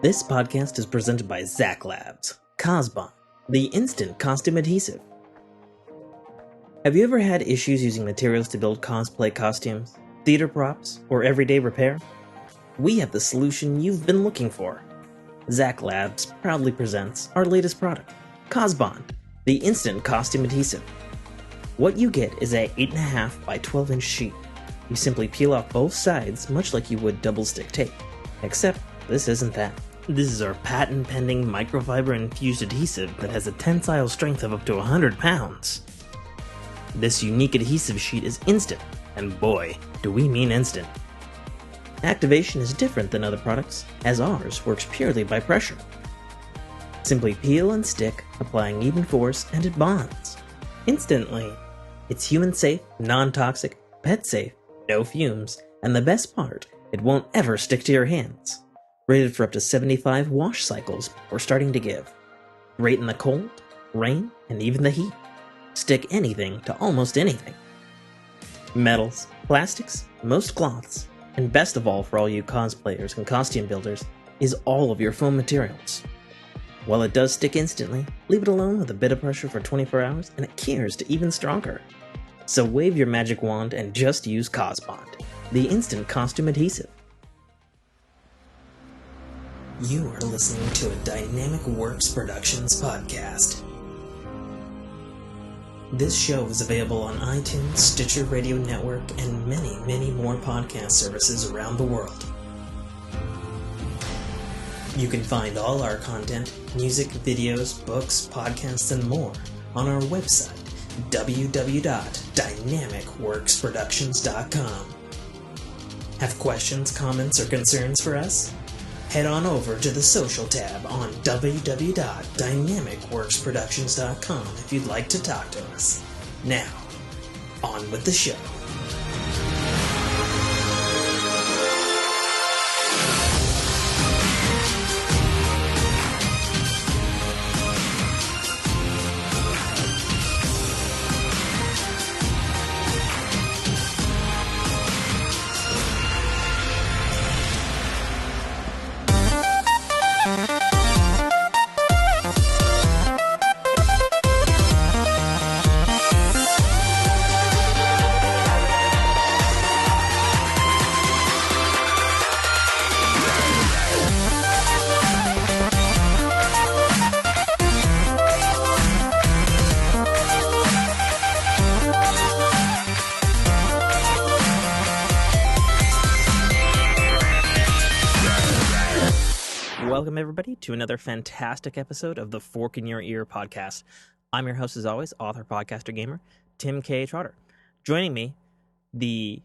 This podcast is presented by Zach Labs, Cosbon, the instant costume adhesive. Have you ever had issues using materials to build cosplay costumes, theater props, or everyday repair? We have the solution you've been looking for. Zach Labs proudly presents our latest product, Cosbon, the instant costume adhesive. What you get is a 8.5 by 12 inch sheet. You simply peel off both sides much like you would double stick tape, except this isn't that. This is our patent-pending microfiber infused adhesive that has a tensile strength of up to 100 pounds. This unique adhesive sheet is instant, and boy, do we mean instant. Activation is different than other products, as ours works purely by pressure. Simply peel and stick, applying even force, and it bonds. Instantly. It's human-safe, non-toxic, pet-safe, no fumes, and the best part, it won't ever stick to your hands. Rated for up to 75 wash cycles before starting to give. Great in the cold, rain, and even the heat. Stick anything to almost anything. Metals, plastics, most cloths, and best of all for all you cosplayers and costume builders, is all of your foam materials. While it does stick instantly, leave it alone with a bit of pressure for 24 hours and it cures to even stronger. So wave your magic wand and just use Cosbond, the instant costume adhesive. You are listening to a Dynamic Works Productions podcast. This show is available on iTunes, Stitcher Radio Network, and many, many more podcast services around the world. You can find all our content, music, videos, books, podcasts, and more on our website, www.dynamicworksproductions.com. Have questions, comments, or concerns for us? Head on over to the social tab on www.dynamicworksproductions.com if you'd like to talk to us. Now, on with the show. Welcome, everybody, to another fantastic episode of the Fork in Your Ear podcast. I'm your host, as always, author, podcaster, gamer, Tim K. Trotter. Joining me, the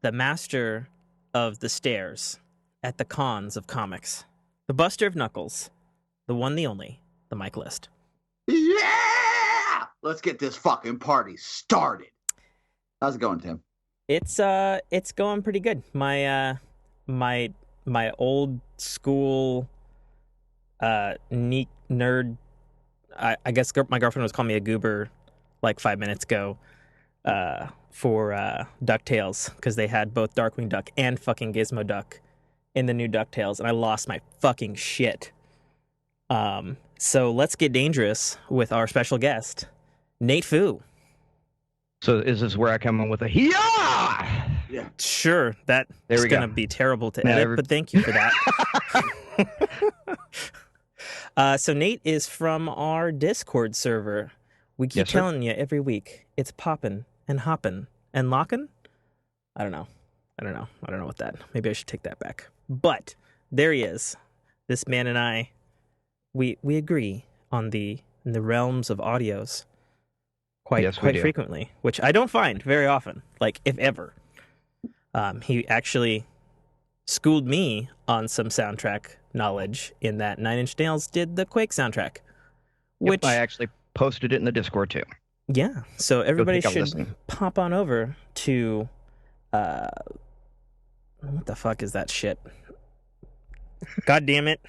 master of the stairs at the cons of comics, the buster of knuckles, the one, the only, the Mike List. Yeah! Let's get this fucking party started. How's it going, Tim? It's going pretty good. My old school neat nerd, I guess my girlfriend was calling me a goober like 5 minutes ago for DuckTales, because they had both Darkwing Duck and fucking Gizmo Duck in the new DuckTales, and I lost my fucking shit. So let's get dangerous with our special guest, Nate Fu. So is this where I come in with a yeah? Yeah, sure. That's going to be terrible to edit, but thank you for that. So Nate is from our Discord server. We keep telling you every week, it's poppin' and hoppin' and lockin'. I don't know what that. Maybe I should take that back. But there he is. This man and I, we agree on in the realms of audios quite frequently, which I don't find very often, like if ever. He actually schooled me on some soundtrack knowledge in that Nine Inch Nails did the Quake soundtrack. Which I actually posted it in the Discord too. Yeah, so everybody should pop on over to what the fuck is that shit? God damn it.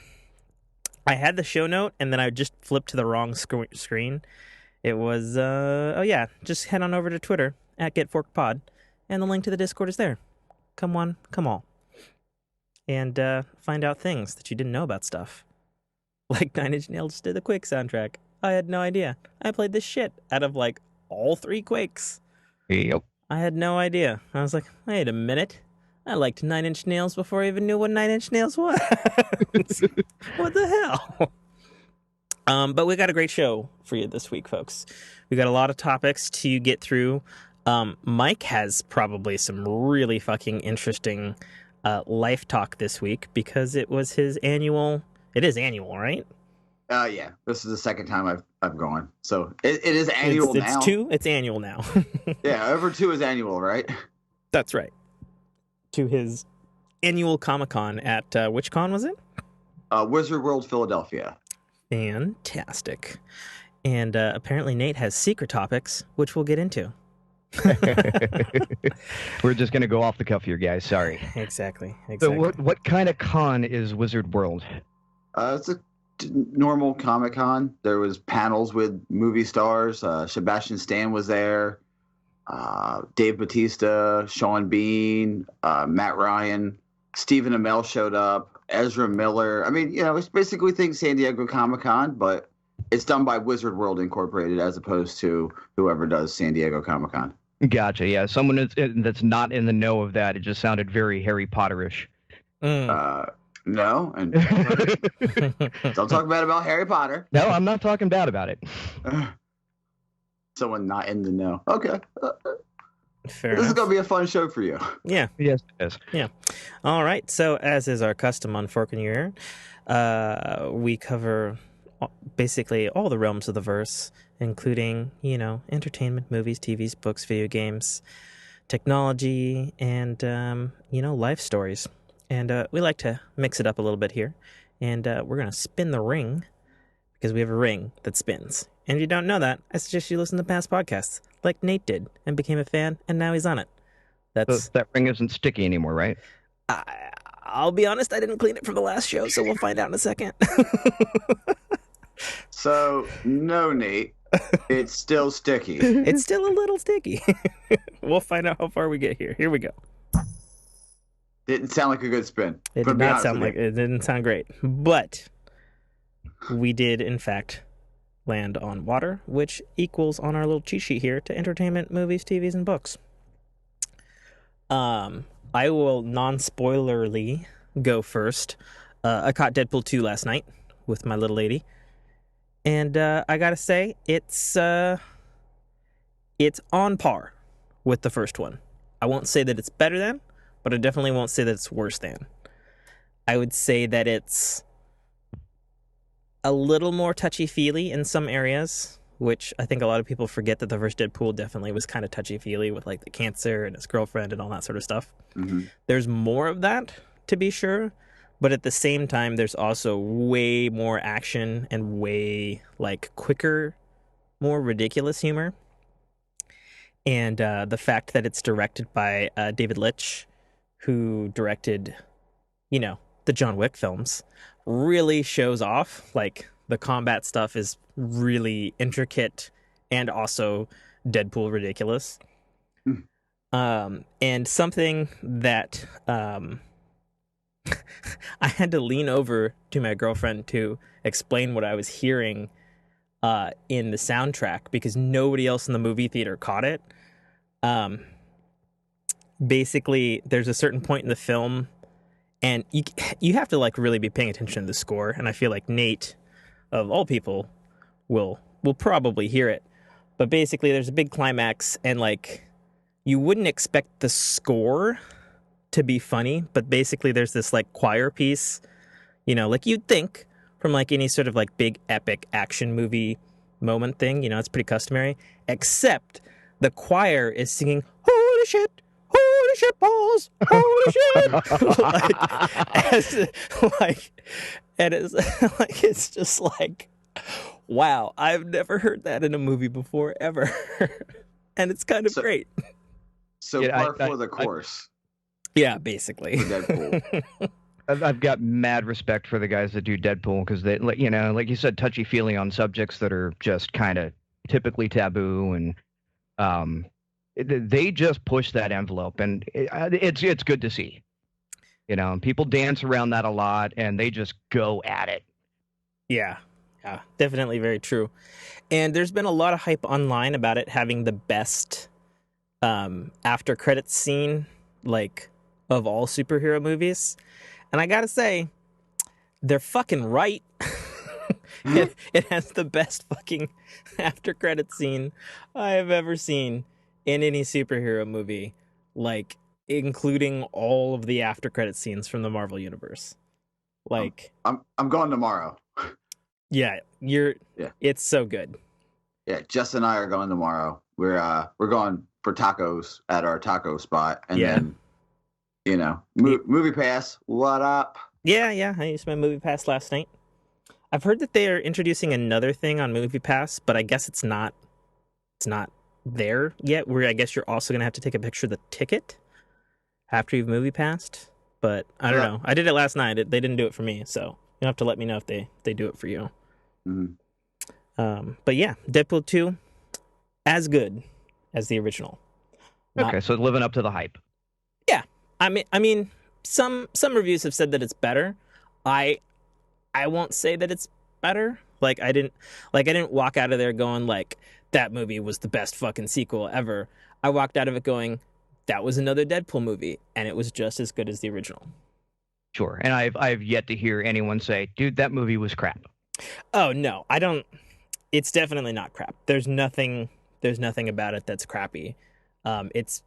I had the show note and then I just flipped to the wrong screen. It was just head on over to Twitter @GetForkedPod and the link to the Discord is there. Come on, come all. and find out things that you didn't know about stuff. Like 9 Inch Nails did the Quake soundtrack. I had no idea. I played the shit out of like all 3 Quakes. Yep. I had no idea. I was like, wait a minute. I liked 9 Inch Nails before I even knew what 9 Inch Nails was. What the hell? But we got a great show for you this week, folks. We got a lot of topics to get through. Mike has probably some really fucking interesting life talk this week because it was his annual. It is annual, right? Yeah. This is the second time I've gone, so it is annual it's now. It's annual now. Yeah, over 2 is annual, right? That's right. To his annual Comic-Con at which con was it? Wizard World, Philadelphia. Fantastic. And apparently Nate has secret topics, which we'll get into. We're just going to go off the cuff here, guys. Sorry. Exactly. So what kind of con is Wizard World? It's a normal Comic-Con. There was panels with movie stars. Sebastian Stan was there. Dave Bautista, Sean Bean, Matt Ryan, Stephen Amell showed up. Ezra Miller. I mean, it's basically think San Diego Comic-Con, but it's done by Wizard World Incorporated as opposed to whoever does San Diego Comic-Con. Gotcha. Yeah, someone that's not in the know of that. It just sounded very Harry Potterish. No, and don't talk bad about Harry Potter. No, I'm not talking bad about it. Someone not in the know. Okay. Fair this enough. is going to be a fun show for you. Yeah. Yes, it is. Yeah. All right. So, as is our custom on Fork in Your Ear, we cover basically all the realms of the verse, including, entertainment, movies, TVs, books, video games, technology, and, life stories. And we like to mix it up a little bit here. And we're going to spin the ring because we have a ring that spins. And if you don't know that, I suggest you listen to past podcasts like Nate did and became a fan, and now he's on it. So that ring isn't sticky anymore, right? I'll be honest, I didn't clean it from the last show, so we'll find out in a second. So, no, Nate, it's still sticky. It's still a little sticky. We'll find out how far we get here. Here we go. Didn't sound like a good spin. It did not sound like it. Didn't sound great, but we did, in fact, land on water, which equals on our little cheat sheet here to entertainment, movies, TVs, and books. I will non-spoilerly go first. I caught Deadpool 2 last night with my little lady, and I gotta say it's on par with the first one. I won't say that it's better than, but I definitely won't say that it's worse than. I would say that it's a little more touchy-feely in some areas, which I think a lot of people forget that the first Deadpool definitely was kind of touchy-feely with like the cancer and his girlfriend and all that sort of stuff. Mm-hmm. There's more of that, to be sure, but at the same time, there's also way more action and way like quicker, more ridiculous humor. And the fact that it's directed by David Leitch, who directed, the John Wick films, really shows off. Like, the combat stuff is really intricate and also Deadpool ridiculous. And something that I had to lean over to my girlfriend to explain what I was hearing in the soundtrack because nobody else in the movie theater caught it. Basically, there's a certain point in the film, and you have to like really be paying attention to the score. And I feel like Nate, of all people, will probably hear it. But basically, there's a big climax, and like you wouldn't expect the score to be funny, but basically there's this like choir piece, like you'd think from like any sort of like big epic action movie moment thing. It's pretty customary, except the choir is singing "Holy shit! Holy shit balls! Holy shit!" and it's just like, wow, I've never heard that in a movie before ever, and it's kind of great. So par for the course. Yeah, basically. For Deadpool. I've got mad respect for the guys that do Deadpool because they, like you said, touchy-feely on subjects that are just kind of typically taboo, and they just push that envelope, and it's good to see. You know, and people dance around that a lot, and they just go at it. Yeah, definitely very true. And there's been a lot of hype online about it having the best after credits scene, like, of all superhero movies. And I gotta say, they're fucking right. It has the best fucking after credits scene I have ever seen in any superhero movie, like, including all of the after credits scenes from the Marvel universe. Like, I'm going tomorrow. yeah, it's so good. Yeah, Jess and I are going tomorrow. We're going for tacos at our taco spot, and then, you know, movie pass. What up? Yeah. I used my movie pass last night. I've heard that they are introducing another thing on Movie Pass, but I guess it's not there yet. Where I guess you're also gonna have to take a picture of the ticket after you've movie passed. But I don't know. I did it last night. They didn't do it for me, so you'll have to let me know if they do it for you. Mm-hmm. But yeah, Deadpool 2, as good as the original. Okay, so living up to the hype. Yeah, I mean, some reviews have said that it's better. I won't say that it's better. Like I didn't walk out of there going like that movie was the best fucking sequel ever. I walked out of it going, that was another Deadpool movie, and it was just as good as the original. Sure, and I've yet to hear anyone say, "Dude, that movie was crap." Oh no, I don't. It's definitely not crap. There's nothing about it that's crappy. It's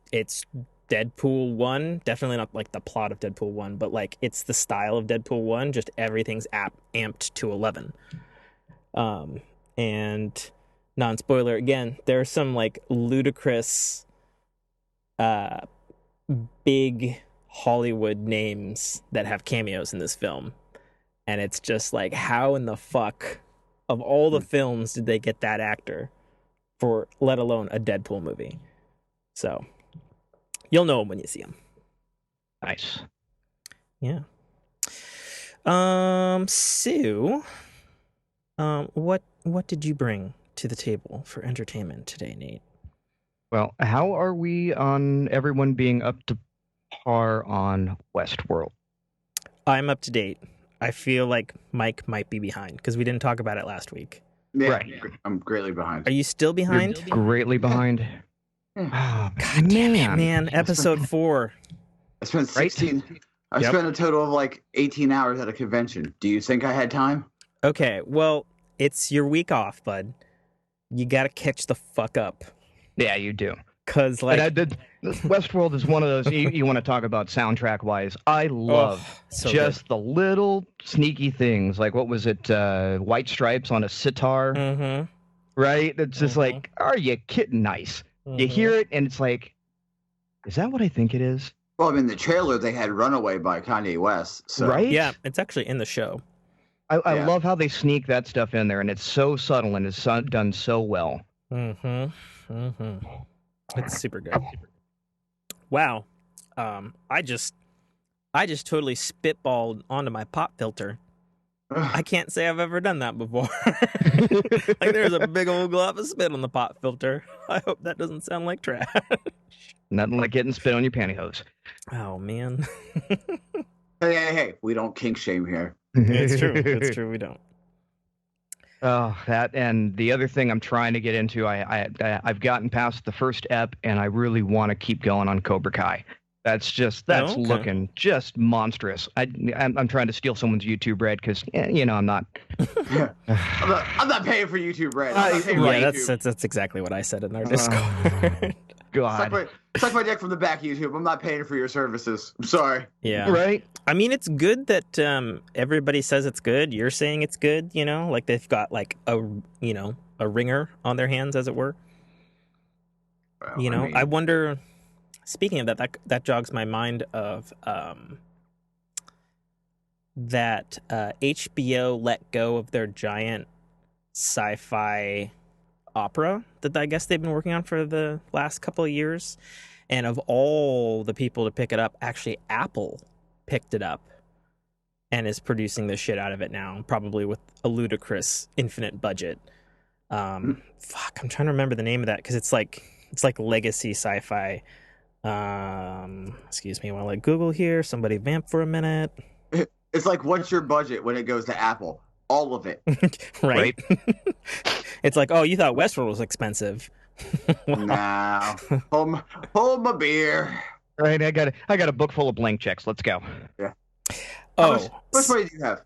Deadpool 1, definitely not like the plot of Deadpool 1, but like it's the style of Deadpool 1, just everything's amped to 11. And non-spoiler again, there are some like ludicrous big Hollywood names that have cameos in this film. And it's just like, how in the fuck of all the films did they get that actor for, let alone a Deadpool movie? So you'll know him when you see him. Nice. Yeah. Sue, what did you bring to the table for entertainment today, Nate? Well, how are we on everyone being up to par on Westworld? I'm up to date. I feel like Mike might be behind because we didn't talk about it last week. Yeah, Right. I'm greatly behind. Are you still behind? You're greatly behind. Yeah. Oh, God damn it, man. Episode 4. I spent 16. I spent a total of like 18 hours at a convention. Do you think I had time? Okay, well, it's your week off, bud. You gotta catch the fuck up. Yeah, you do. Cause like Westworld is one of those you want to talk about soundtrack wise. I love just the little sneaky things. Like what was it? White Stripes on a sitar. Mm-hmm. Right? It's just like, are you kidding? Nice. Mm-hmm. You hear it and it's like, is that what I think it is? Well, I mean, the trailer they had "Runaway" by Kanye West. So. Right? Yeah, it's actually in the show. I love how they sneak that stuff in there, and it's so subtle and it's done so well. Mm-hmm. Mm-hmm. It's super good. Wow. I just totally spitballed onto my pop filter. I can't say I've ever done that before. Like there's a big old glob of spit on the pop filter. I hope that doesn't sound like trash. Nothing like getting spit on your pantyhose. Oh man. Hey, we don't kink shame here. It's true. It's true. We don't. Oh, that and the other thing I'm trying to get into, I've gotten past the first ep, and I really want to keep going on Cobra Kai. That's looking just monstrous. I'm trying to steal someone's YouTube Red because I'm not. I'm not paying for YouTube Red. I'm not paying for YouTube. That's exactly what I said in our Discord. God. Suck my dick from the back, YouTube. I'm not paying for your services. I'm sorry. Yeah. Right? I mean, it's good that everybody says it's good. You're saying it's good, like they've got like a ringer on their hands, as it were. Well, I wonder, speaking of that jogs my mind of that HBO let go of their giant sci-fi opera that I guess they've been working on for the last couple of years, and of all the people to pick it up, actually Apple picked it up and is producing the shit out of it now, probably with a ludicrous infinite budget. Fuck, I'm trying to remember the name of that because it's like legacy sci-fi. Excuse me while I Google here. Somebody vamp for a minute. It's like, what's your budget when it goes to Apple? All of it. Right? It's like, oh, you thought Westworld was expensive. Nah. Hold my beer. All right, I got a book full of blank checks. Let's go. Yeah. Oh, How much money do you have?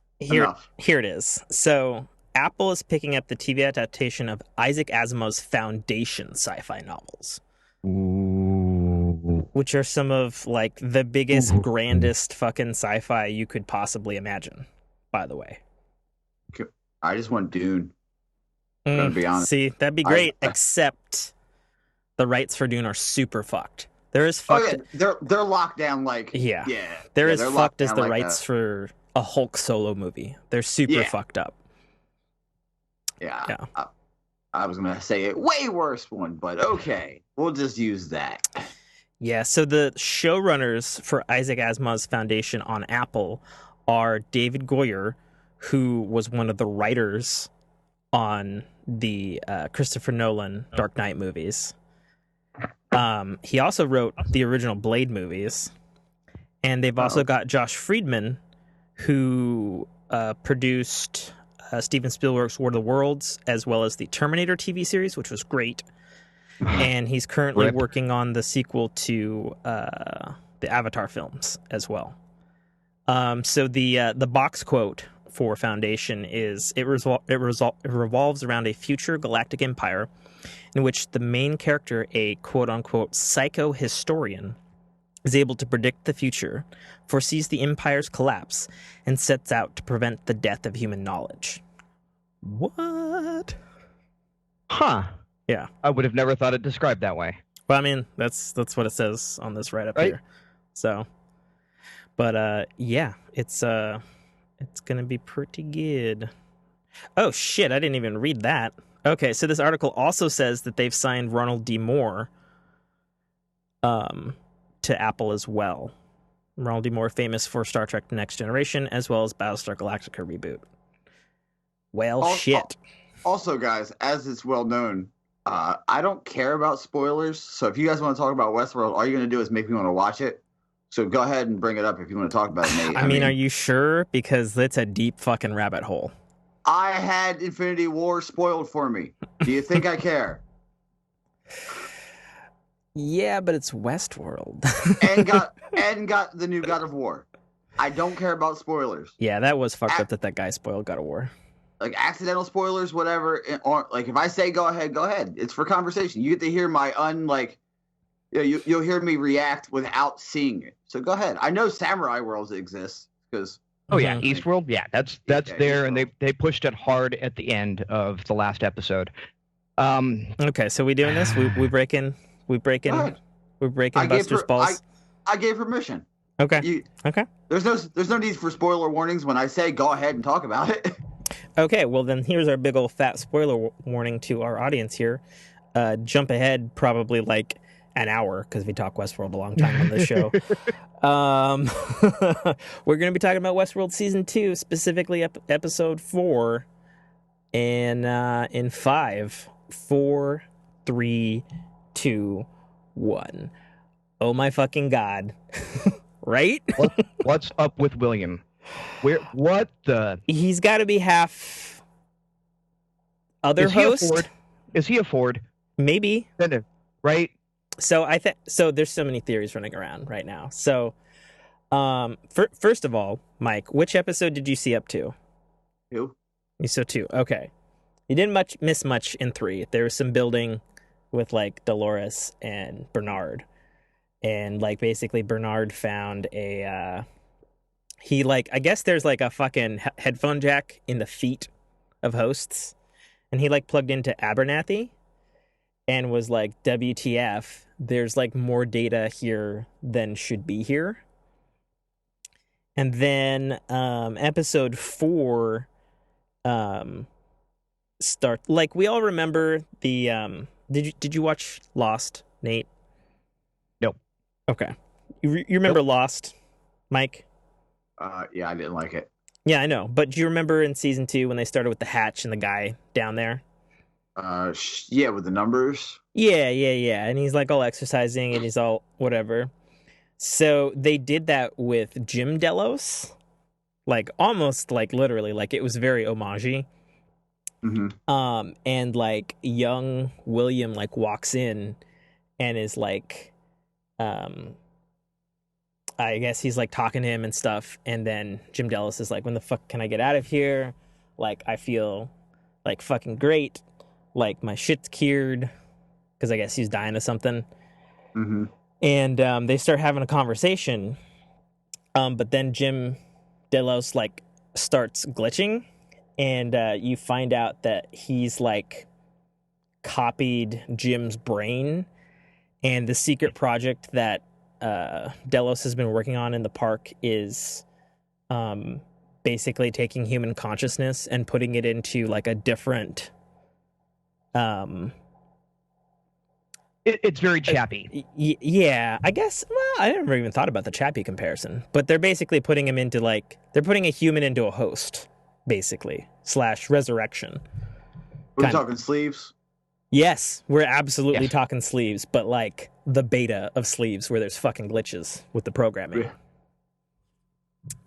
Here it is. So Apple is picking up the TV adaptation of Isaac Asimov's Foundation sci-fi novels. Ooh. Which are some of like the biggest, grandest fucking sci-fi you could possibly imagine, by the way. I just want Dune. I'm gonna be honest. See, that'd be great, except the rights for Dune are super fucked. They're as fucked. They're locked down like They're as fucked as the like rights for a Hulk solo movie. They're super fucked up. Yeah. I was gonna say a way worse one, but okay, we'll just use that. Yeah. So the showrunners for Isaac Asimov's Foundation on Apple are David Goyer, who was one of the writers on the Christopher Nolan Dark Knight movies. He also wrote the original Blade movies, and they've also got Josh Friedman, who produced Steven Spielberg's War of the Worlds, as well as the Terminator TV series, which was great. And he's currently working on the sequel to the Avatar films as well. So the box quote for Foundation is it revolves around a future galactic empire in which the main character, a quote-unquote psycho-historian, is able to predict the future, foresees the empire's collapse, and sets out to prevent the death of human knowledge. What? Huh. Yeah. I would have never thought it described that way. Well, I mean, that's what it says on this right up here. So, but yeah, it's gonna be pretty good. Oh shit, I didn't even read that. Okay, so this article also says that they've signed Ronald D. Moore to Apple as well. Ronald D. Moore, famous for Star Trek The Next Generation, as well as Battlestar Galactica reboot. Well, shit. Also, guys, as it's well known, I don't care about spoilers, so if you guys want to talk about Westworld, all you're going to do is make me want to watch it. So go ahead and bring it up if you want to talk about it, Nate. I mean, are you sure? Because it's a deep fucking rabbit hole. I had Infinity War spoiled for me. Do you think I care? Yeah, but it's Westworld. and got the new God of War. I don't care about spoilers. Yeah, that was fucked up that guy spoiled God of War. Like accidental spoilers, whatever. Or like if I say go ahead. It's for conversation. You get to hear my you'll hear me react without seeing it. So go ahead. I know Samurai Worlds exists because. Oh yeah, Eastworld. Yeah, that's there, Eastworld. And they pushed it hard at the end of the last episode. Okay, so we doing this? We breaking Buster's balls. I gave permission. Okay. Okay. There's no need for spoiler warnings when I say go ahead and talk about it. Okay, well then here's our big old fat spoiler warning to our audience here. Jump ahead probably like an hour because we talk Westworld a long time on this show. We're going to be talking about Westworld Season 2, specifically Episode 4, and in 5, 4, 3, 2, 1. Oh my fucking God. Right? What's up with William? What the? He's got to be half other host. Is he a Ford? Maybe. Right? So so there's so many theories running around right now. So first of all, Mike, which episode did you see up to? 2. You saw 2. Okay. You didn't miss much in 3. There was some building with like Dolores and Bernard. And like basically Bernard found I guess there's like a fucking headphone jack in the feet of hosts, and he like plugged into Abernathy and was like, WTF, there's like more data here than should be here. And then episode 4 start, like we all remember the did you watch Lost, Nate? Nope. Okay. You remember Lost, Mike? Yeah, I didn't like it. Yeah, I know. But do you remember in season 2 when they started with the hatch and the guy down there? Yeah, with the numbers. Yeah. And he's like all exercising and he's all whatever. So they did that with Jim Delos, like almost like literally, like it was very homage-y. And like young William like walks in and is like, I guess he's like talking to him and stuff, and then Jim Delos is like, "When the fuck can I get out of here? Like, I feel like fucking great. Like my shit's cured," because I guess he's dying of something. And they start having a conversation, but then Jim Delos like starts glitching, and you find out that he's like copied Jim's brain, and the secret project that Delos has been working on in the park is basically taking human consciousness and putting it into like a different it's very Chappie. Yeah, I guess. Well, I never even thought about the Chappie comparison, but they're basically putting him into like, they're putting a human into a host, basically, / resurrection. We're talking sleeves. Yes, we're absolutely talking sleeves, but like the beta of sleeves where there's fucking glitches with the programming. Yeah.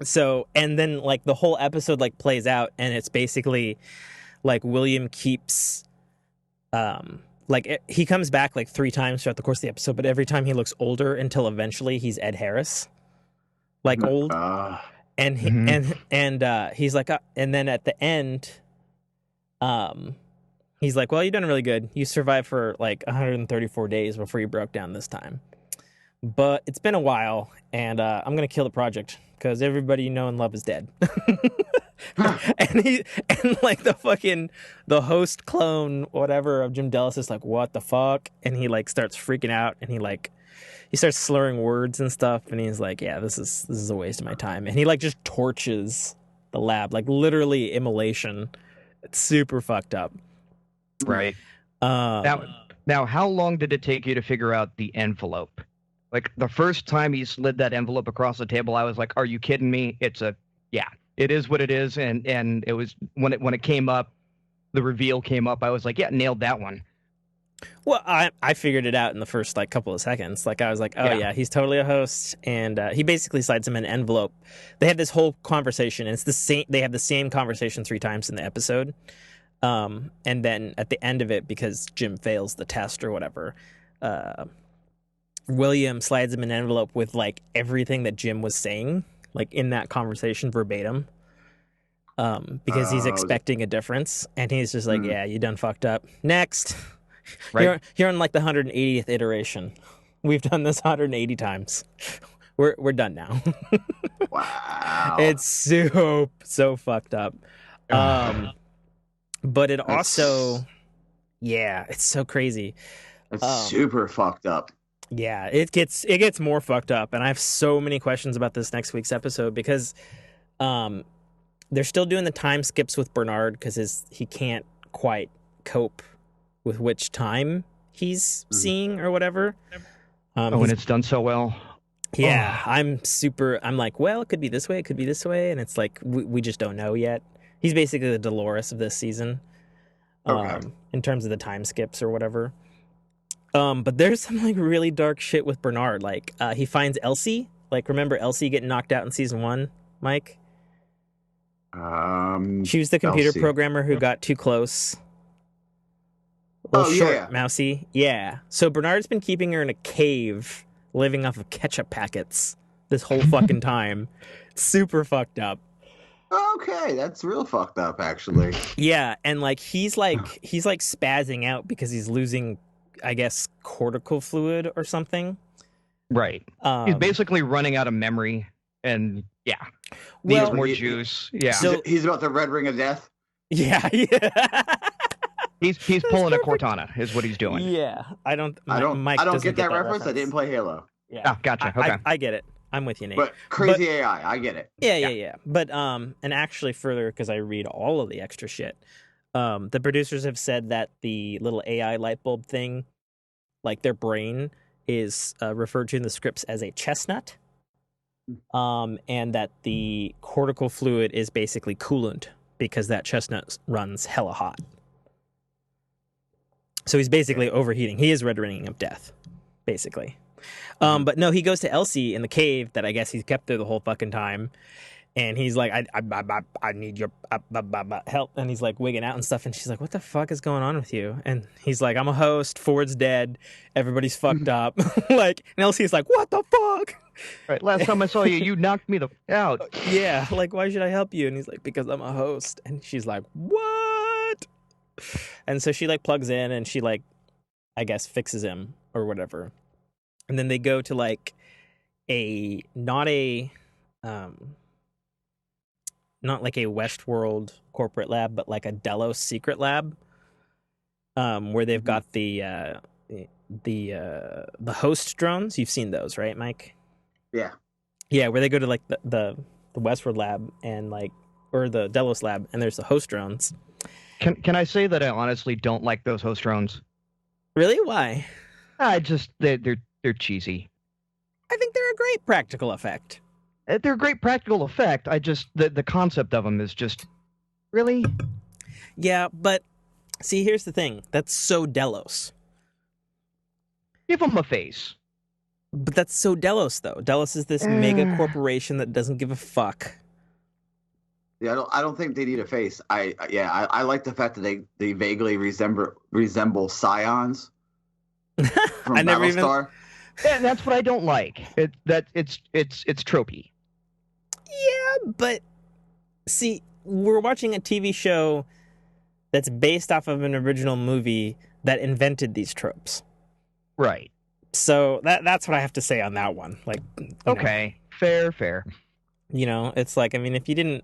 So, and then like the whole episode like plays out, and it's basically like William keeps he comes back like 3 times throughout the course of the episode, but every time he looks older until eventually he's Ed Harris. Like old. And he's like and then at the end he's like, "Well, you've done really good. You survived for like 134 days before you broke down this time. But it's been a while, and I'm going to kill the project because everybody you know and love is dead." and like the host clone, whatever, of Jim Delos is like, "What the fuck?" And he like starts freaking out, and he starts slurring words and stuff, and he's like, "Yeah, this is a waste of my time." And he like just torches the lab, like literally immolation. It's super fucked up. Right. Now, how long did it take you to figure out the envelope? Like the first time he slid that envelope across the table, I was like, "Are you kidding me?" It is what it is. And it was when it came up, the reveal came up. I was like, "Yeah, nailed that one." Well, I figured it out in the first like couple of seconds. Like I was like, "Oh yeah, he's totally a host," and he basically slides him an envelope. They had this whole conversation, and it's the same. They have the same conversation 3 times in the episode. And then at the end of it, because Jim fails the test or whatever, William slides him an envelope with like everything that Jim was saying, like in that conversation verbatim, because he's expecting a difference, and he's just like, "Yeah, you done fucked up. Next." Right. You're on like the 180th iteration. We've done this 180 times. We're done now. Wow. It's so fucked up. But it also, it's so crazy. It's super fucked up. Yeah, it gets more fucked up, and I have so many questions about this next week's episode because they're still doing the time skips with Bernard because he can't quite cope with which time he's seeing or whatever. And it's done so well. Yeah, I'm like, well, it could be this way, and it's like we just don't know yet. He's basically the Dolores of this season, in terms of the time skips or whatever. But there's some like really dark shit with Bernard. Like he finds Elsie. Like, remember Elsie getting knocked out in season 1, Mike? She was the computer programmer who got too close. Mousy. Yeah. So Bernard's been keeping her in a cave, living off of ketchup packets this whole fucking time. It's super fucked up. Okay, that's real fucked up, actually. Yeah, and like he's spazzing out because he's losing, I guess, cortical fluid or something. Right. He's basically running out of memory, and needs more juice. Yeah. So he's about the red ring of death. Yeah. He's pulling a Cortana, is what he's doing. Yeah, I don't get that reference. I didn't play Halo. Yeah. Oh, gotcha. Okay. I get it. I'm with you, Nate. But crazy AI, I get it. Yeah. But and actually further, because I read all of the extra shit, the producers have said that the little AI light bulb thing, like their brain, is referred to in the scripts as a chestnut, and that the cortical fluid is basically coolant because that chestnut runs hella hot. So he's basically overheating. He is red ringing of death, basically. But no, he goes to Elsie in the cave that I guess he's kept there the whole fucking time. And he's like, I need your help. And he's like wigging out and stuff. And she's like, what the fuck is going on with you? And he's like, I'm a host. Ford's dead. Everybody's fucked up. Like, and Elsie's like, what the fuck? Right. Last time I saw you, you knocked me the out. Yeah. Like, why should I help you? And he's like, because I'm a host. And she's like, what? And so she like plugs in and she like, I guess, fixes him or whatever. And then they go to like not like a Westworld corporate lab, but like a Delos secret lab, where they've got the host drones. You've seen those, right, Mike? Yeah. Yeah, where they go to like the Westworld lab and like, or the Delos lab, and there's the host drones. Can I say that I honestly don't like those host drones? Really? Why? They're cheesy. I think they're a great practical effect. They're a great practical effect. The concept of them is just really. Yeah, but see, here's the thing. That's so Delos. Give them a face. But that's so Delos, though. Delos is this mega corporation that doesn't give a fuck. Yeah, I don't think they need a face. I like the fact that they vaguely resemble scions from I never Battlestar. And that's what I don't like. It's tropey. Yeah, but see, we're watching a TV show that's based off of an original movie that invented these tropes. Right. So that's what I have to say on that one. Like, okay, fair. You know, it's like, I mean, if you didn't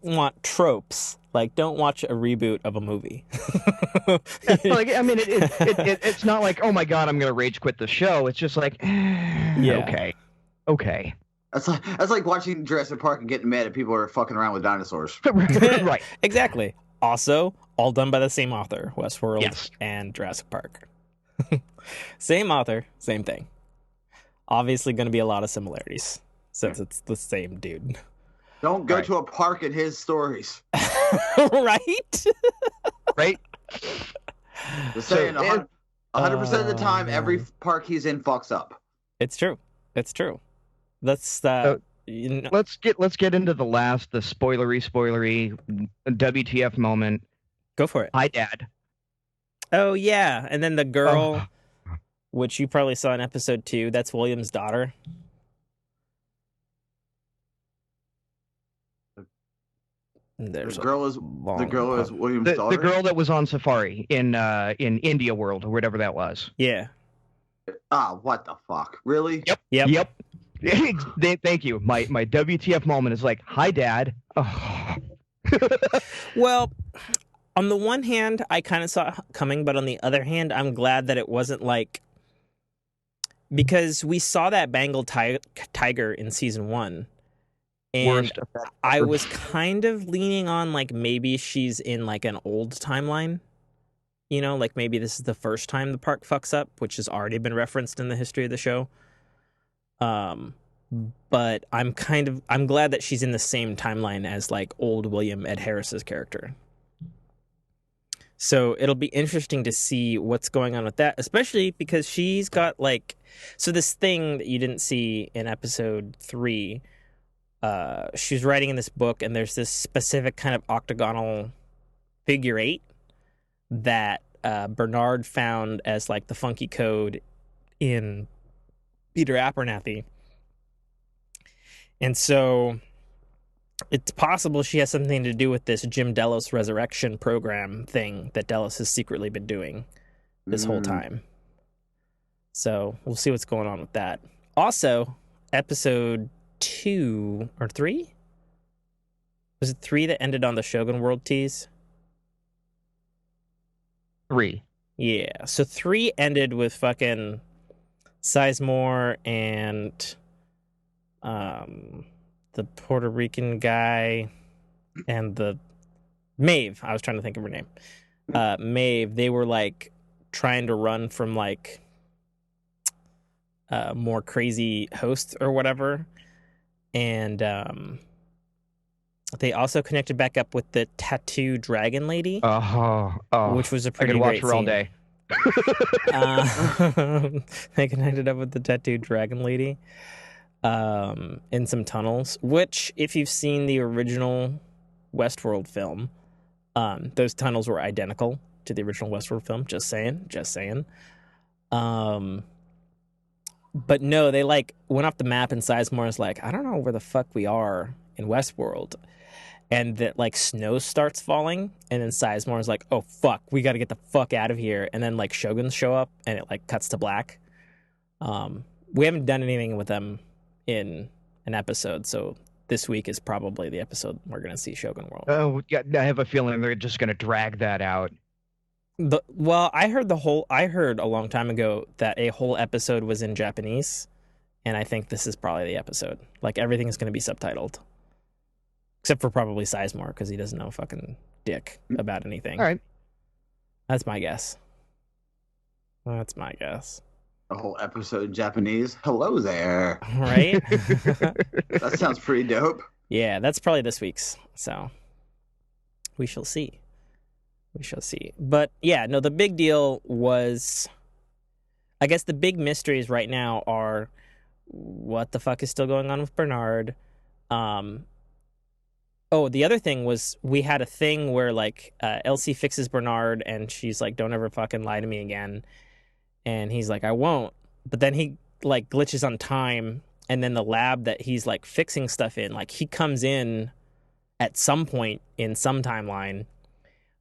want tropes, like, don't watch a reboot of a movie. Like, I mean, it's not like, oh my god, I'm gonna rage quit the show. It's just like, yeah. Okay. That's like watching Jurassic Park and getting mad at people who are fucking around with dinosaurs. Right. Exactly. Also, all done by the same author, Westworld and Jurassic Park. Same author, same thing. Obviously going to be a lot of similarities since it's the same dude. Don't go to a park in his stories. Right? Right? Just saying, 100% of the time, every park he's in fucks up. It's true. Let's let's get into the spoilery WTF moment. Go for it. Hi, Dad. Oh yeah, and then the girl, which you probably saw in episode 2. That's William's daughter. The girl is William's daughter. The girl that was on safari in India World or whatever that was. Yeah. What the fuck? Really? Yep. Thank you. My WTF moment is like, hi, Dad. Oh. Well, on the one hand, I kind of saw it coming, but on the other hand, I'm glad that it wasn't like, because we saw that Bengal tiger in season 1. And I was kind of leaning on, like, maybe she's in, like, an old timeline. You know, like, maybe this is the first time the park fucks up, which has already been referenced in the history of the show. But I'm glad that she's in the same timeline as, like, old William Ed Harris's character. So it'll be interesting to see what's going on with that, especially because she's got, like... So this thing that you didn't see in episode 3... she's writing in this book, and there's this specific kind of octagonal figure 8 that Bernard found as like the funky code in Peter Abernathy. And so it's possible she has something to do with this Jim Delos resurrection program thing that Delos has secretly been doing this whole time. So we'll see what's going on with that. Also, episode 2 or 3? Was it 3 that ended on the Shogun World tease? 3. Yeah. So 3 ended with fucking Sizemore and the Puerto Rican guy and the Maeve. I was trying to think of her name. Maeve. They were like trying to run from like more crazy hosts or whatever. And They also connected back up with the tattoo dragon lady, which was a pretty great great scene. I could watch her all day. They connected up with the tattoo dragon lady in some tunnels, which, if you've seen the original Westworld film, those tunnels were identical to the original Westworld film. Just saying. But no, they like went off the map, and Sizemore is like, I don't know where the fuck we are in Westworld. And that like snow starts falling, and then Sizemore is like, oh fuck, we got to get the fuck out of here. And then like Shoguns show up, and it like cuts to black. We haven't done anything with them in an episode, so this week is probably the episode we're gonna see Shogun World. Oh yeah, I have a feeling they're just gonna drag that out. I heard a long time ago that a whole episode was in Japanese, and I think this is probably the episode. Like everything is gonna be subtitled. Except for probably Sizemore, because he doesn't know fucking dick about anything. All right. That's my guess. A whole episode in Japanese. Hello there. Right? That sounds pretty dope. Yeah, that's probably this week's. So we shall see. But yeah, no, the big deal was, I guess the big mysteries right now are what the fuck is still going on with Bernard. Oh, the other thing was we had a thing where like Elsie fixes Bernard and she's like, don't ever fucking lie to me again. And he's like, I won't. But then he like glitches on time, and then the lab that he's like fixing stuff in, like he comes in at some point in some timeline,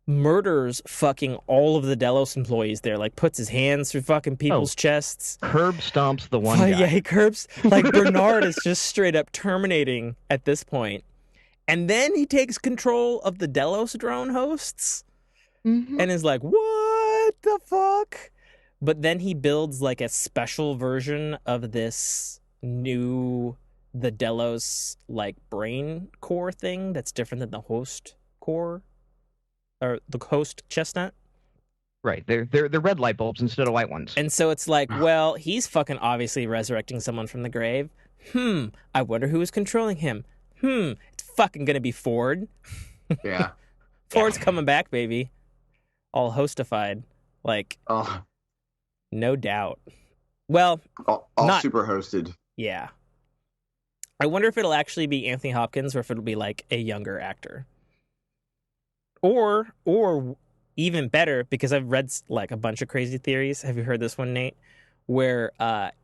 murders fucking all of the Delos employees there, like puts his hands through fucking people's chests. Curb stomps the one guy. Yeah, he curbs. Like Bernard is just straight up terminating at this point. And then he takes control of the Delos drone hosts and is like, what the fuck? But then he builds like a special version of this the Delos like brain core thing that's different than the host core or the host chestnut. Right. They're red light bulbs instead of white ones. And so it's like, well, he's fucking obviously resurrecting someone from the grave. I wonder who is controlling him. It's fucking gonna be Ford. Yeah. Ford's coming back, baby. All hostified. Like, no doubt. Well, all not super hosted. Yeah. I wonder if it'll actually be Anthony Hopkins or if it'll be like a younger actor. Or even better, because I've read like a bunch of crazy theories. Have you heard this one, Nate? Where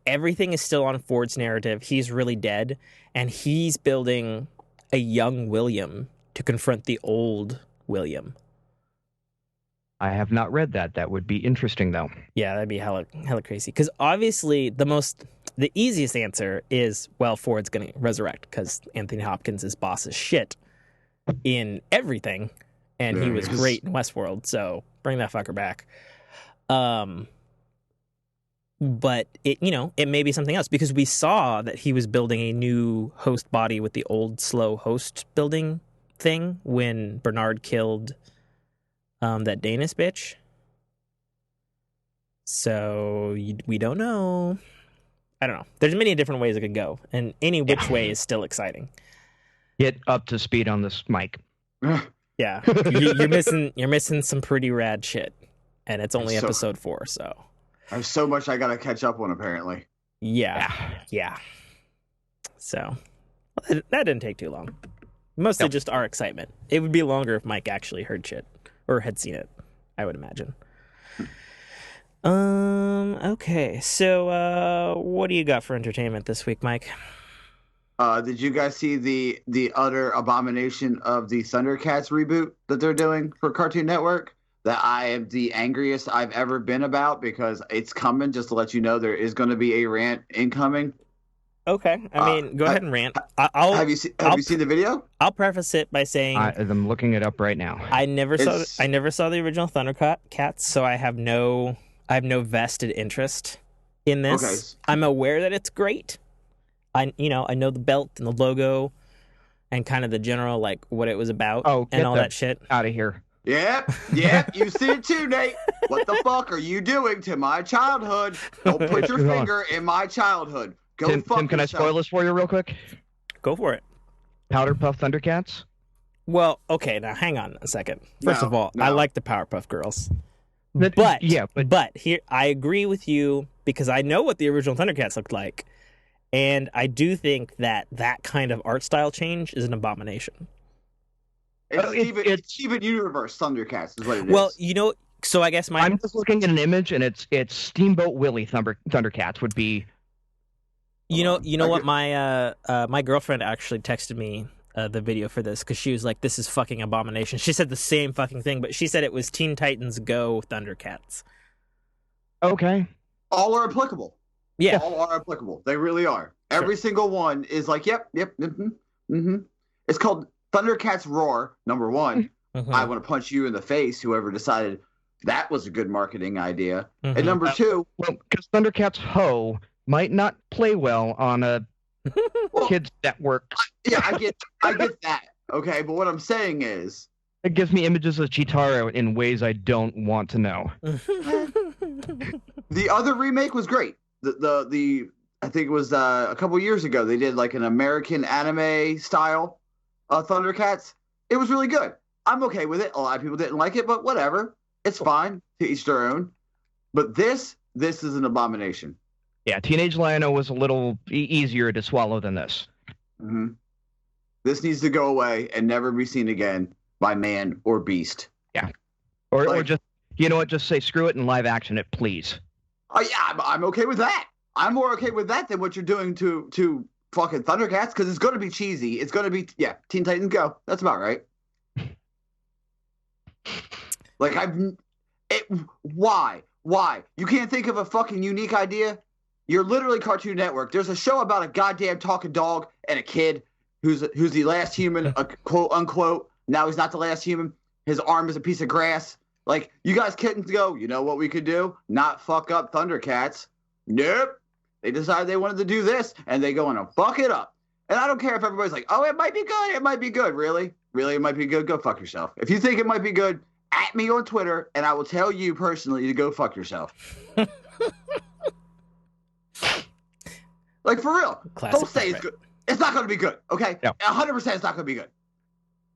everything is still on Ford's narrative. He's really dead, and he's building a young William to confront the old William. I have not read that. That would be interesting, though. Yeah, that'd be hella crazy. Because obviously, the easiest answer is, well, Ford's going to resurrect because Anthony Hopkins is boss as shit in everything, and he was great in Westworld. So bring that fucker back. But it may be something else, because we saw that he was building a new host body with the old slow host building thing when Bernard killed that Danish bitch. So we don't know. I don't know. There's many different ways it could go, and any which way is still exciting. Get up to speed on this, Mike. Yeah, you're missing some pretty rad shit, and it's only episode 4, so. I have so much I gotta catch up on, apparently. Yeah. So, that didn't take too long. Mostly just our excitement. It would be longer if Mike actually heard shit, or had seen it, I would imagine. Okay, so, what do you got for entertainment this week, Mike? Did you guys see the utter abomination of the Thundercats reboot that they're doing for Cartoon Network? That I am the angriest I've ever been about, because it's coming. Just to let you know, there is going to be a rant incoming. Okay, I mean, go ahead and rant. Have you seen the video? I'll preface it by saying I'm looking it up right now. I never saw the original Thundercats, so I have no vested interest in this. Okay. I'm aware that it's great. I know the belt and the logo, and kind of the general like what it was about and all that shit. Out of here. Yep, you see it too, Nate. What the fuck are you doing to my childhood? Don't put your finger in my childhood. Go Tim, fuck Tim, can yourself. I spoil this for you real quick? Go for it. Powder Puff Thundercats? Well, okay, now hang on a second. First of all, No. I like the Powerpuff Girls. But Here, I agree with you because I know what the original Thundercats looked like. And I do think that kind of art style change is an abomination. It's Steven Universe Thundercats is what it is. Well, so I guess I'm just looking at an image, and it's Steamboat Willie Thundercats would be. What my girlfriend actually texted me the video for this because she was like, "This is fucking abomination." She said the same fucking thing, but she said it was Teen Titans Go Thundercats. Okay. All are applicable. Yeah. All are applicable. They really are. Every single one is like, yep. It's called Thundercats Roar, number one. Mm-hmm. I want to punch you in the face, whoever decided that was a good marketing idea. Mm-hmm. And number two... Well, because Thundercats Ho might not play well on a kids network. I get that. Okay, but what I'm saying is... It gives me images of Chitara in ways I don't want to know. The other remake was great. The I think it was a couple years ago. They did like an American anime style Thundercats. It was really good. I'm okay with it. A lot of people didn't like it, but whatever. It's fine. To each their own. But this is an abomination. Yeah, Teenage Lion-O was a little easier to swallow than this. Mm-hmm. This needs to go away and never be seen again by man or beast. Yeah. Or just, you know what, just say screw it and live action it, please. Oh, yeah, I'm okay with that. I'm more okay with that than what you're doing to fucking Thundercats, because it's going to be cheesy. It's going to be, Teen Titans Go. That's about right. Like, why? You can't think of a fucking unique idea? You're literally Cartoon Network. There's a show about a goddamn talking dog and a kid who's the last human, quote unquote. Now he's not the last human. His arm is a piece of grass. Like, you guys couldn't go, you know what we could do? Not fuck up Thundercats. Nope. They decided they wanted to do this, and they go and fuck it up. And I don't care if everybody's like, oh, it might be good. It might be good. Really? Really, it might be good? Go fuck yourself. If you think it might be good, at me on Twitter, and I will tell you personally to go fuck yourself. Like, for real. Classic Don't say it's good. It's not going to be good, okay? No. 100% it's not going to be good.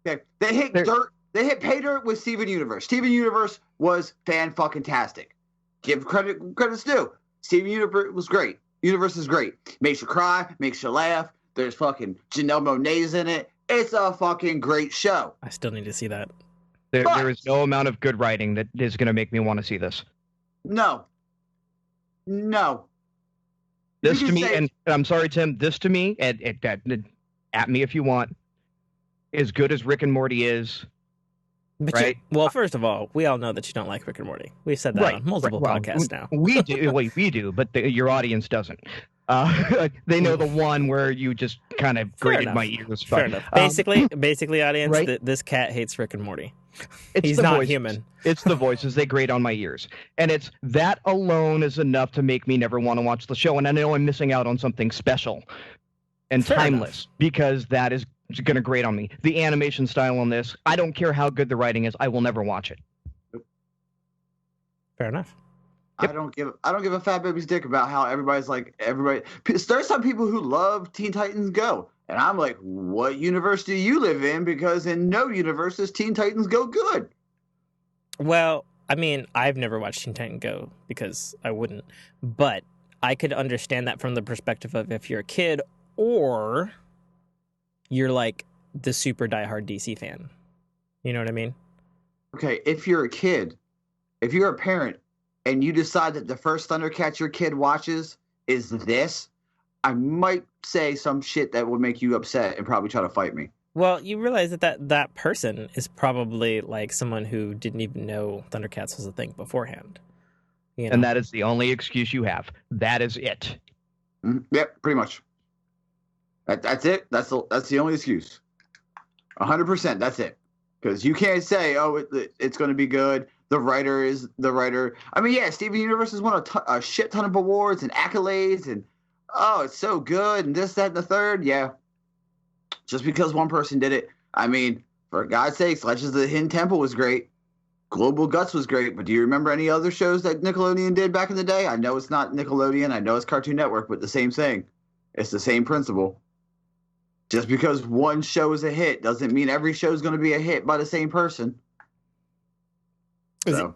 Okay? They hit dirt. They hit pay dirt with Steven Universe. Steven Universe was fan-fucking-tastic. Give credit's due. Steven Universe was great. Universe is great. Makes you cry, makes you laugh. There's fucking Janelle Monáe's in it. It's a fucking great show. I still need to see that. There is no amount of good writing that is going to make me want to see this. No. This to me, and I'm sorry, Tim, this to me, and at me if you want, as good as Rick and Morty is, But right? Well, first of all, we all know that you don't like Rick and Morty. We've said that on multiple podcasts now. We do, but your audience doesn't. They know the one where you just kind of grated my ears. Fair enough. Basically, audience, right? This cat hates Rick and Morty. It's He's not human. It's the voices. They grate on my ears. And it's that alone is enough to make me never want to watch the show. And I know I'm missing out on something special and timeless because that is going to grate on me. The animation style on this, I don't care how good the writing is. I will never watch it. Fair enough. Yep. I don't give a fat baby's dick about how everybody. There's some people who love Teen Titans Go. And I'm like, what universe do you live in? Because in no universe is Teen Titans Go good. Well, I mean, I've never watched Teen Titans Go because I wouldn't. But I could understand that from the perspective of if you're a kid or you're like the super diehard DC fan. You know what I mean? Okay, if you're a kid, if you're a parent, and you decide that the first Thundercats your kid watches is this, I might say some shit that would make you upset and probably try to fight me. Well, you realize that person is probably like someone who didn't even know Thundercats was a thing beforehand. You know? And that is the only excuse you have. That is it. Mm-hmm. Yep, pretty much. That's it. That's the only excuse. 100%. That's it. Because you can't say, oh, it's going to be good. The writer is the writer. I mean, yeah, Steven Universe has won a shit ton of awards and accolades, and oh, it's so good, and this, that, and the third. Yeah. Just because one person did it. I mean, for God's sakes, Legends of the Hidden Temple was great. Global Guts was great, but do you remember any other shows that Nickelodeon did back in the day? I know it's not Nickelodeon. I know it's Cartoon Network, but the same thing. It's the same principle. Just because one show is a hit doesn't mean every show is going to be a hit by the same person.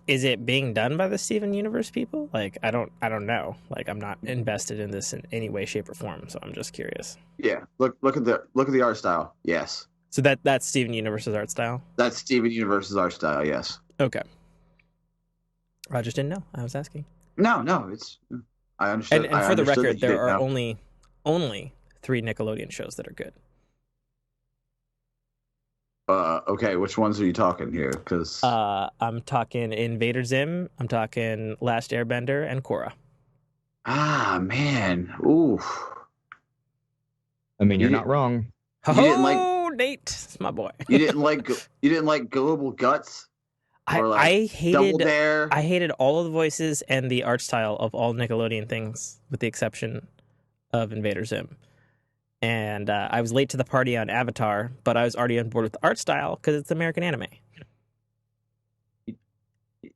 Is it being done by the Steven Universe people? Like, I don't know. Like, I'm not invested in this in any way, shape, or form, so I'm just curious. Yeah, look at the art style. Yes. So that's Steven Universe's art style? That's Steven Universe's art style, yes. Okay. I just didn't know. I was asking. No, it's I understood. And for the record, there are only 3 Nickelodeon shows that are good. Okay, which ones are you talking here? Because I'm talking Invader Zim, I'm talking Last Airbender, and Korra. Ah, man, ooh. I mean, you're not wrong. Nate, it's my boy. you didn't like Global Guts? I Double Dare? I hated all of the voices and the art style of all Nickelodeon things, with the exception of Invader Zim. And I was late to the party on Avatar, but I was already on board with the art style because it's American anime.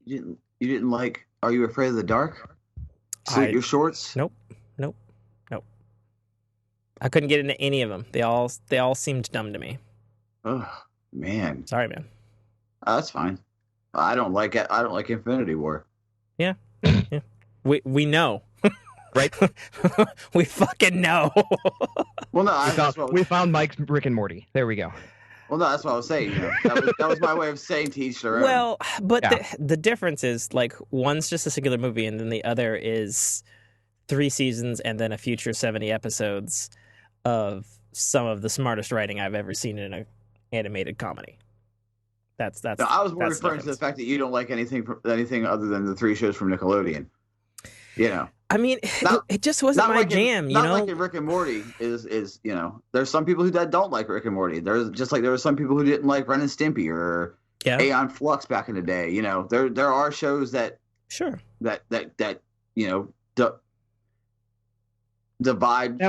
You didn't like Are You Afraid of the Dark? Suit Your Shorts? Nope. I couldn't get into any of them. They all seemed dumb to me. Oh man. Sorry, man. That's fine. I don't like it. I don't like Infinity War. Yeah. We know. Right? We fucking know. Well, no, we found Mike's Rick and Morty. There we go. Well, no, that's what I was saying. That was my way of saying to each their own. Well, but the difference is, like, one's just a singular movie, and then the other is 3 seasons and then a future 70 episodes of some of the smartest writing I've ever seen in an animated comedy. That's. No, I was more referring to the fact that you don't like anything other than the 3 shows from Nickelodeon. I mean, it just wasn't my jam. Not liking Rick and Morty is there's some people that don't like Rick and Morty. There's just like there were some people who didn't like Ren and Stimpy or Aeon Flux back in the day. There are shows that divide.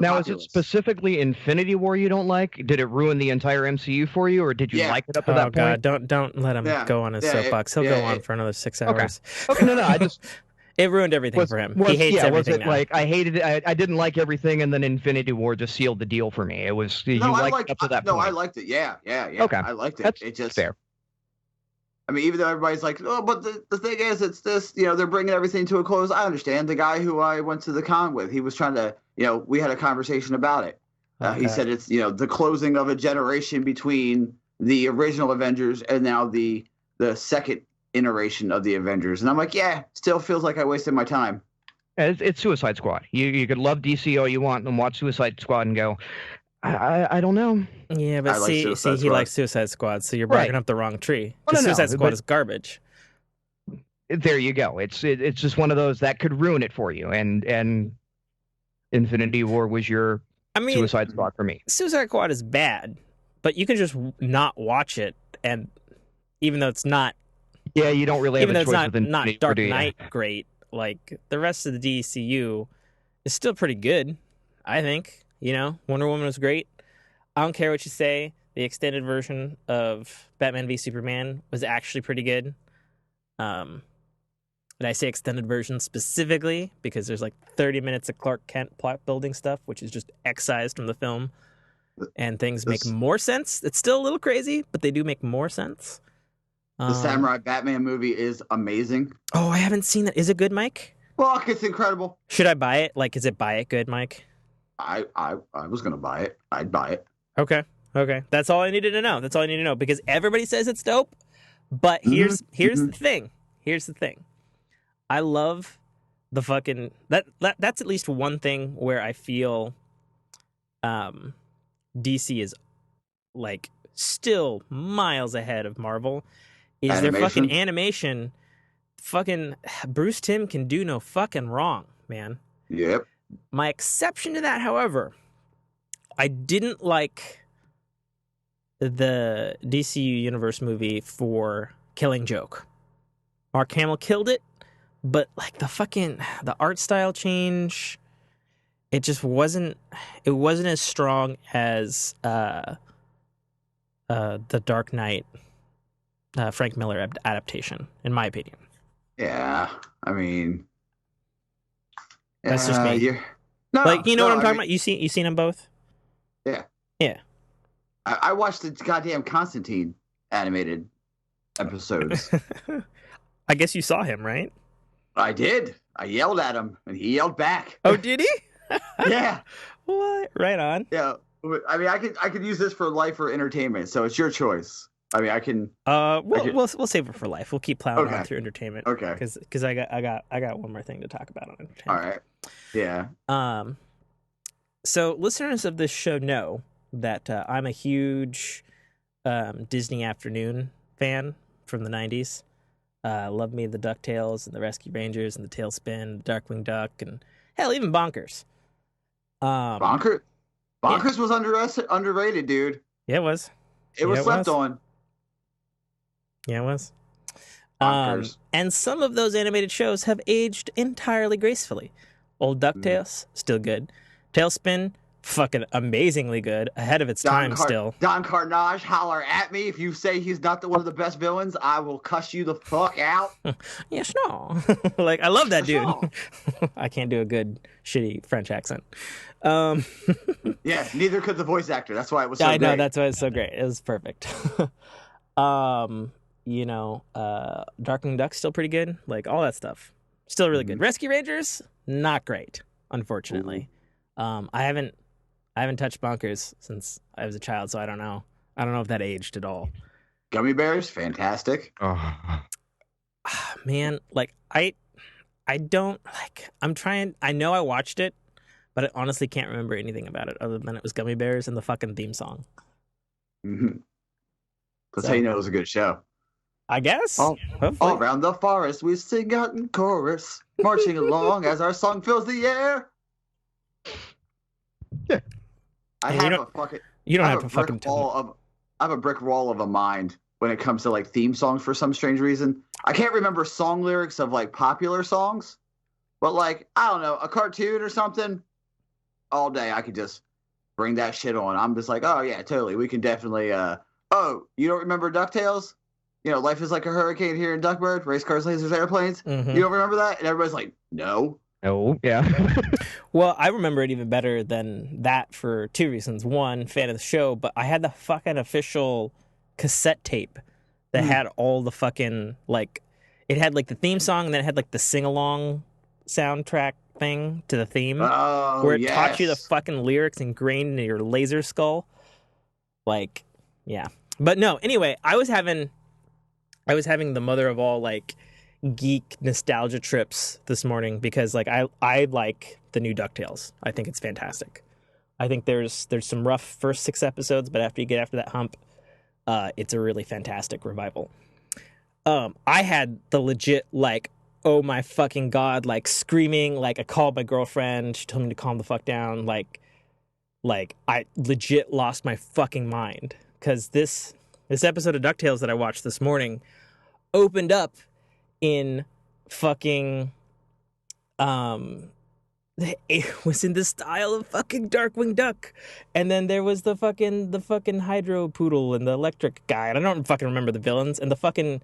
Now, is it specifically Infinity War you don't like? Did it ruin the entire MCU for you, or did you like it up to that point? God, don't let him go on his soapbox. He'll go on for another 6 hours. Okay, no, I just... It ruined everything for him. He hates everything now. Like, I hated it, I didn't like everything, and then Infinity War just sealed the deal for me. It was... up to that point. No, I liked it. Yeah. Okay. I liked it. That's it just fair. I mean, even though everybody's like, oh, but the thing is, it's this, they're bringing everything to a close. I understand. The guy who I went to the con with, he was trying to, we had a conversation about it. He said it's, the closing of a generation between the original Avengers and now the second iteration of the Avengers. And I'm like, yeah, still feels like I wasted my time. It's Suicide Squad. You could love DC all you want and watch Suicide Squad and go, I don't know. Yeah, but he likes Suicide Squad, so you're barking up the wrong tree. Suicide Squad is garbage. There you go. It's just one of those that could ruin it for you. And Infinity War was your Suicide Squad for me. Suicide Squad is bad, but you can just not watch it, and even though it's not, you don't really have a choice with Infinity War, not Dark Knight great. Like the rest of the DCU is still pretty good, I think. Wonder Woman was great. I don't care what you say. The extended version of Batman v Superman was actually pretty good. And I say extended version specifically because there's like 30 minutes of Clark Kent plot building stuff, which is just excised from the film. And things make more sense. It's still a little crazy, but they do make more sense. The Samurai Batman movie is amazing. Oh, I haven't seen that. Is it good, Mike? Fuck, it's incredible. Should I buy it? Like, is it buy it good, Mike? I was gonna buy it. I'd buy it. Okay. That's all I needed to know. Because everybody says it's dope. But here's the thing. Here's the thing. I love the fucking that's at least one thing where I feel DC is like still miles ahead of Marvel. Is their fucking animation. Fucking Bruce Timm can do no fucking wrong, man. Yep. My exception to that, however, I didn't like the DCU Universe movie for Killing Joke. Mark Hamill killed it, but like the art style change, it just wasn't as strong as the Dark Knight Frank Miller adaptation, in my opinion. Yeah, I mean, that's just me. No, like, you know what I'm talking about? You seen them both? Yeah. Yeah. I watched the goddamn Constantine animated episodes. I guess you saw him, right? I did. I yelled at him, and he yelled back. Oh, did he? Yeah. What? Right on. Yeah. I mean, I could use this for life or entertainment, so it's your choice. I mean, I can. We'll save it for life. We'll keep plowing on through entertainment. Okay. Because I got one more thing to talk about on entertainment. All right. Yeah. So listeners of this show know that I'm a huge Disney Afternoon fan from the 90s. Love me the DuckTales and the Rescue Rangers and the Tailspin, Darkwing Duck, and hell, even Bonkers. Bonkers was underrated, dude. Yeah, it was. It was slept on. Yeah, it was. Bonkers. And some of those animated shows have aged entirely gracefully. Old DuckTales, still good. Tailspin, fucking amazingly good, ahead of its time still. Don Carnage, holler at me. If you say he's not one of the best villains, I will cuss you the fuck out. Yes, no. Like, I love that dude. No. I can't do a good, shitty French accent. Yeah, neither could the voice actor. That's why it was so great. I know, that's why it's so great. It was perfect. Darkwing Duck's still pretty good. Like, all that stuff. Still really good. Rescue Rangers, not great, unfortunately. I haven't touched Bonkers since I was a child, so I don't know. I don't know if that aged at all. Gummy Bears, fantastic. Man, like I don't like. I'm trying. I know I watched it, but I honestly can't remember anything about it other than it was Gummy Bears and the fucking theme song. Mm-hmm. That's how you know it was a good show. I guess. All around the forest, we sing out in chorus, marching along as our song fills the air. Yeah. I have a brick wall of a mind when it comes to like theme songs for some strange reason. I can't remember song lyrics of like popular songs, but like, I don't know, a cartoon or something, all day I could just bring that shit on. I'm just like, oh yeah, totally. We can definitely oh, you don't remember DuckTales? You know, life is like a hurricane here in Duckburg, race cars, lasers, airplanes. Mm-hmm. You don't remember that? And everybody's like, no. Oh, yeah. Well, I remember it even better than that for two reasons. One, fan of the show, but I had the fucking official cassette tape that had all the fucking, like, it had, like, the theme song, and then it had, like, the sing-along soundtrack thing to the theme. Oh, where it taught you the fucking lyrics ingrained into your laser skull. Like, yeah. But no, anyway, I was having the mother of all, like, geek nostalgia trips this morning because like I like the new DuckTales. I think it's fantastic. I think there's some rough first 6 episodes, but after you get after that hump, it's a really fantastic revival. I had the legit like, oh my fucking god, like screaming, like I called my girlfriend, she told me to calm the fuck down, like I legit lost my fucking mind because this episode of DuckTales that I watched this morning opened up in fucking it was in the style of fucking Darkwing Duck, and then there was the fucking Hydro Poodle and the electric guy, and I don't fucking remember the villains, and the fucking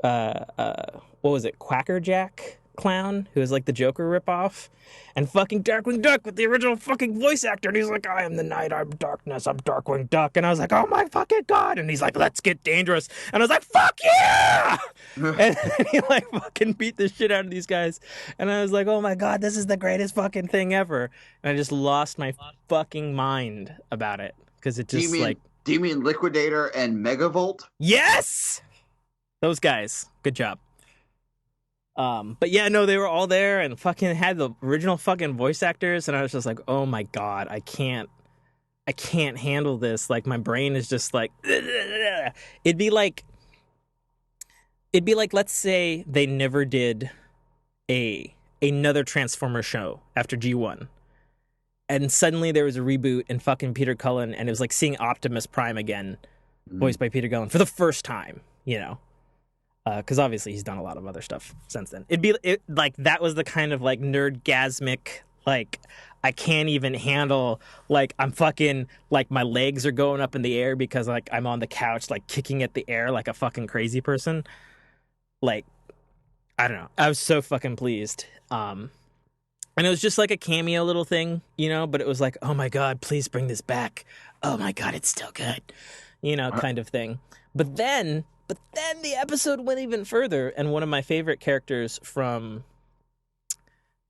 what was it, Quacker Jack clown who was like the Joker ripoff, and fucking Darkwing Duck with the original fucking voice actor, and he's like, I am the night, I'm darkness, I'm Darkwing Duck, and I was like, oh my fucking god, and he's like, let's get dangerous, and I was like, fuck yeah. And he like fucking beat the shit out of these guys, and I was like, oh my god, this is the greatest fucking thing ever, and I just lost my fucking mind about it because it just do you mean Liquidator and Megavolt? Yes, those guys, good job. But yeah, no, they were all there and fucking had the original fucking voice actors, and I was just like, oh my god, I can't handle this. Like my brain is just like, it'd be like, let's say they never did another Transformer show after G1, and suddenly there was a reboot and fucking Peter Cullen, and it was like seeing Optimus Prime again, voiced by Peter Cullen for the first time, you know. Because obviously he's done a lot of other stuff since then. Like that was the kind of like nerdgasmic, like I can't even handle, like I'm fucking, like my legs are going up in the air because like I'm on the couch like kicking at the air like a fucking crazy person. Like, I don't know. I was so fucking pleased. And it was just like a cameo little thing, you know, but it was like, oh my god, please bring this back. oh my God, it's still good, kind of thing. But then the episode went even further, and one of my favorite characters from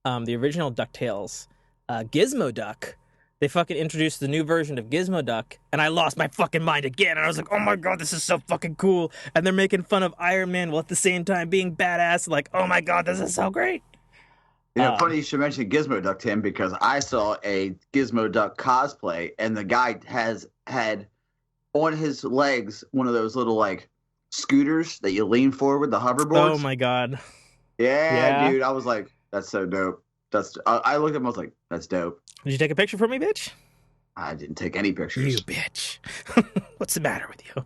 the original DuckTales, Gizmo Duck, they fucking introduced the new version of Gizmo Duck, and I lost my fucking mind again, and I was like, oh my God, this is so fucking cool, and they're making fun of Iron Man while at the same time being badass, like, oh my God, this is so great. Funny you should mention Gizmo Duck, Tim, because I saw a Gizmo Duck cosplay, and the guy had on his legs one of those little, like, scooters that you lean forward, the hoverboards. Oh my God. Yeah, dude, I was like, that's so dope. I looked at him, I was like, that's dope. Did you take a picture for me, bitch? I didn't take any pictures. You bitch. What's the matter with you?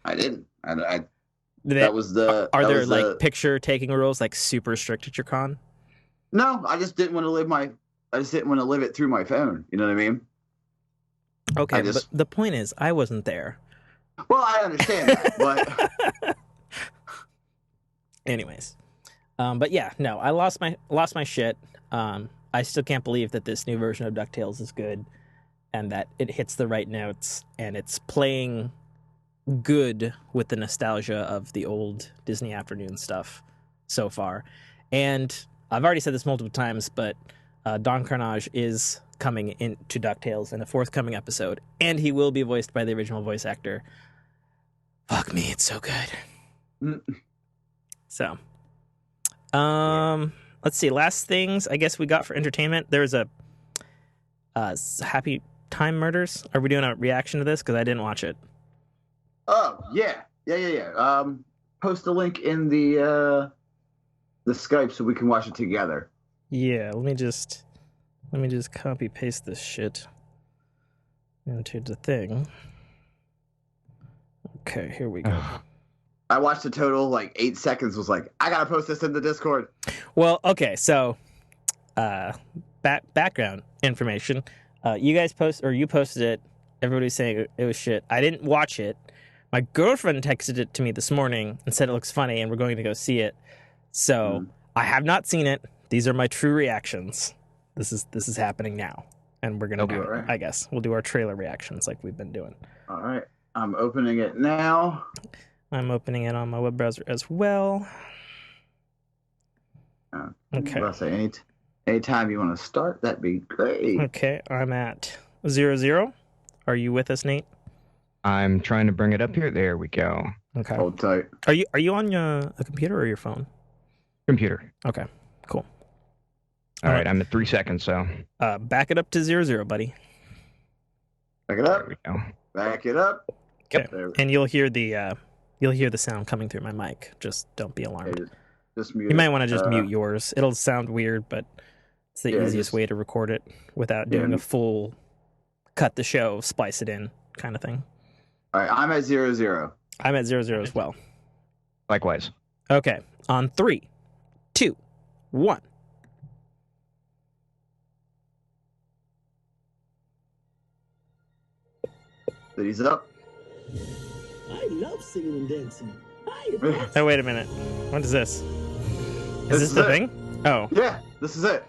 I didn't. That was the... Are there, like, picture-taking rules, like, super strict at your con? No, I just didn't want to live it through my phone. You know what I mean? Okay, but the point is, I wasn't there. Well, I understand that, but... Anyways. But yeah, no, I lost my shit. I still can't believe that this new version of DuckTales is good and that it hits the right notes and it's playing good with the nostalgia of the old Disney afternoon stuff so far. And I've already said this multiple times, but Don Carnage is coming into DuckTales in a forthcoming episode, and he will be voiced by the original voice actor. Fuck me, it's so good. So... let's see. Last things I guess we got for entertainment. There's a Happy Time Murders. Are we doing a reaction to this? Because I didn't watch it. Oh yeah. Post a link in the Skype so we can watch it together. Yeah. Let me just copy paste this shit into the thing. Okay, here we go. I watched a total, like, 8 seconds, was like, I gotta post this in the Discord. Well, okay, so, background information. You posted it. Everybody was saying it was shit. I didn't watch it. My girlfriend texted it to me this morning and said it looks funny and we're going to go see it. So, I have not seen it. These are my true reactions. This is happening now. And we're gonna do it, right. I guess. We'll do our trailer reactions like we've been doing. All right. I'm opening it now. I'm opening it on my web browser as well. Okay. I'll say anytime you want to start, that'd be great. Okay, I'm at 00. Are you with us, Nate? I'm trying to bring it up here. There we go. Okay. Hold tight. Are you on a computer or your phone? Computer. Okay, cool. All right, I'm at 3 seconds, so. Back it up to 00, buddy. Back it up. There we go. Back it up. Okay, and you'll hear the sound coming through my mic. Just don't be alarmed. Okay, just mute you might want to just mute yours. It'll sound weird, but it's the easiest way to record it without doing a full cut the show, splice it in kind of thing. All right, I'm at 00. I'm at 00 as well. Likewise. Okay, on 3, 2, 1. He's up. I love singing and dancing. Oh, wait a minute. What is this? Is this the thing? Oh. Yeah, this is it.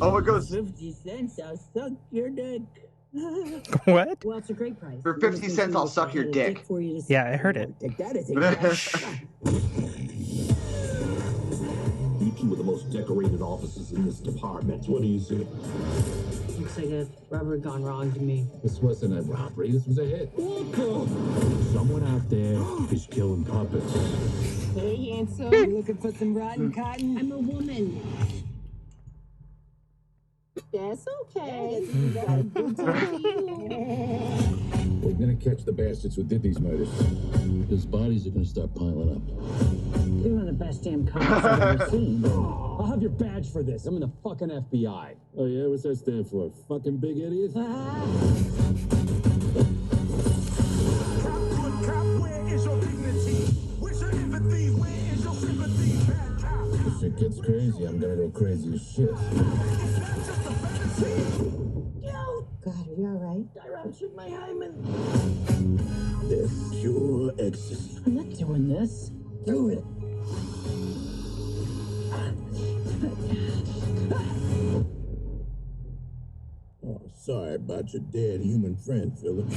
Oh, it goes. 50 cents, I'll suck your dick. What? Well, it's a great price. For 50 cents, I'll suck your dick. Yeah, I heard it. That is a You two are the most decorated officers in this department. What do you say? Looks like a robbery gone wrong to me. This wasn't a robbery. This was a hit. Someone out there is killing puppets. Hey, handsome. You looking for some rotten cotton? I'm a woman. That's okay. We're gonna catch the bastards who did these murders. His bodies are gonna start piling up. You're one of the best damn cops I've ever seen. I'll have your badge for this. I'm in the fucking FBI. Oh yeah, what's that stand for? Fucking big idiot? Ah. Cop, where is your dignity? Where's your empathy? Where is your sympathy? Bad cop. If it gets crazy, I'm gonna go crazy as shit. God, are you alright? I ruptured my hymen. This pure ecstasy. I'm not doing this. Do it. Oh, sorry about your dead human friend, Philip.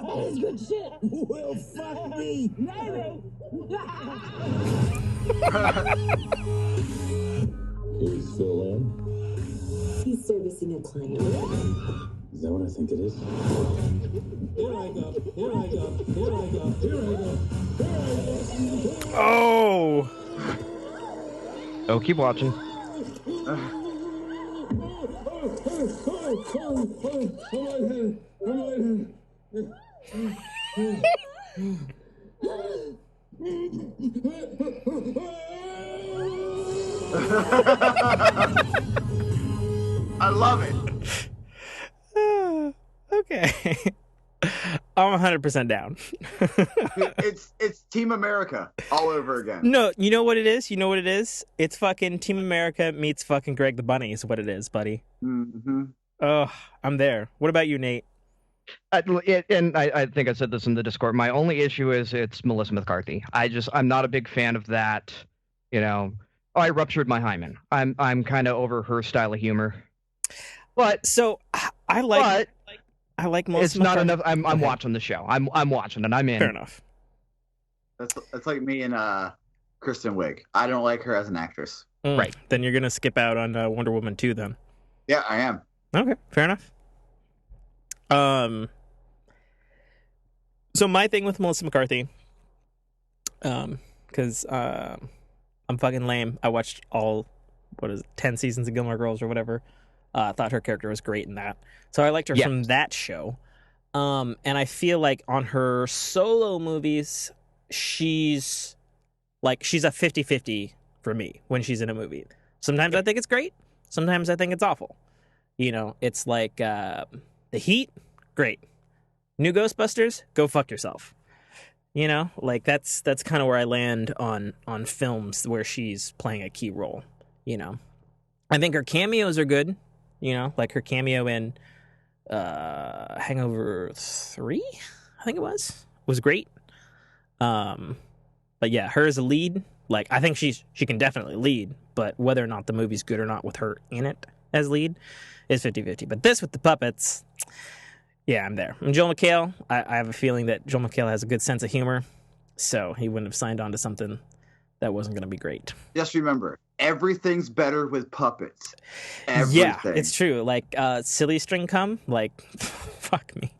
That's good shit. Well, fuck me. Maybe. Is Phil in? He's servicing a client. Is that what I think it is? Here I go. Here I go. Here I go. Here I go. Oh! Oh, keep watching. I love it. Okay. I'm 100% down. It's Team America all over again. No, you know what it is? You know what it is? It's fucking Team America meets fucking Greg the Bunny is what it is, buddy. Mm-hmm. Oh, I'm there. What about you, Nate? I think I said this in the Discord. My only issue is it's Melissa McCarthy. I'm not a big fan of that. You know, I ruptured my hymen. I'm kind of over her style of humor. But so I like Melissa it's not McCarthy. enough. I'm watching the show. I'm watching it. I'm in. Fair enough. That's like me and Kristen Wiig. I don't like her as an actress. Right. Then you're gonna skip out on Wonder Woman 2 then. Yeah, I am. Okay, fair enough. So my thing with Melissa McCarthy, because I'm fucking lame. I watched all 10 seasons of Gilmore Girls or whatever. I thought her character was great in that, so I liked her from that show. And I feel like on her solo movies, she's a 50-50 for me when she's in a movie. Sometimes I think it's great. Sometimes I think it's awful. You know, it's like The Heat, great. New Ghostbusters, go fuck yourself. You know, like that's kind of where I land on films where she's playing a key role. You know, I think her cameos are good. You know, like her cameo in Hangover 3, I think it was great. But yeah, her as a lead, like I think she can definitely lead, but whether or not the movie's good or not with her in it as lead is 50-50. But this with the puppets, yeah, I'm there. And Joel McHale, I have a feeling that Joel McHale has a good sense of humor, so he wouldn't have signed on to something that wasn't going to be great. Just remember, everything's better with puppets. Everything. Yeah, it's true. Like Silly String Come, like fuck me.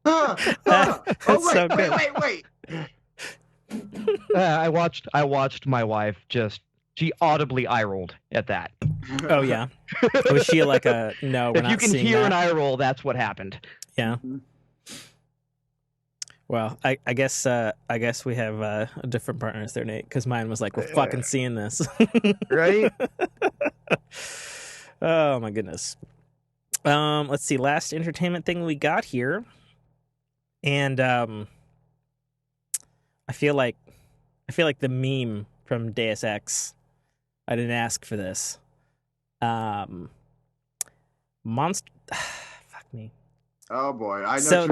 Wait. So good. Wait. I watched my wife she audibly eye rolled at that. Oh yeah, was she like a no? We're If you not can seeing hear that. an eye roll, that's what happened. Yeah. Well, I guess we have different partners there, Nate. Because mine was like, we're fucking seeing this, Right? Oh my goodness. Let's see. Last entertainment thing we got here, and I feel like the meme from Deus Ex. I didn't ask for this. Monster. Fuck me. Oh boy, I know. So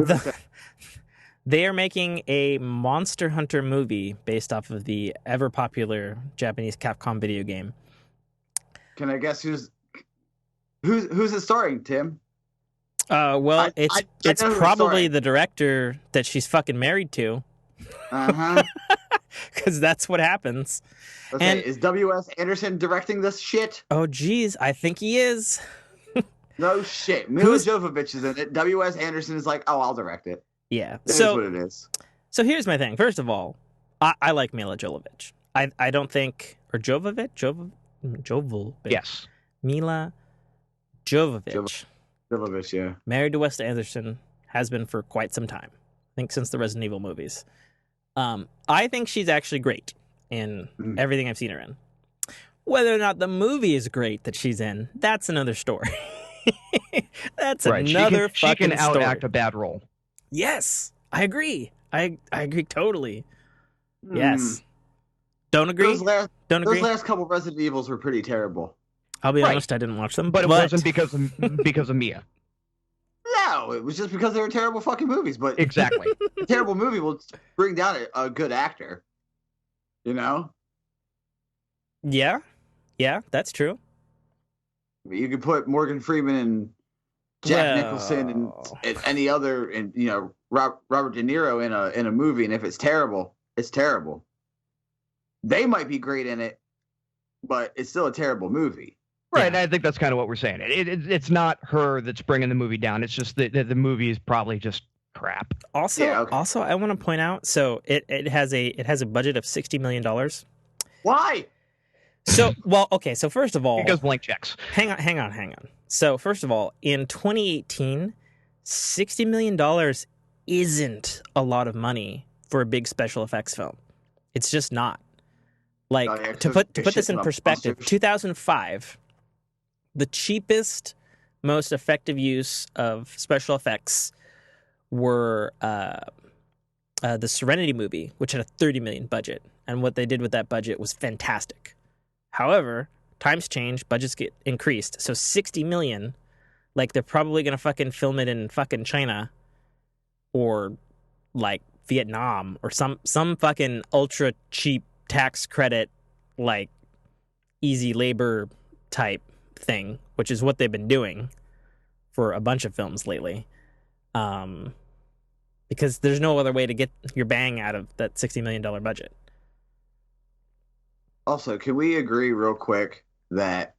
they are making a Monster Hunter movie based off of the ever popular Japanese Capcom video game. Can I guess who's it starring, Tim? Well, I it's know who it's probably starring. the director that she's fucking married to, Uh-huh. because that's what happens. Okay, is W.S. Anderson directing this shit? Oh, geez, I think he is. No shit. Mila Jovovich is in it. W.S. Anderson is like, oh, I'll direct it. Yeah. It is what it is. So here's my thing. First of all, I like Mila Jovovich. I don't think, or Jovovich. Yes. Mila Jovovich. Jovovich, yeah. Married to Wes Anderson, has been for quite some time. I think since the Resident Evil movies. I think she's actually great in everything I've seen her in. Whether or not the movie is great that she's in, that's another story. That's right. Another she can fucking outact story. a bad role. Yes, I agree. I agree totally. Yes. Don't agree? Don't agree? Those last couple Resident Evils were pretty terrible. I'll be honest, I didn't watch them. But it wasn't because of Mia. No, it was just because they were terrible fucking movies. But Exactly. a terrible movie will bring down a good actor. You know? Yeah, that's true. You could put Morgan Freeman and Jack Nicholson and any other, and Robert De Niro in a movie, and if it's terrible, it's terrible. They might be great in it, but it's still a terrible movie. Right, I think that's kind of what we're saying. It's not her that's bringing the movie down. It's just that the movie is probably just crap. Also, I want to point out, so it has a budget of $60 million. Why? So, okay. So first of all, it goes blank checks. Hang on. So first of all, in 2018, $60 million isn't a lot of money for a big special effects film. It's just not. Like, to put this in perspective, 2005, the cheapest, most effective use of special effects were the Serenity movie, which had a $30 million budget, and what they did with that budget was fantastic. However, times change, budgets get increased, so $60 million, like, they're probably gonna fucking film it in fucking China or like Vietnam or some fucking ultra cheap tax credit, like easy labor type thing, which is what they've been doing for a bunch of films lately. Because there's no other way to get your bang out of that $60 million budget. Also, can we agree real quick that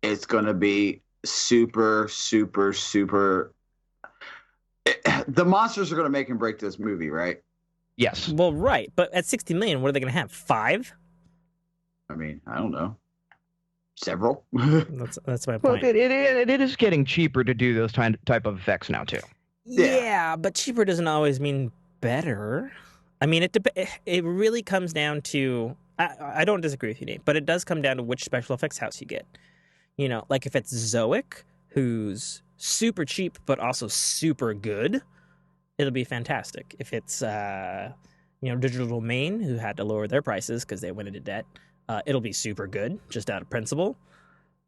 it's going to be super, super, super... The monsters are going to make and break this movie, right? Yes. Well, right. But at $60 million, what are they going to have? 5? I mean, I don't know. Several? That's my point. Well, it is getting cheaper to do those type of effects now, too. Yeah, but cheaper doesn't always mean better. I mean, it really comes down to... I don't disagree with you, Nate, but it does come down to which special effects house you get. Like if it's Zoic, who's super cheap but also super good, it'll be fantastic. If it's Digital Domain, who had to lower their prices because they went into debt, it'll be super good just out of principle.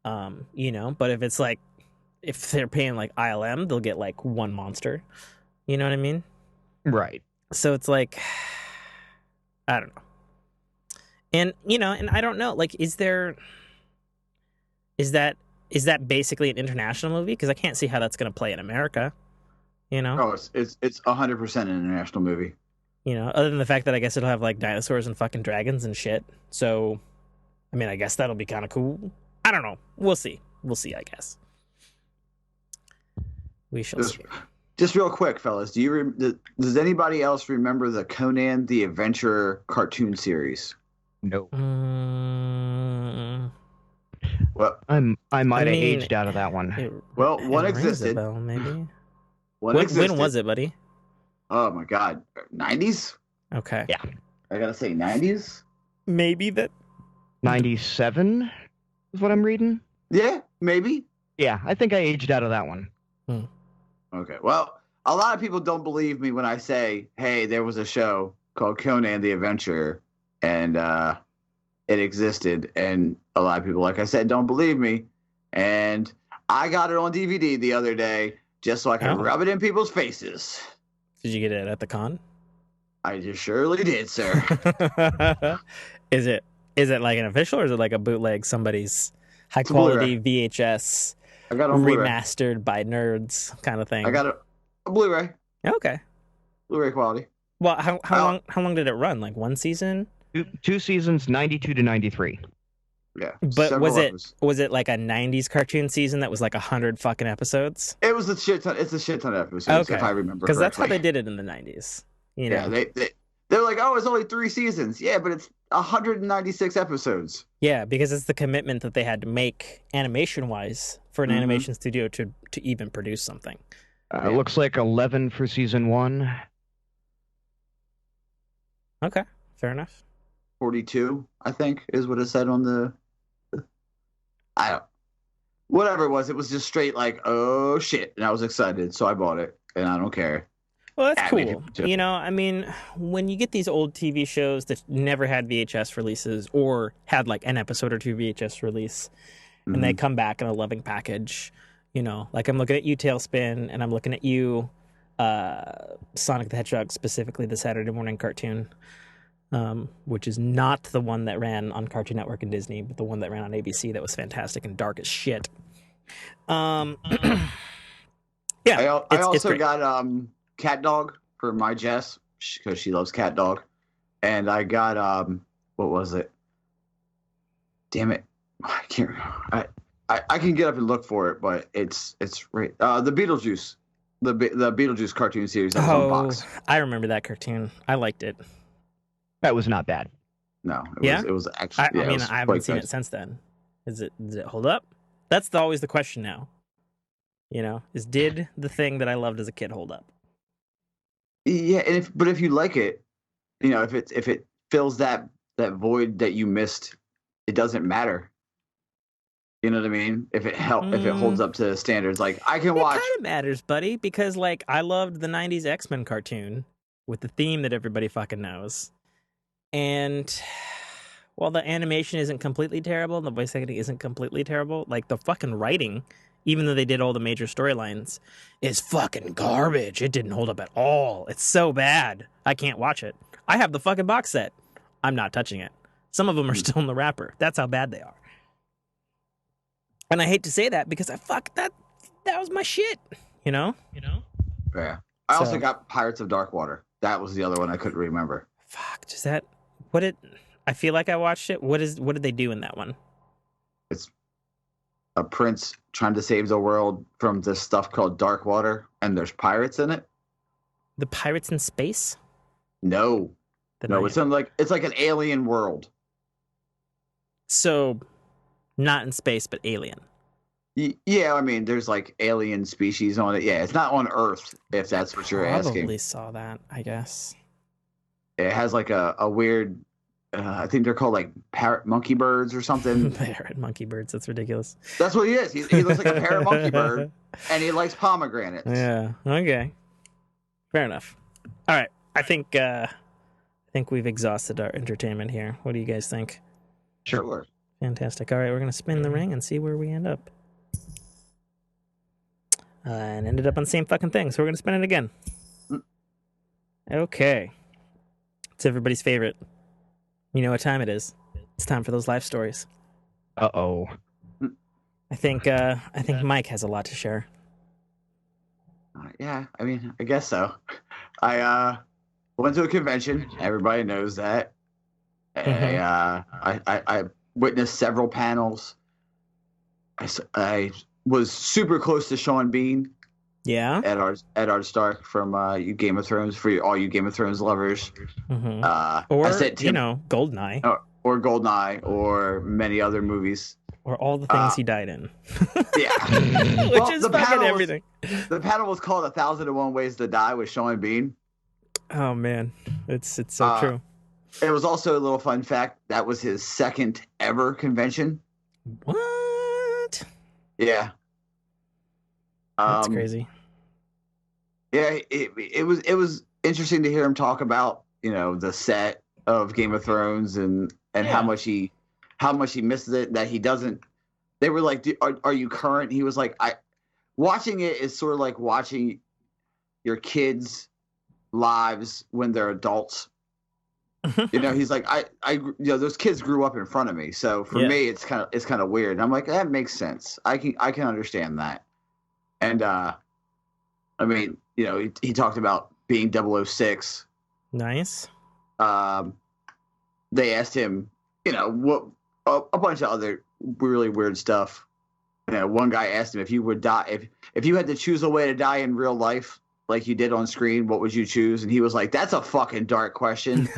But if it's like, if they're paying like ILM, they'll get like one monster. You know what I mean? Right. So it's like, I don't know. And and I don't know, like, is that basically an international movie? Because I can't see how that's going to play in America. Oh, it's 100% an international movie. Other than the fact that I guess it'll have like dinosaurs and fucking dragons and shit. So, I mean, I guess that'll be kind of cool. I don't know. We'll see. I guess. We shall see. Just real quick, fellas, does anybody else remember the Conan the Adventurer cartoon series? No. Well, I might have aged out of that one. One existed. Bell, maybe. When was it, buddy? Oh my God, 90s? Okay. Yeah. I gotta say 90s. Maybe that. 97 is what I'm reading. Yeah, maybe. Yeah, I think I aged out of that one. Okay. Well, a lot of people don't believe me when I say, "Hey, there was a show called Conan the Adventurer." And it existed, and a lot of people, like I said, don't believe me. And I got it on DVD the other day, just so I can rub it in people's faces. Did you get it at the con? I just surely did, sir. Is it like an official, or is it like a bootleg, somebody's high quality VHS, I got it on remastered by nerds kind of thing? I got it on Blu-ray. Okay. Blu-ray quality. Well, how long did it run? Like one season? Two seasons, 92 to 93. Yeah. But was it like a 90s cartoon season that was like 100 fucking episodes? It was a shit ton. It's a shit ton of episodes, if I remember correctly. Because that's how they did it in the 90s. Yeah, they're like, oh, it's only 3 seasons. Yeah, but it's 196 episodes. Yeah, because it's the commitment that they had to make animation-wise for an animation studio to even produce something. It looks like 11 for season 1. Okay, fair enough. 42, I think, is what it said on the... Whatever it was just straight like, oh shit, and I was excited, so I bought it, and I don't care. Well, that's cool. I mean, when you get these old TV shows that never had VHS releases or had like an episode or 2 VHS release, and they come back in a loving package, like I'm looking at you, Tailspin, and I'm looking at you, Sonic the Hedgehog, specifically the Saturday morning cartoon. which is not the one that ran on Cartoon Network and Disney, but the one that ran on ABC that was fantastic and dark as shit. Yeah, I also great. got Cat Dog for my Jess because she loves Cat Dog, and I got what was it? Damn it, I can't. I can get up and look for it, but it's right. The Beetlejuice, the Beetlejuice cartoon series that was on Fox. I remember that cartoon. I liked it. That was not bad. No, it was actually. I mean, I haven't seen it since then. Does it hold up? That's always the question now. You know, did the thing that I loved as a kid hold up? Yeah, and if you like it, you know, if it fills that void that you missed, it doesn't matter. You know what I mean? If it holds up to standards, like I can watch. It kind of matters, buddy, because like I loved the '90s X-Men cartoon with the theme that everybody fucking knows. And while the animation isn't completely terrible and the voice acting isn't completely terrible, like the fucking writing, even though they did all the major storylines, is fucking garbage. It didn't hold up at all. It's so bad. I can't watch it. I have the fucking box set. I'm not touching it. Some of them are still in the wrapper. That's how bad they are. And I hate to say that because that was my shit, you know? Yeah. I also got Pirates of Dark Water. That was the other one I couldn't remember. Fuck, I feel like I watched it. What did they do in that one? It's a prince trying to save the world from this stuff called Dark Water, and there's pirates in it. The pirates in space? No. It's like an alien world. So, not in space, but alien. Yeah, I mean, there's like alien species on it. Yeah, it's not on Earth, if that's what you're asking. Probably saw that, I guess. It has like a weird, I think they're called like parrot monkey birds or something. Parrot monkey birds, that's ridiculous. That's what he is. He looks like a parrot monkey bird, and he likes pomegranates. Yeah, okay. Fair enough. All right, I think we've exhausted our entertainment here. What do you guys think? Sure. Fantastic. All right, we're going to spin the ring and see where we end up. And ended up on the same fucking thing, so we're going to spin it again. Okay. It's everybody's favorite. You know what time it is. It's time for those life stories. Uh-oh. I think Mike has a lot to share. Yeah, I mean, I guess so. I went to a convention. Everybody knows that. I witnessed several panels. I was super close to Sean Bean. Yeah. Eddard Stark from Game of Thrones, for all you Game of Thrones lovers. Mm-hmm. Or Goldeneye. Or Goldeneye, or many other movies. Or all the things he died in. Yeah. Which is fucking everything. The panel was called 1,001 Ways to Die with Sean Bean. Oh, man. It's so true. It was also a little fun fact. That was his second ever convention. What? Yeah. That's crazy. Yeah, it was interesting to hear him talk about, the set of Game of Thrones and how much he misses it, that he doesn't. They were like, are you current? He was like, watching it is sort of like watching your kids' lives when they're adults. He's like, those kids grew up in front of me, so for me it's kind of weird. And I'm like, that makes sense. I can understand that. And I mean, he talked about being 006. Nice. They asked him, what a bunch of other really weird stuff. One guy asked him, if you would die, if you had to choose a way to die in real life, like you did on screen, what would you choose? And he was like, that's a fucking dark question.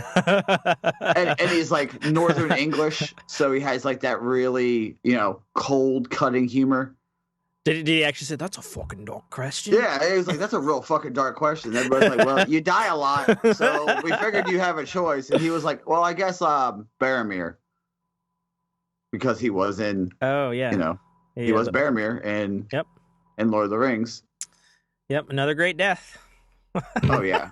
and he's like Northern English, so he has like that really, cold cutting humor. Did he actually say, that's a fucking dark question? Yeah, he was like, that's a real fucking dark question. Everybody's like, well, you die a lot, so we figured you have a choice. And he was like, well, I guess Boromir. Because he was in, he was Boromir in Lord of the Rings. Yep, another great death. Oh, yeah.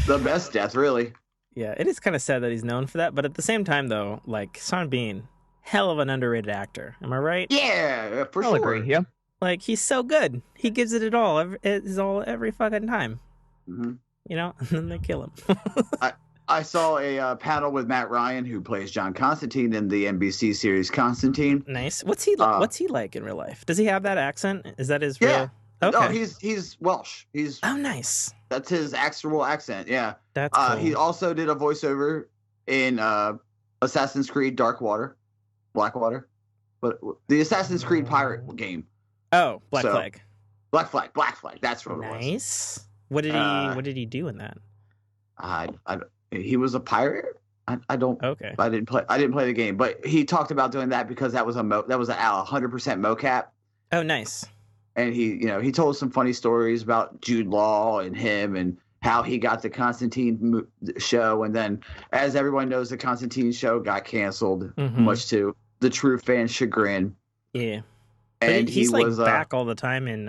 The best death, really. Yeah, it is kind of sad that he's known for that. But at the same time, though, like, Sean Bean, hell of an underrated actor. Am I right? Yeah, for sure. I'll agree, yeah. Like, he's so good. He gives it every fucking time. Mm-hmm. And then they kill him. I saw a panel with Matt Ryan, who plays John Constantine in the NBC series Constantine. Nice. What's he like in real life? Does he have that accent? Is that his real? Yeah. Okay. Oh, he's Welsh. Nice. That's his actual accent. Yeah. That's cool. He also did a voiceover in Assassin's Creed Blackwater, but the Assassin's Creed pirate game. Oh, Black Flag. Black Flag. That's what it was. Nice. What did he do in that? He was a pirate. I don't. Okay. I didn't play the game, but he talked about doing that because that was a 100% mocap. Oh, nice. And he told some funny stories about Jude Law and him and how he got the Constantine show. And then, as everyone knows, the Constantine show got canceled, much to the true fan's chagrin. Yeah. And he's like back all the time in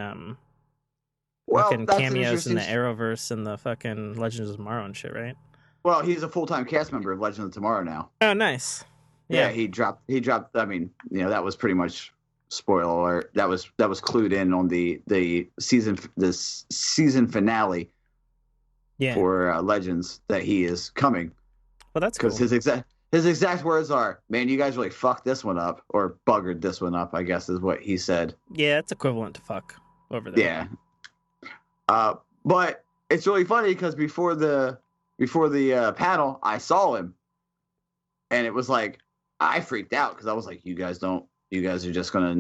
fucking cameos in the Arrowverse and the fucking Legends of Tomorrow and shit, right? Well, he's a full-time cast member of Legends of Tomorrow now. Oh, nice. Yeah, he dropped. I mean, that was pretty much spoiler alert. That was clued in on the season finale. Yeah. For Legends that he is coming. Well, that's cool. Because his exact words are, "Man, you guys really fucked this one up, or buggered this one up," I guess is what he said. Yeah, it's equivalent to fuck over there. Yeah. But it's really funny because before the panel, I saw him, and it was like I freaked out because I was like, "You guys are just gonna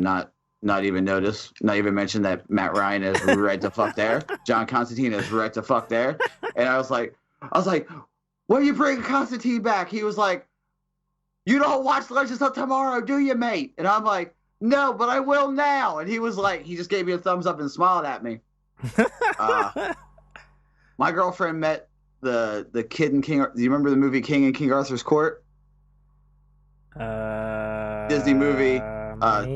not even notice, not even mention that Matt Ryan is right the fuck there, John Constantine is right the fuck there," and I was like, "When you bring Constantine back?" He was like, "You don't watch Legends of Tomorrow, do you, mate?" And I'm like, "No, but I will now." And he was like, he just gave me a thumbs up and smiled at me. My girlfriend met the kid in King. Do you remember the movie King in King Arthur's Court? Disney movie.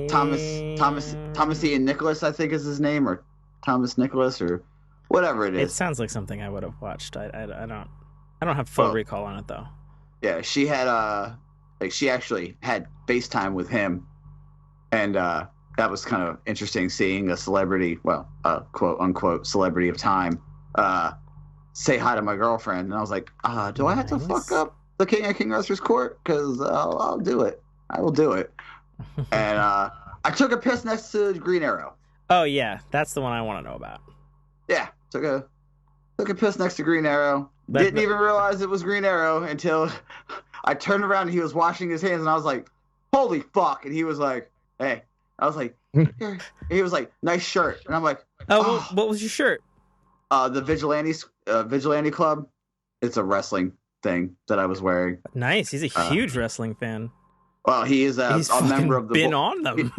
Thomas Ian Nicholas, I think is his name, or Thomas Nicholas, or whatever it is. It sounds like something I would have watched. I don't have full recall on it though. Yeah, she had she actually had FaceTime with him, and that was kind of interesting seeing a celebrity, quote unquote celebrity of time, say hi to my girlfriend, and I was like, do I have to fuck up the King of King Arthur's Court? Because I'll do it. I will do it. And I took a piss next to Green Arrow. Oh yeah, that's the one I want to know about. Yeah, took a piss next to Green Arrow. Didn't even realize it was Green Arrow until I turned around and he was washing his hands, and I was like, "Holy fuck!" And he was like, "Hey," I was like, "Here." He was like, "Nice shirt," and I'm like, "Oh, what was your shirt?" The Vigilante Club. It's a wrestling thing that I was wearing. Nice. He's a huge wrestling fan. Well, he is a member of the. Been on them.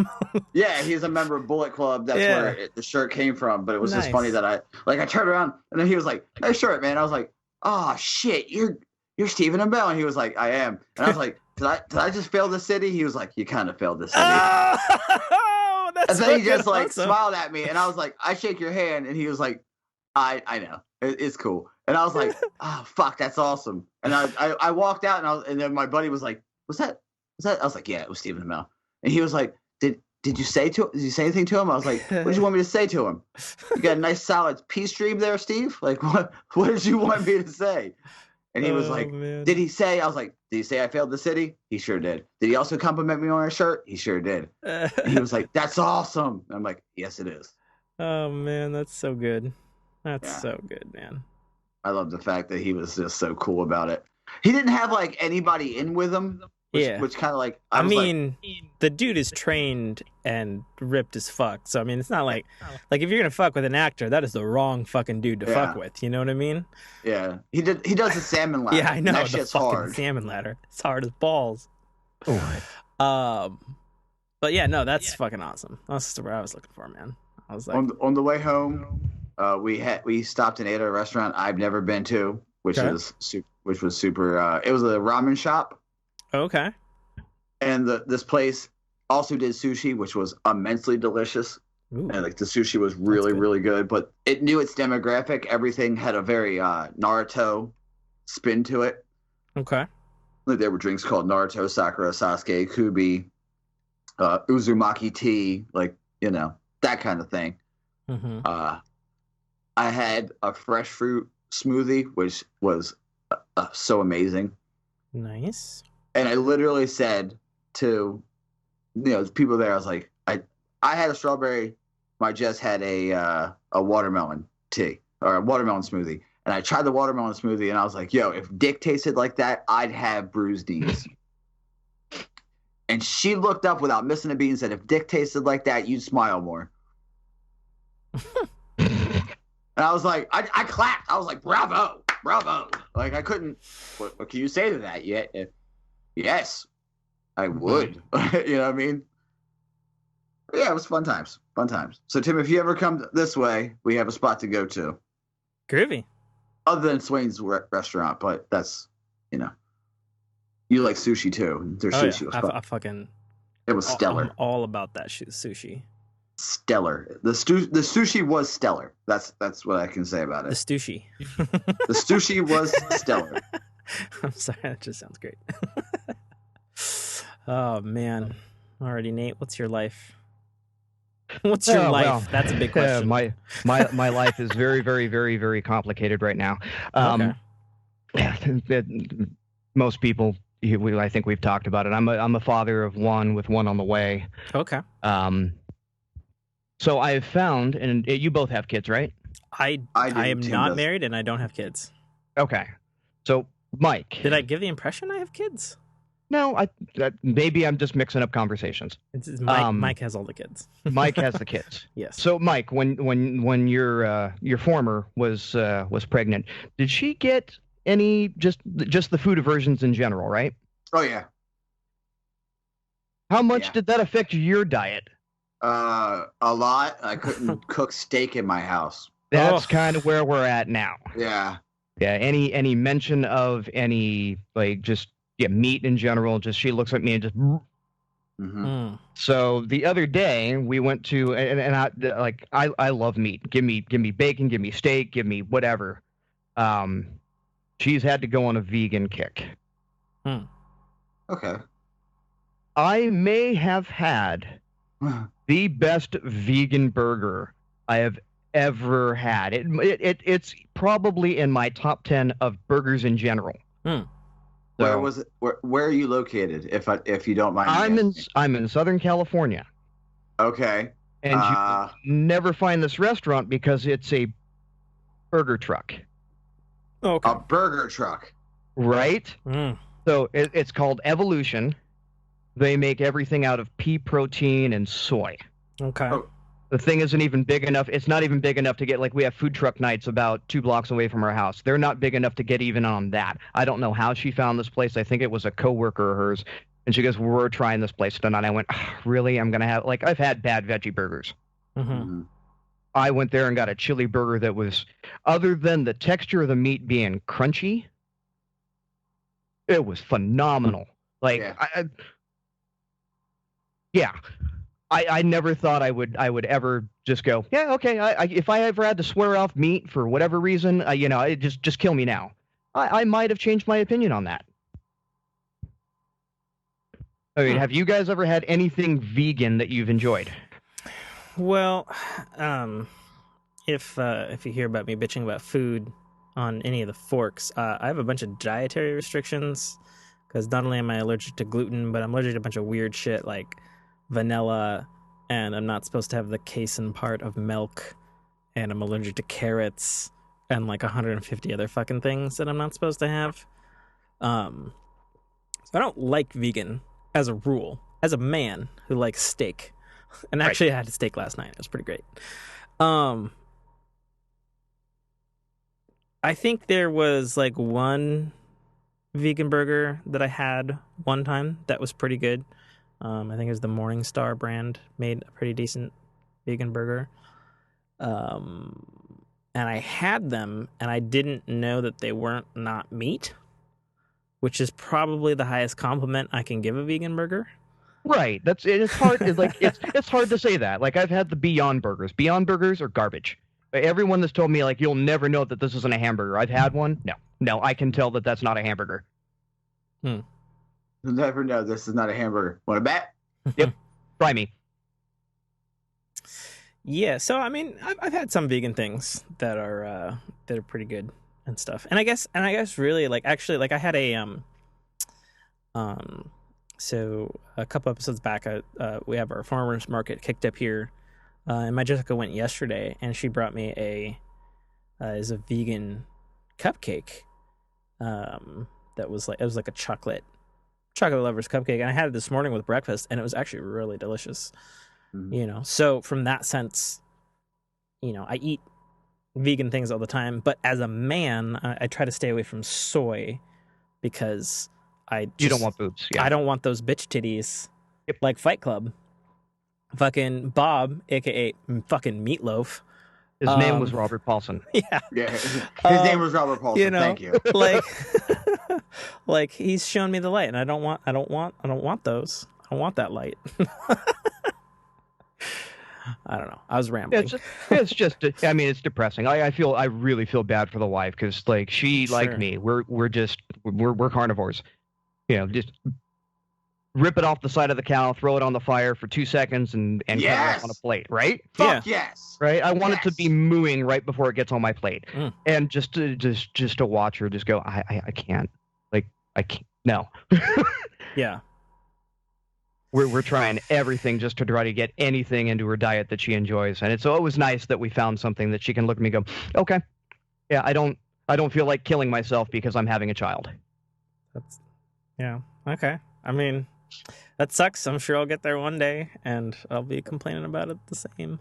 Yeah, he's a member of Bullet Club. That's where the shirt came from. But it was just funny that I turned around and then he was like, "Nice shirt, man." I was like, "Oh shit, you're Stephen Amell," and he was like, "I am," and I was like, "Did I just fail the city?" He was like, "You kind of failed the city." Oh, that's and then he just awesome. smiled at me, and I was like, "I shake your hand," and he was like, "I know, it's cool," and I was like, "Oh fuck, that's awesome," and I walked out, and then my buddy was like, "Was that?" I was like, "Yeah, it was Stephen Amell," and he was like, Did you say anything to him?" I was like, "What did you want me to say to him? You got a nice solid peace dream there, Steve. Like, what did you want me to say?" And he was like, man. "Did he say?" I was like, "Did he say I failed the city?" He sure did. "Did he also compliment me on our shirt?" He sure did. And he was like, "That's awesome." And I'm like, "Yes, it is." Oh man, that's so good. That's so good, man. I love the fact that he was just so cool about it. He didn't have like anybody in with him. Which kind of like I mean, the dude is trained and ripped as fuck. So I mean, it's not like if you're gonna fuck with an actor, that is the wrong fucking dude to fuck with. You know what I mean? Yeah, he does the salmon ladder. Yeah, I know, that the shit's fucking hard. Salmon ladder. It's hard as balls. Oh. But yeah, no, that's fucking awesome. That's where I was looking for, man. I was like, on the way home, we stopped and ate at a restaurant I've never been to, which was super. It was a ramen shop. Okay. And this place also did sushi, which was immensely delicious. Ooh. And like the sushi was really good, but it knew its demographic. Everything had a very Naruto spin to it. Okay. Like there were drinks called Naruto, Sakura, Sasuke, Kubi, Uzumaki tea, like that kind of thing. Mm-hmm. I had a fresh fruit smoothie, which was so amazing. Nice. And I literally said to the people there, I was like, I had a strawberry. My Jess had a watermelon tea or a watermelon smoothie, and I tried the watermelon smoothie, and I was like, yo, if Dick tasted like that, I'd have bruised knees. And she looked up without missing a beat and said, if Dick tasted like that, you'd smile more. And I was like, I clapped. I was like, bravo, bravo. Like, I couldn't, what can you say to that yet? Yes, I would. You know what I mean? But yeah, it was fun times. Fun times. So, Tim, if you ever come this way, we have a spot to go to. Groovy. Other than Swain's restaurant, but that's, you like sushi too. Their sushi was fun. I fucking... It was stellar. I'm all about that sushi. Stellar. The sushi was stellar. That's what I can say about it. The sushi. The sushi was stellar. I'm sorry, that just sounds great. Oh man. Alrighty, Nate, what's your life? What's your life? Well, that's a big question. My life is very, very, very, very complicated right now. Most people, I think we've talked about it. I'm a father of one with one on the way. Okay. So I have found, and you both have kids, right? I am not married and I don't have kids. Okay. So Mike, did I give the impression I have kids? No, maybe I'm just mixing up conversations. Mike has all the kids. Mike has the kids. Yes. So Mike, when your former was pregnant, did she get any just the food aversions in general, right? Oh yeah. How much did that affect your diet? A lot. I couldn't cook steak in my house. That's kind of where we're at now. Yeah. Yeah. Any mention of any meat in general? Just she looks at me and just. Mm-hmm. So the other day we went to and I love meat. Give me bacon, give me steak, give me whatever. She's had to go on a vegan kick. Okay. I may have had the best vegan burger I have ever had. It's probably in my top 10 of burgers in general. Where was it? Where are you located? If you don't mind. I'm in Southern California. Okay. And you never find this restaurant because it's a burger truck. Okay. A burger truck. Right? So it's called Evolution. They make everything out of pea protein and soy. Okay. Oh. The thing isn't even big enough. It's not even big enough to get, we have food truck nights about 2 blocks away from our house. They're not big enough to get even on that. I don't know how she found this place. I think it was a coworker of hers. And she goes, we're trying this place tonight. I went, really? I'm going to have, I've had bad veggie burgers. Mm-hmm. I went there and got a chili burger that was, other than the texture of the meat being crunchy, it was phenomenal. I never thought I would ever just go, yeah, okay. If I ever had to swear off meat for whatever reason, just kill me now. I might have changed my opinion on that. I mean, have you guys ever had anything vegan that you've enjoyed? Well, if you hear about me bitching about food on any of the forks, I have a bunch of dietary restrictions because not only am I allergic to gluten, but I'm allergic to a bunch of weird shit like vanilla, and I'm not supposed to have the casein part of milk, and I'm allergic to carrots and 150 other fucking things that I'm not supposed to have. So I don't like vegan as a rule, as a man who likes steak. And actually I had a steak last night. It was pretty great. I think there was one vegan burger that I had one time that was pretty good. I think it was the Morningstar brand made a pretty decent vegan burger. And I had them and I didn't know that they weren't not meat, which is probably the highest compliment I can give a vegan burger. Right. It's hard. It's hard to say that. I've had the Beyond Burgers. Beyond Burgers are garbage. Everyone that's told me you'll never know that this isn't a hamburger. I've had one. No, I can tell that that's not a hamburger. You'll never know this is not a hamburger. Want to bet? Yep. Try me. Yeah. So I mean, I've had some vegan things that are pretty good. and stuff. And I guess really like actually like I had a so a couple episodes back, we have our farmers market kicked up here, and my Jessica went yesterday, and she brought me a vegan cupcake, that was like a chocolate lovers cupcake, and I had it this morning with breakfast, and it was actually really delicious. So from that sense, I eat vegan things all the time, but as a man, I try to stay away from soy because you don't want boobs. Yeah. I don't want those bitch titties. Yep. Like Fight Club. Fucking Bob, aka fucking Meatloaf. His name was Robert Paulson. Yeah. His name was Robert Paulson. Thank you. Like, like he's shown me the light, and I don't want those. I don't want that light. I don't know. I was rambling. It's just. I mean, it's depressing. I really feel bad for the wife because, like, she, like me, we're carnivores. Just rip it off the side of the cow, throw it on the fire for 2 seconds, and cut it up on a plate, right? Fuck yes. Right? I want it to be mooing right before it gets on my plate. And just to watch her just go, I can't. Like, I can't. No. Yeah. We're trying everything just to try to get anything into her diet that she enjoys. And it's always nice that we found something that she can look at me and go, okay, yeah, I don't feel like killing myself because I'm having a child. Yeah. Okay. I mean, that sucks. I'm sure I'll get there one day, and I'll be complaining about it the same.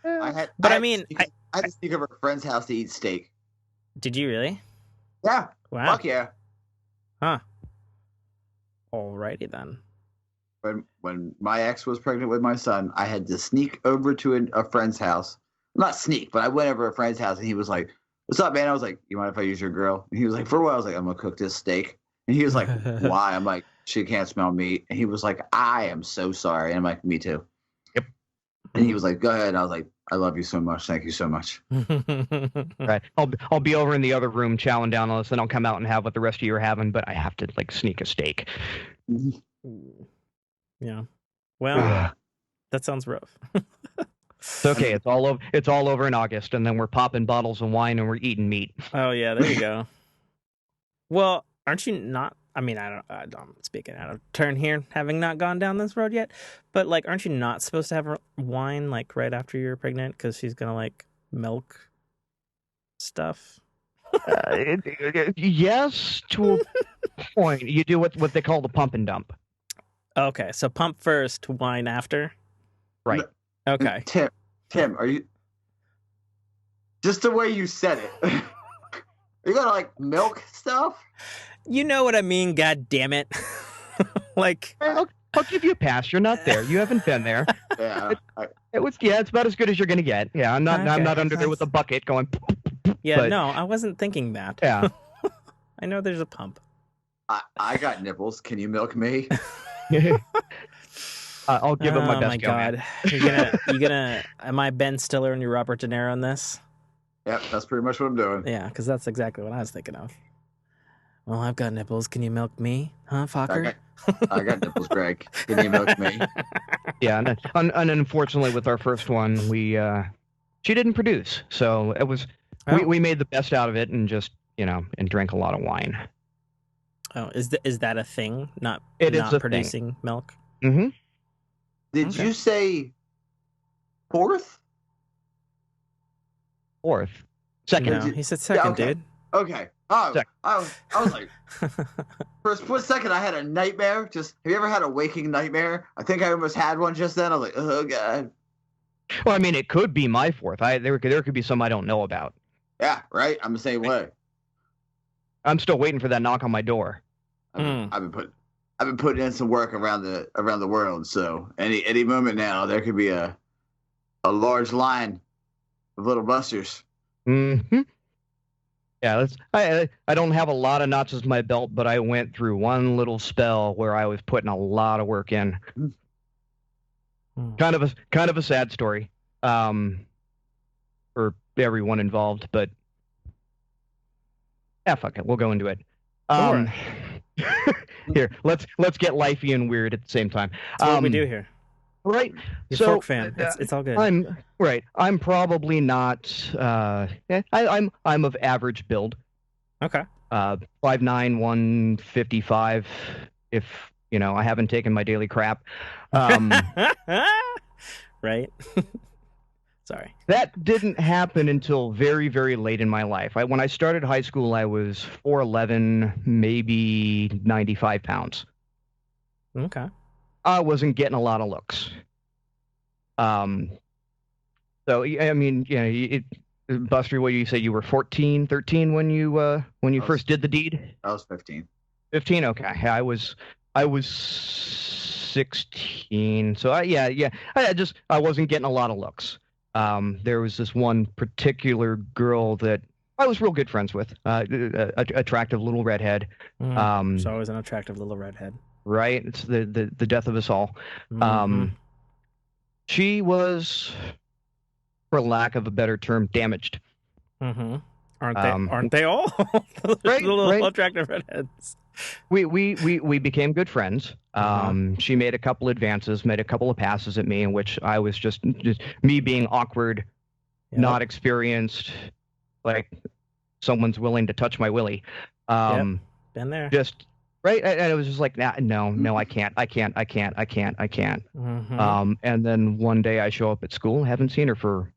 I had to sneak over a friend's house to eat steak. Did you really? Yeah. Wow. Fuck yeah. Huh. Alrighty then. When my ex was pregnant with my son, I had to sneak over to a friend's house. Not sneak, but I went over to a friend's house, and he was like, "What's up, man?" I was like, "You mind if I use your grill?" And he was like, "For what?" I was like, "I'm gonna cook this steak." And he was like, "Why?" I'm like, "She can't smell meat." And he was like, "I am so sorry." And I'm like, "Me too." Yep. And he was like, "Go ahead." And I was like, "I love you so much. Thank you so much." Right. I'll be over in the other room chowing down on this, and I'll come out and have what the rest of you are having, but I have to like sneak a steak. Yeah. Well, that sounds rough. It's okay. It's all over in August, and then we're popping bottles of wine and we're eating meat. Oh yeah, there you go. Well, aren't you not? I mean, I'm speaking out of turn here, having not gone down this road yet. But like, aren't you not supposed to have wine like right after you're pregnant because she's gonna like milk stuff? Yes, to a point. You do what they call the pump and dump. Okay, so pump first, wine after. Right. Okay. Tim, are you just the way you said it? You gotta like milk stuff. You know what I mean, god damn it. Like I'll give you a pass. You're not there. You haven't been there. Yeah. It's about as good as you're gonna get. Yeah, I'm not under there with a bucket going. Yeah, but, no, I wasn't thinking that. Yeah. I know there's a pump. I got nipples. Can you milk me? I'll give it my best. Oh my god. You're gonna am I Ben Stiller and you Robert De Niro in this? Yep, that's pretty much what I'm doing. Yeah, because that's exactly what I was thinking of. Well, I've got nipples. Can you milk me? Huh, fucker? I got nipples, Greg. Can you milk me? Yeah, and unfortunately with our first one, she didn't produce. So it was, we made the best out of it and just, and drank a lot of wine. Oh, is that a thing? Not producing thing. Milk? Mm-hmm. Did you say fourth? Fourth. Second. No, he said second, yeah, okay. dude. Okay. Oh, I was like, for a split second, I had a nightmare. Have you ever had a waking nightmare? I think I almost had one just then. I was like, oh god. Well, I mean, it could be my fourth. There could be some I don't know about. Yeah, right. I'm the same way. I'm still waiting for that knock on my door. I've been putting in some work around the world. So any moment now, there could be a large line of little busters. Mm-hmm. Yeah, I don't have a lot of notches in my belt, but I went through one little spell where I was putting a lot of work in. Kind of a sad story, for everyone involved, but fuck it, we'll go into it. Here, let's get lifey and weird at the same time. That's what we do here. Right. You're so fork fan. It's all good. I'm probably not. I'm of average build. Okay. 5'9", 155. If I haven't taken my daily crap. Right. Sorry. That didn't happen until very, very late in my life. When I started high school, I was 4'11", maybe 95 pounds. Okay. I wasn't getting a lot of looks. So I mean, Buster, what you say? You were 14, 13 when you first did the deed? I was 15. 15. Okay, I was 16. So I wasn't getting a lot of looks. There was this one particular girl that I was real good friends with, attractive little redhead. She's always an attractive little redhead. Right? It's the death of us all. She was, for lack of a better term, damaged. Mm-hmm. Aren't they all? Right, the little right. attractive redheads. We became good friends. She made a couple advances, made a couple of passes at me, in which I was just me being awkward, not experienced, like someone's willing to touch my willy. Been there. Just right, and it was just like, no, I can't. And then one day I show up at school, haven't seen her for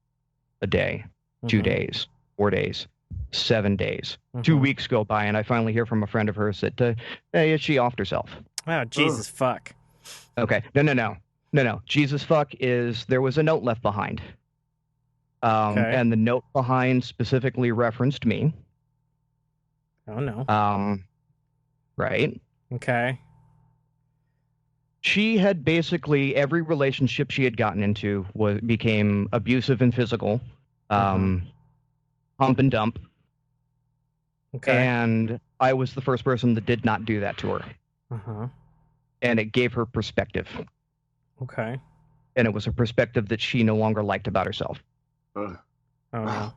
a day, 2 days, 4 days, 7 days. 2 weeks go by, and I finally hear from a friend of hers that, hey, she offed herself. Oh, Jesus fuck. Okay, no. Jesus fuck is there was a note left behind. And the note behind specifically referenced me. Oh, no. Right. Okay. She had basically every relationship she had gotten into became abusive and physical, hump and dump. Okay. And I was the first person that did not do that to her. And it gave her perspective. Okay. And it was a perspective that she no longer liked about herself. Ugh. Oh, no.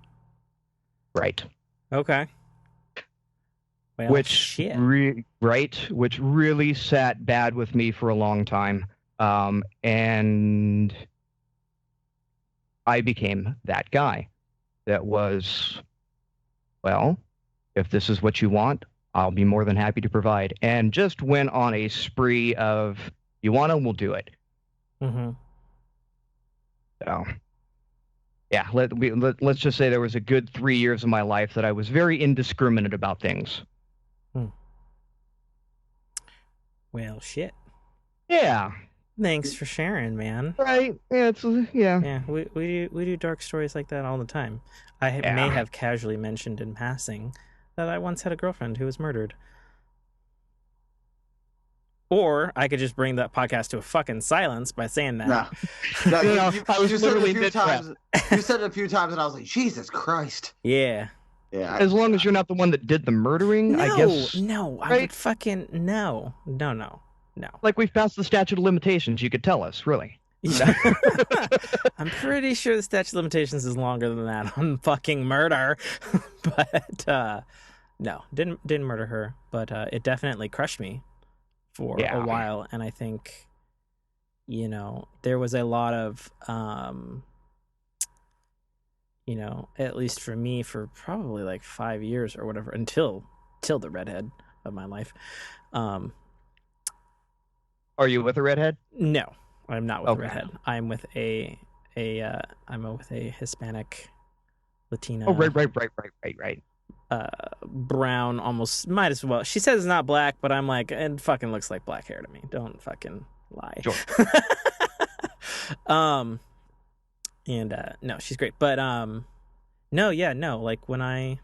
Right. Okay. Well, Which really sat bad with me for a long time. And I became that guy that was, well, if this is what you want, I'll be more than happy to provide. And just went on a spree of, you want to, we'll do it. So, yeah, let's just say there was a good 3 years of my life that I was very indiscriminate about things. Well, shit. Yeah. Thanks for sharing, man. Right. Yeah. Yeah. We do dark stories like that all the time. I may have casually mentioned in passing that I once had a girlfriend who was murdered. Or I could just bring that podcast to a fucking silence by saying that. No, you said it a few times. You said it a few times, and I was like, Jesus Christ. Yeah. Yeah. As long as you're not the one that did the murdering, I guess. No, right? I would fucking no. Like we've passed the statute of limitations. You could tell us, really. I'm pretty sure the statute of limitations is longer than that on fucking murder. But no, didn't murder her. But it definitely crushed me for a while, and I think there was a lot of at least for me, for probably like 5 years or whatever, until the redhead of my life. Are you with a redhead? No, I'm not with a redhead. I'm with a Hispanic Latina. Oh, right. Brown, almost, might as well. She says it's not black, but I'm like, it fucking looks like black hair to me. Don't fucking lie. Sure. No, she's great. But no, like when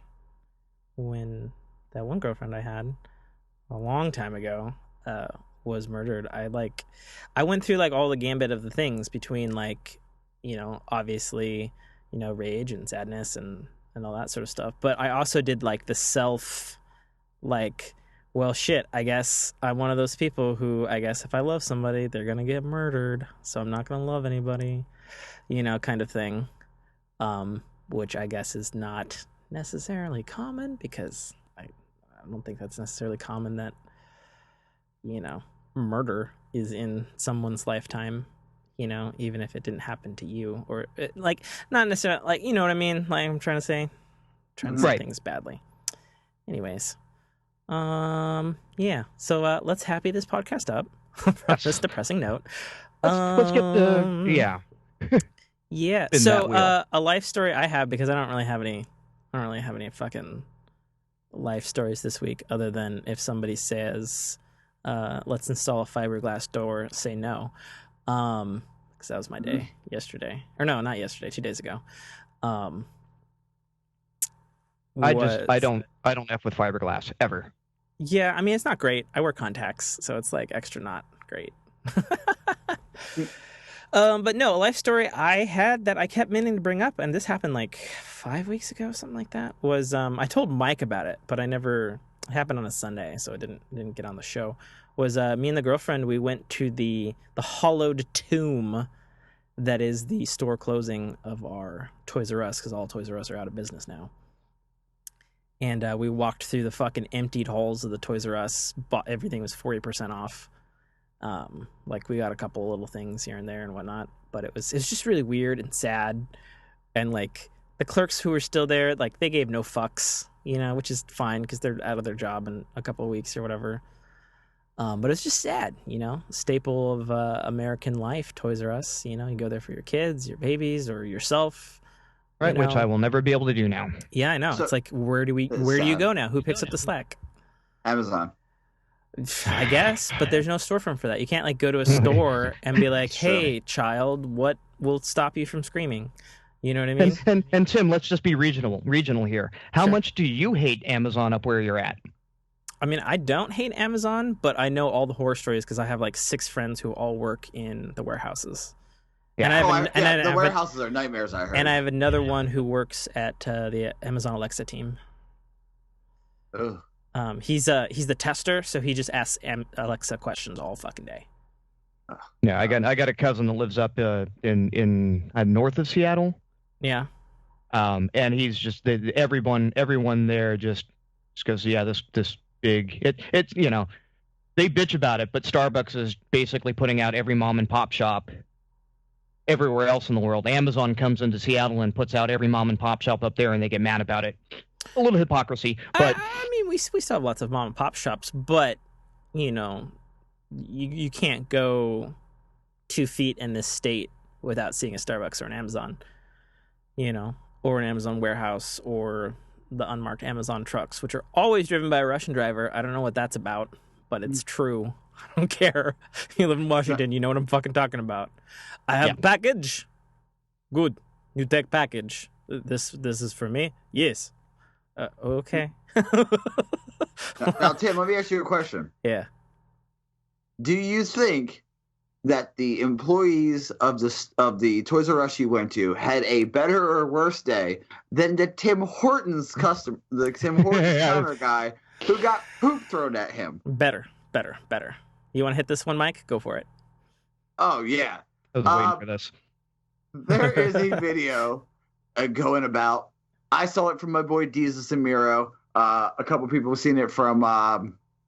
that one girlfriend I had a long time ago was murdered, I went through like all the gambit of the things between like, obviously, rage and sadness and all that sort of stuff. But I also did like the self, like, well, shit, I guess I'm one of those people who, I guess if I love somebody, they're going to get murdered. So I'm not going to love anybody, kind of thing. Which I guess is not necessarily common, because I don't think that's necessarily common that, murder is in someone's lifetime, even if it didn't happen to you, or not necessarily, like, you know what I mean? Like I'm trying to say things badly. Anyways, yeah. So let's happy this podcast up from this depressing note. Let's get the Yeah. Spin that wheel. A life story I have, because I don't really have any fucking life stories this week, other than if somebody says, let's install a fiberglass door, say no. Because that was my day yesterday. Or no, not yesterday, 2 days ago. I don't F with fiberglass ever. Yeah, I mean, it's not great. I wear contacts, so it's like extra not great. But no, a life story I had that I kept meaning to bring up, and this happened like 5 weeks ago, something like that, was I told Mike about it, but it happened on a Sunday, so it didn't get on the show. Was me and the girlfriend, we went to the hollowed tomb that is the store closing of our Toys R Us, because all Toys R Us are out of business now. And we walked through the fucking emptied halls of the Toys R Us. Everything was 40% off. Like we got a couple little things here and there and whatnot, but it was just really weird and sad. And like the clerks who were still there, like they gave no fucks, which is fine because they're out of their job in a couple of weeks or whatever. But it's just sad, staple of American life, Toys R Us. You go there for your kids, your babies, or yourself. Right, which I will never be able to do now. Yeah, I know. So, it's like, where do you go now? Who picks up the slack? Amazon. I guess, but there's no storefront for that. You can't like go to a store and be like, "Hey, child, what will stop you from screaming?" You know what I mean? And Tim, let's just be regional here. How much do you hate Amazon up where you're at? I mean, I don't hate Amazon, but I know all the horror stories because I have like 6 friends who all work in the warehouses. Yeah. The warehouses are nightmares, I heard. And I have another one who works at the Amazon Alexa team. Ugh. He's the tester, so he just asks Alexa questions all fucking day. Yeah, I got a cousin that lives up in north of Seattle. Yeah. And he's just everyone there just goes, yeah, this big it's they bitch about it, but Starbucks is basically putting out every mom and pop shop everywhere else in the world. Amazon comes into Seattle and puts out every mom and pop shop up there, and they get mad about it. A little hypocrisy, but I mean, we still have lots of mom and pop shops, but you can't go 2 feet in this state without seeing a Starbucks or an Amazon, or an Amazon warehouse, or the unmarked Amazon trucks, which are always driven by a Russian driver. I don't know what that's about, but it's true. I don't care. You live in Washington, you know what I'm fucking talking about. I have package. Good. You take package. This is for me? Yes. Okay. Now, Tim, let me ask you a question. Yeah. Do you think that the employees of the Toys R Us you went to had a better or worse day than the Tim Hortons counter guy who got poop thrown at him? Better. You want to hit this one, Mike? Go for it. Oh, yeah. I was waiting for this. There is a video going about. I saw it from my boy Jesus and Miro. A couple people have seen it from...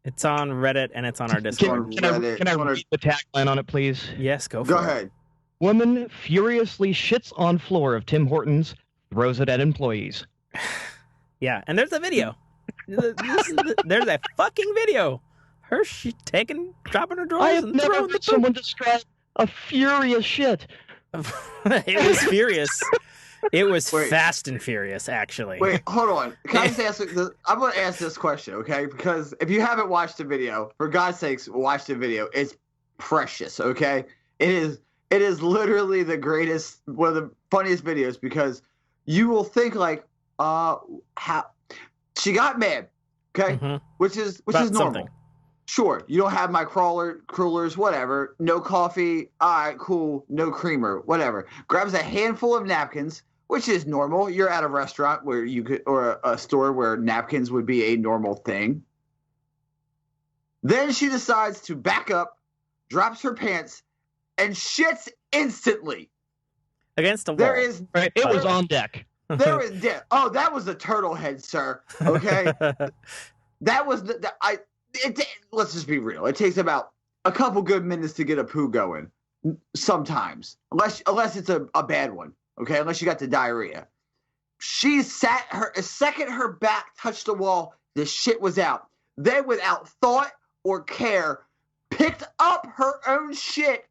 it's on Reddit and it's on our Discord. Can I read the tagline on it, please? Yes, go ahead. Woman furiously shits on floor of Tim Hortons, throws it at employees. Yeah, and there's a video. There's a fucking video. Her dropping her drawers and throwing the poop. I have never heard someone describe a furious shit. It was furious. It was fast and furious, actually. Wait, hold on. Can I just ask this? I'm going to ask this question, okay? Because if you haven't watched the video, for God's sakes, watch the video. It's precious, okay? It is literally the greatest, one of the funniest videos, because you will think like, how she got mad, okay? Mm-hmm. Which is normal. Something. Sure, you don't have my crullers, whatever. No coffee, all right, cool. No creamer, whatever. Grabs a handful of napkins, which is normal. You're at a restaurant where you could, or a store where napkins would be a normal thing. Then she decides to back up, drops her pants, and shits instantly. Against a wall. It was on deck. There is death. Oh, that was a turtle head, sir. Okay, that was let's just be real. It takes about a couple good minutes to get a poo going. Sometimes, unless it's a bad one. Okay, unless you got the diarrhea. She sat the second her back touched the wall, the shit was out. They, without thought or care, picked up her own shit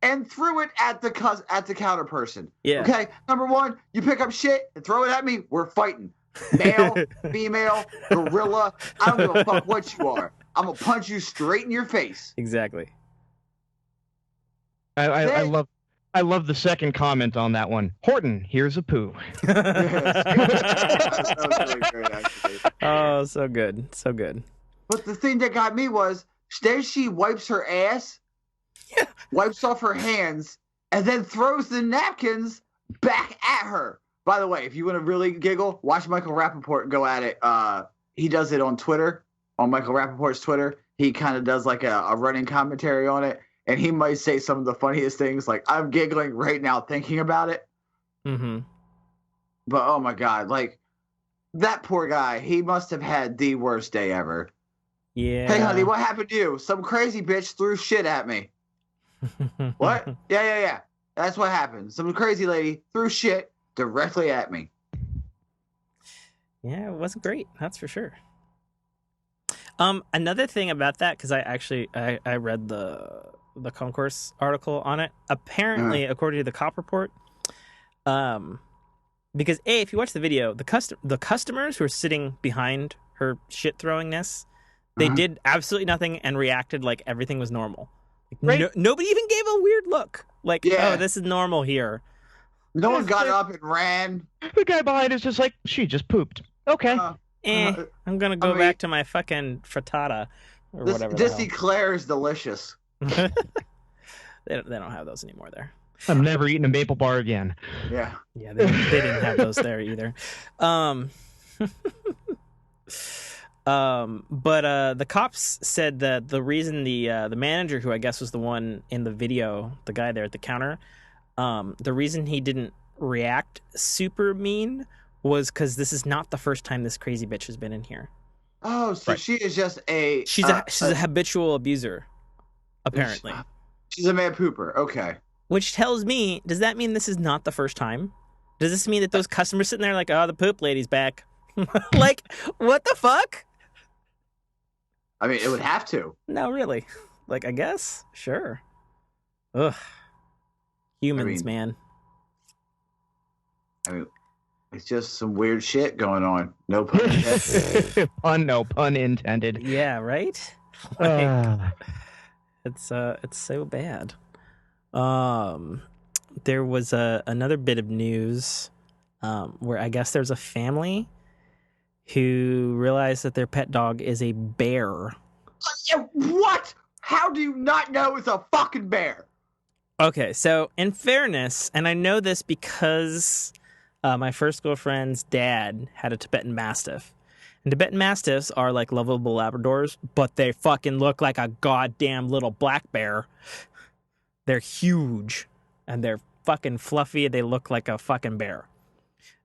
and threw it at the counter person. Yeah. Okay. Number one, you pick up shit and throw it at me. We're fighting. Male, female, gorilla. I don't give a fuck what you are. I'm gonna punch you straight in your face. Exactly. I love the second comment on that one. Horton, here's a poo. That was really great, actually. Oh, so good. So good. But the thing that got me was, then she wipes her ass, wipes off her hands, and then throws the napkins back at her. By the way, if you want to really giggle, watch Michael Rappaport go at it. He does it on Twitter, on Michael Rappaport's Twitter. He kind of does like a running commentary on it, and he might say some of the funniest things. Like, I'm giggling right now thinking about it. Mm-hmm. But, oh my God, like, that poor guy, he must have had the worst day ever. Yeah. Hey, honey, what happened to you? Some crazy bitch threw shit at me. What? Yeah. That's what happened. Some crazy lady threw shit directly at me. Yeah, it wasn't great. That's for sure. Another thing about that, because I read the concourse article on it. Apparently, according to the cop report, because if you watch the video, the customers who are sitting behind her shit throwingness, they did absolutely nothing and reacted like everything was normal. Like, Right. nobody even gave a weird look. Like, oh, this is normal here. No one got up and ran. The guy behind is just like, she just pooped. Okay. I'm gonna go back to my fucking frittata or whatever. This eclair is delicious. They don't have those anymore there. I'm never eating a maple bar again. Yeah. Yeah, they didn't have those there either. But the cops said that the reason the manager, who I guess was the one in the video, the guy there at the counter, the reason he didn't react super mean was because this is not the first time this crazy bitch has been in here. Oh, so she is just a... She's a habitual abuser, apparently. She's a mad pooper. Okay. Which tells me, does that mean this is not the first time? Does this mean that those customers sitting there like, oh, the poop lady's back? Like, what the fuck? I mean, it would have to. No, really. Like, I guess? Sure. Ugh. Humans, man. I mean, it's just some weird shit going on. No pun intended. No pun intended. Yeah, right? Like, it's so bad. There was another bit of news where I guess there's a family who realized that their pet dog is a bear. What? How do you not know it's a fucking bear? Okay, so in fairness, and I know this because my first girlfriend's dad had a Tibetan Mastiff. And Tibetan Mastiffs are like lovable Labradors, but they fucking look like a goddamn little black bear. They're huge, and they're fucking fluffy. They look like a fucking bear.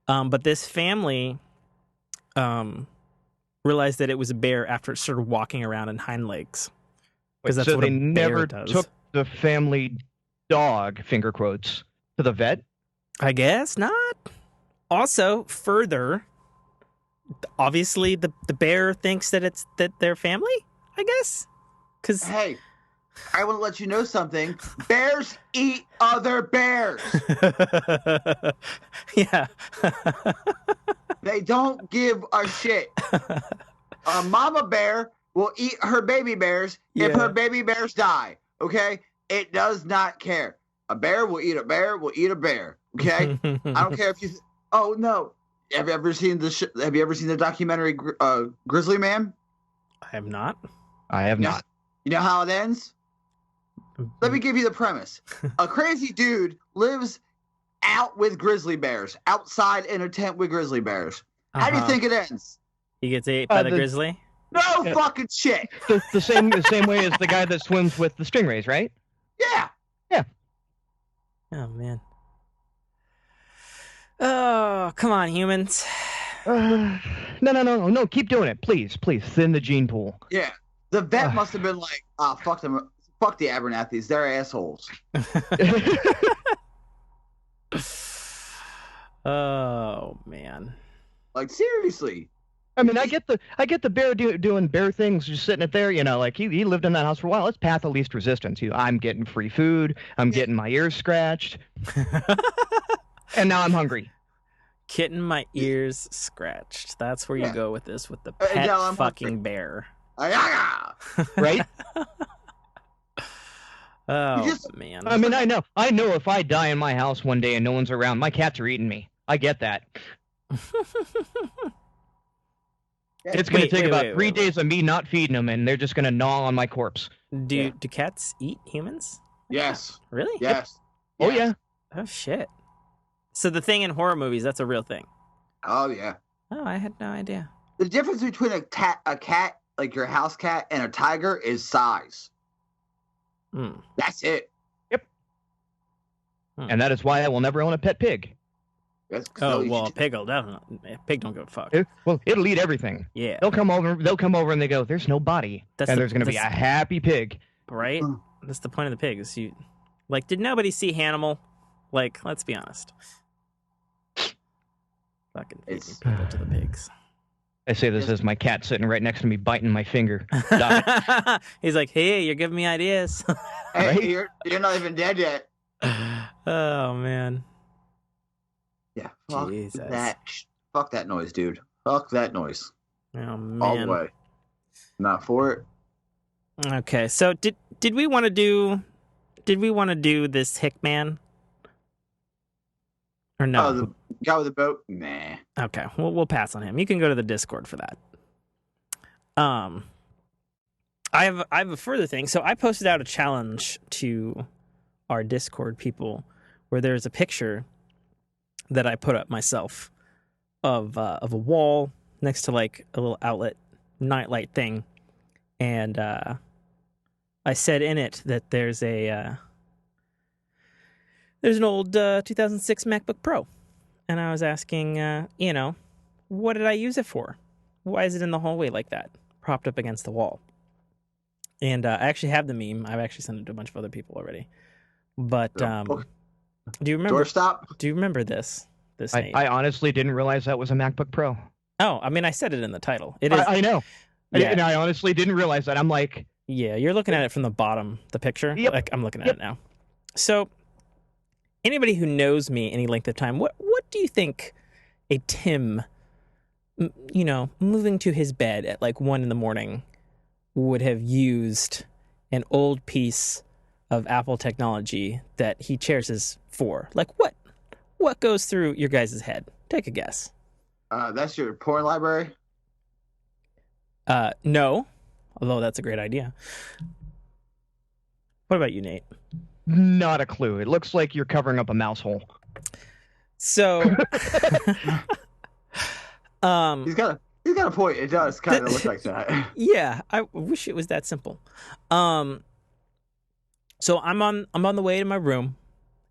But this family realized that it was a bear after it started walking around on hind legs. Because that's so what they a bear never does. took the family dog, finger quotes, to the vet? I guess not. Also, further, obviously the bear thinks that it's that they're family, I guess. Because hey, I want to let you know something. Bears eat other bears. Yeah. They don't give a shit. A mama bear will eat her baby bears if her baby bears die. Okay? It does not care. A bear will eat a bear will eat a bear. Okay? I don't care if you... Oh, no. Have you ever seen the documentary Grizzly Man? I have not. I have not. You know how it ends? Let me give you the premise. A crazy dude lives out with grizzly bears, outside in a tent with grizzly bears. How do you think it ends? He gets ate by the grizzly? No fucking shit. The same way as the guy that swims with the stingrays, right? Yeah. Yeah. Oh, man. Oh, come on, humans. No. Keep doing it. Please. Thin the gene pool. Yeah. The vet must have been like, fuck them. Fuck the Abernathys. They're assholes. Oh, man. Like, seriously. I mean, I get the bear doing bear things, just sitting it there. Like he lived in that house for a while. It's path of least resistance. I'm getting free food. I'm getting my ears scratched, and now I'm hungry. Getting my ears scratched. That's where you go with this, with the pet fucking bear. Right? Oh, man. I mean, I know if I die in my house one day and no one's around, my cats are eating me. I get that. It's going to take about 3 days of me not feeding them, and they're just going to gnaw on my corpse. Do cats eat humans? Yes. Really? Yes. Oh, yeah. Oh, shit. So the thing in horror movies, that's a real thing? Oh, yeah. Oh, I had no idea. The difference between a cat, like your house cat, and a tiger is size. That's it. Yep. And that is why I will never own a pet pig. A pig will definitely. A pig don't give a fuck. It'll eat everything. Yeah. They'll come over and they go, there's no body. There's going to be a happy pig. Right? That's the point of the pig. Is did nobody see Hannibal? Like, let's be honest. Fucking feeding people to the pigs. I say this as my cat sitting right next to me biting my finger. He's like, hey, you're giving me ideas. Hey, you're not even dead yet. Oh, man. Yeah. Jesus. Fuck that noise, dude. Fuck that noise. Oh, man. All the way. Not for it. Okay, so did we want to do this Hickman? Or no? Oh, the guy with the boat? Nah. Okay, we'll pass on him. You can go to the Discord for that. I have a further thing. So I posted out a challenge to our Discord people where there's a picture that I put up myself of a wall next to like a little outlet nightlight thing, and I said in it that there's an old 2006 MacBook Pro, and I was asking, what did I use it for? Why is it in the hallway like that, propped up against the wall? And I actually have the meme. I've actually sent it to a bunch of other people already. But do you remember? Doorstop? Do you remember this? I honestly didn't realize that was a MacBook Pro. Oh, I mean, I said it in the title. It is. I know. Yeah. And I honestly didn't realize that. I'm like, yeah, you're looking at it from the bottom, the picture. Yep. Like I'm looking at it now. So, anybody who knows me any length of time, what do you think a Tim, moving to his bed at like 1 a.m. would have used an old piece of Apple technology that he cherishes for? Like what goes through your guys' head? Take a guess. That's your porn library? No, although that's a great idea. What about you, Nate? Not a clue. It looks like you're covering up a mouse hole. So, he's got a point. It does kind of look like that. Yeah, I wish it was that simple. So I'm on the way to my room,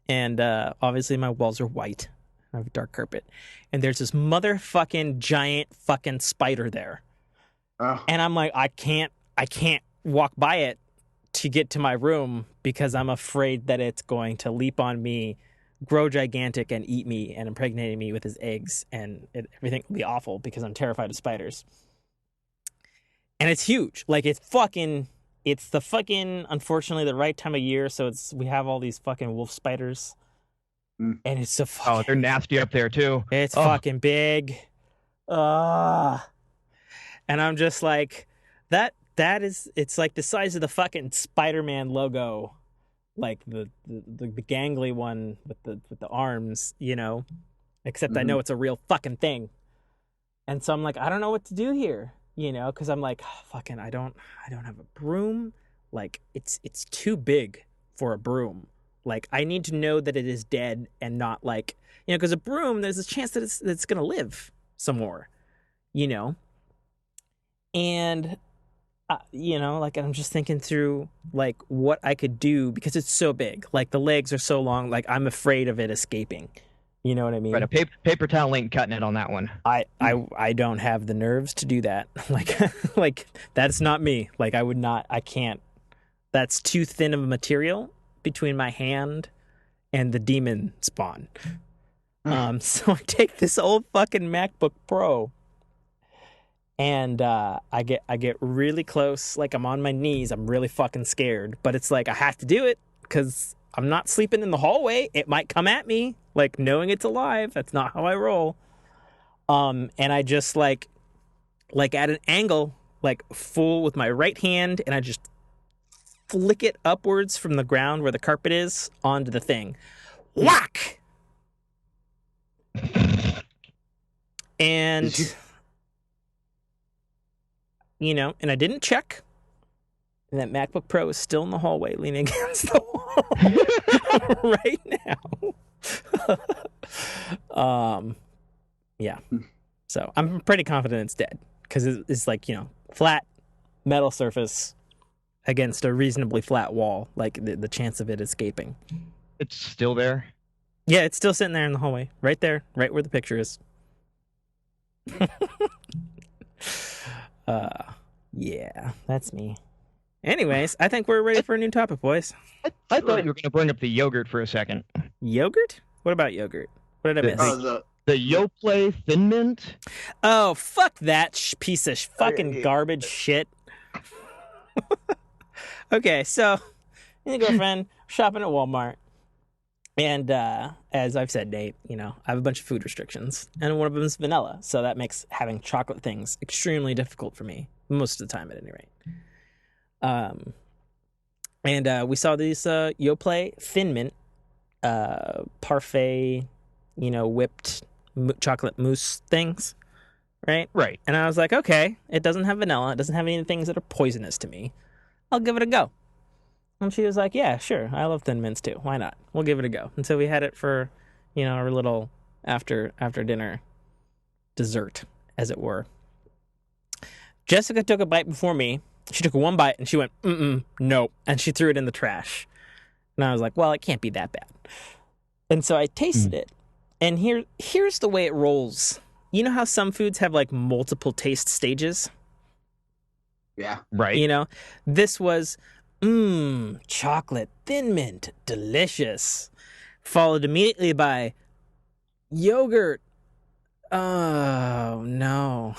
and obviously my walls are white. I have a dark carpet, and there's this motherfucking giant fucking spider there. Oh. And I'm like, I can't walk by it to get to my room because I'm afraid that it's going to leap on me, grow gigantic, and eat me and impregnate me with his eggs, and everything will be awful because I'm terrified of spiders. And it's huge. Like it's the fucking unfortunately the right time of year, so we have all these fucking wolf spiders. And it's so fucking... Oh, they're nasty up there too. It's fucking big. And I'm just like, it's like the size of the fucking Spider-Man logo, like the gangly one with the arms, except I know it's a real fucking thing. And so I'm like, I don't know what to do here, because I'm like, fucking, I don't have a broom. Like it's too big for a broom. Like I need to know that it is dead and not like, because a broom, there's a chance that it's going to live some more, And, like I'm just thinking through like what I could do because it's so big. Like the legs are so long. Like I'm afraid of it escaping. You know what I mean? Right, a paper towel ain't cutting it on that one. I don't have the nerves to do that. Like that's not me. Like I can't. That's too thin of a material between my hand and the demon spawn. So I take this old fucking MacBook Pro And I get really close, like I'm on my knees. I'm really fucking scared, but it's like I have to do it because I'm not sleeping in the hallway. It might come at me, like knowing it's alive. That's not how I roll. And I just like at an angle, like full with my right hand, and I just flick it upwards from the ground where the carpet is onto the thing. Whack! And and I didn't check. And that MacBook Pro is still in the hallway leaning against the wall right now. Yeah. So I'm pretty confident it's dead because it's like, flat metal surface against a reasonably flat wall. Like the chance of it escaping. It's still there? Yeah, it's still sitting there in the hallway. Right there, right where the picture is. Yeah, that's me. Anyways, I think we're ready for a new topic, boys. I thought you were going to bring up the yogurt for a second. Yogurt? What about yogurt? What did I miss? The Yoplait Thin Mint? Oh, fuck that piece of fucking garbage shit. Okay, so me and the girlfriend shopping at Walmart. And as I've said, Nate, I have a bunch of food restrictions. And one of them is vanilla. So that makes having chocolate things extremely difficult for me. Most of the time, at any rate. And we saw these Yoplait Thin Mint parfait, whipped chocolate mousse things, right? Right. And I was like, okay, it doesn't have vanilla. It doesn't have any things that are poisonous to me. I'll give it a go. And she was like, yeah, sure. I love Thin Mints too. Why not? We'll give it a go. And so we had it for, our little after dinner dessert, as it were. Jessica took a bite before me. She took one bite and she went, no. And she threw it in the trash. And I was like, well, it can't be that bad. And so I tasted it. And here's the way it rolls. You know how some foods have like multiple taste stages? Yeah. Right. This was, chocolate Thin Mint, delicious. Followed immediately by yogurt. Oh, no.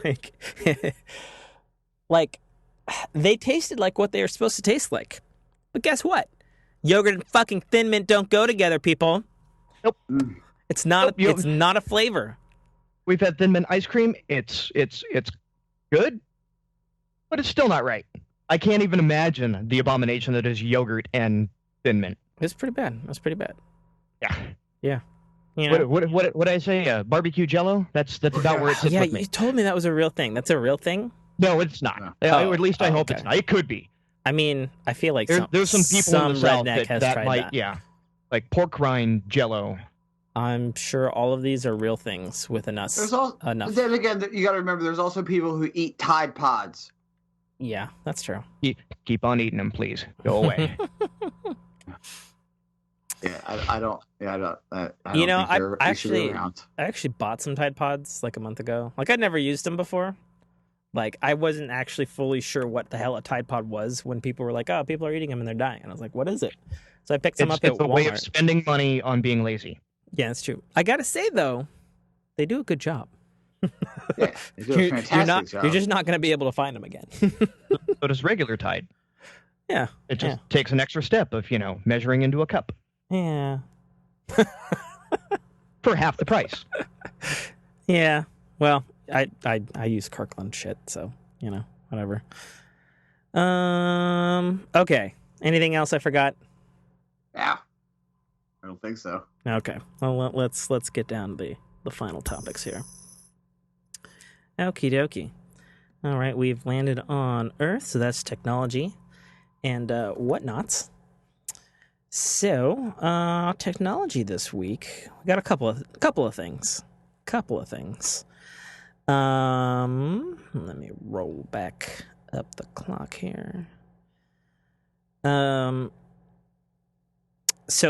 like, they tasted like what they were supposed to taste like. But guess what? Yogurt and fucking Thin Mint don't go together, people. Nope. It's not. It's not a flavor. We've had Thin Mint ice cream. It's good, but it's still not right. I can't even imagine the abomination that is yogurt and Thin Mint. It's pretty bad. That's pretty bad. Yeah. Yeah. What did I say? Barbecue Jello? That's about where it sits with me. You told me that was a real thing. That's a real thing? No, it's not. Or at least I hope it's not. It could be. I mean, I feel like there's some people in the South that might, that. yeah, like pork rind Jello. I'm sure all of these are real things with enough. Then again, you got to remember, there's also people who eat Tide Pods. Yeah, that's true. Keep on eating them, please. Go away. Yeah, I don't. I actually bought some Tide Pods like a month ago. Like, I'd never used them before. Like, I wasn't actually fully sure what the hell a Tide Pod was when people were like, oh, people are eating them and they're dying. And I was like, what is it? So I picked some up at Walmart. It's a way of spending money on being lazy. Yeah, that's true. I gotta say, though, they do a good job. Yeah, they do a fantastic job. You're just not going to be able to find them again. So does regular Tide. Yeah. It just takes an extra step of, measuring into a cup. Yeah. For half the price. Yeah. Well, I use Kirkland shit, so, whatever. Okay. Anything else I forgot? Yeah. I don't think so. Okay. Well, let's get down to the final topics here. Okie dokie. All right, we've landed on Earth, so that's technology and whatnots. So, technology this week. We got a couple of things. Let me roll back up the clock here. So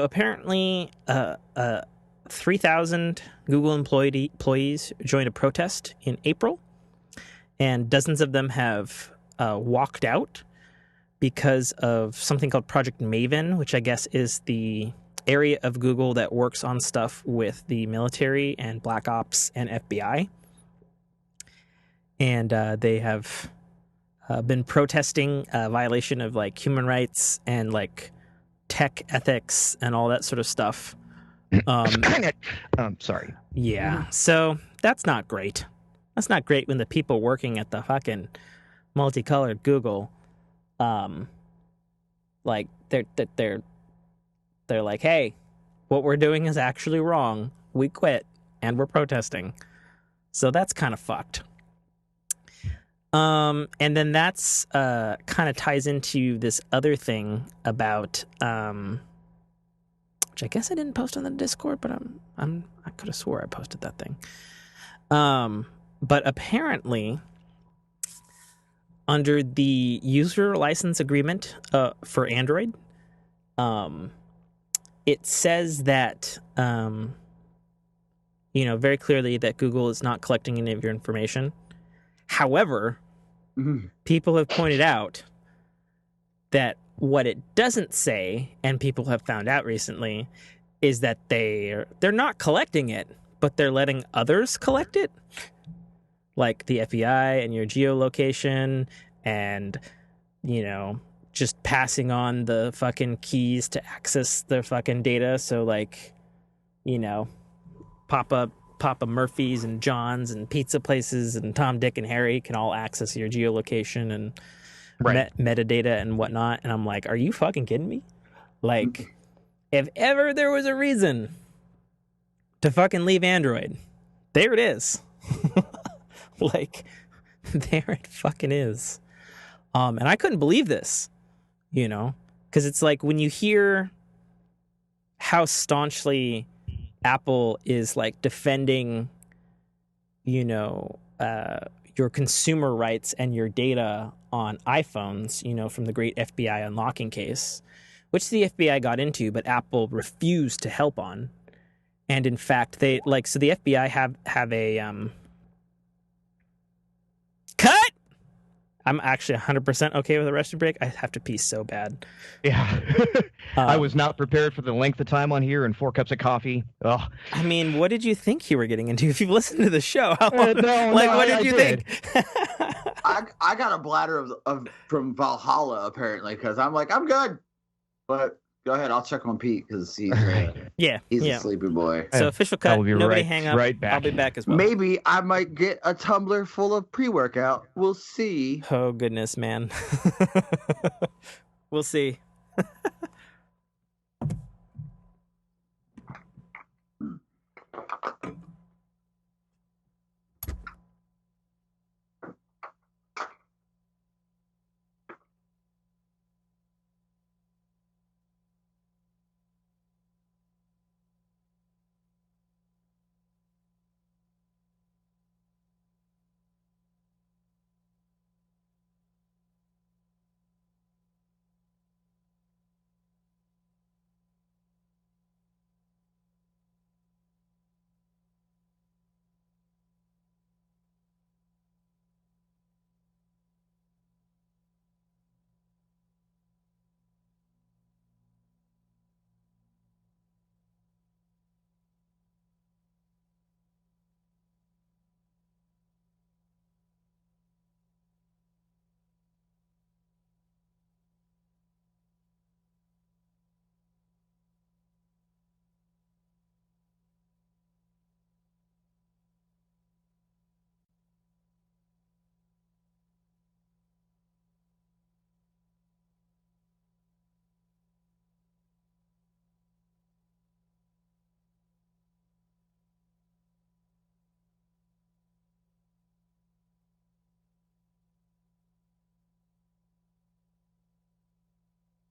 apparently, 3,000 Google employees joined a protest in April, and dozens of them have walked out because of something called Project Maven, which I guess is the area of Google that works on stuff with the military and Black Ops and FBI. and they have been protesting a violation of like human rights and like tech ethics and all that sort of stuff. Sorry. Yeah, so that's not great. That's not great when the people working at the fucking multicolored Google, like they're like, hey, what we're doing is actually wrong. We quit and we're protesting. So that's kind of fucked. And then that's kind of ties into this other thing about which I guess I didn't post on the Discord, but I could have swore I posted that thing. But apparently, under the user license agreement for Android, it says that very clearly that Google is not collecting any of your information. However, people have pointed out that what it doesn't say, and people have found out recently, is that they're not collecting it, but they're letting others collect it, like the FBI and your geolocation, and just passing on the fucking keys to access the fucking data. So like, Papa Murphy's and John's and pizza places and Tom, Dick, and Harry can all access your geolocation and metadata and whatnot. And I'm like, are you fucking kidding me? Like, if ever there was a reason to fucking leave Android, there it is. Like, there it fucking is. And I couldn't believe this, because it's like when you hear how staunchly Apple is like defending, your consumer rights and your data on iPhones, from the great FBI unlocking case, which the FBI got into, but Apple refused to help on. And in fact, so the FBI have a cut. I'm actually 100% okay with a restroom break. I have to pee so bad. Yeah. I was not prepared for the length of time on here and 4 cups of coffee. Oh. I mean, what did you think you were getting into? If you've listened to the show, what did you think? I got a bladder of from Valhalla, apparently, because I'm like, I'm good. But go ahead, I'll check on Pete because he's a sleepy boy. So official cut. Nobody hang up. Right back. I'll be back as well. Maybe I might get a tumbler full of pre-workout. We'll see. Oh goodness, man. We'll see.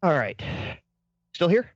All right. Still here?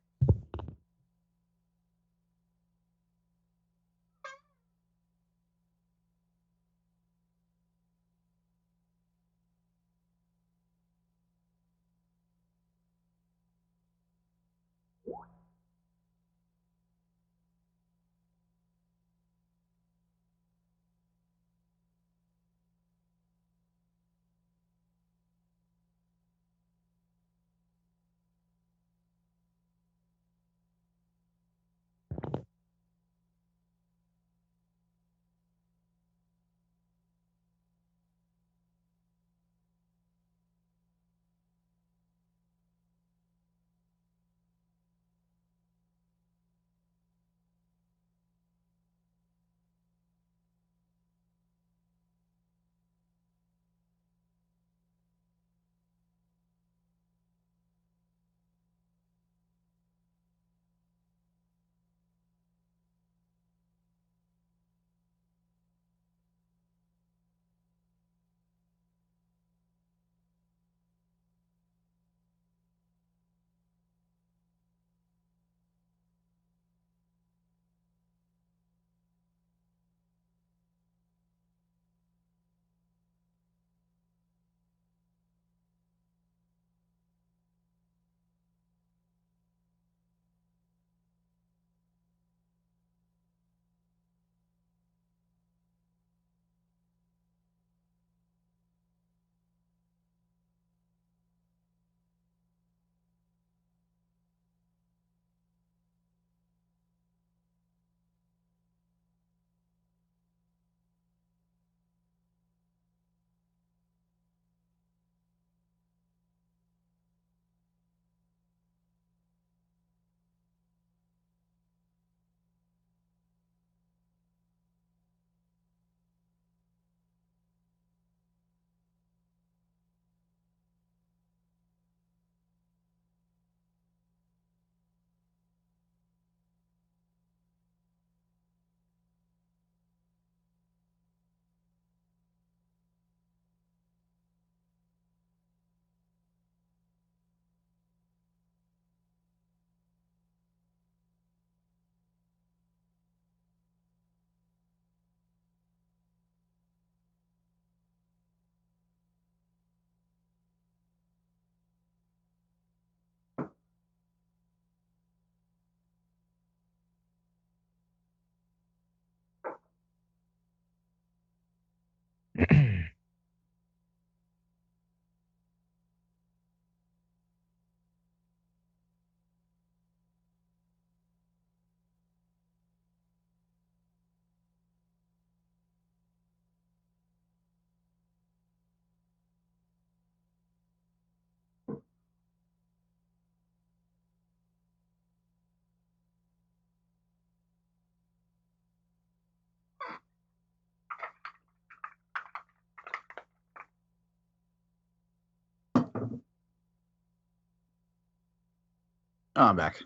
Oh, I'm back.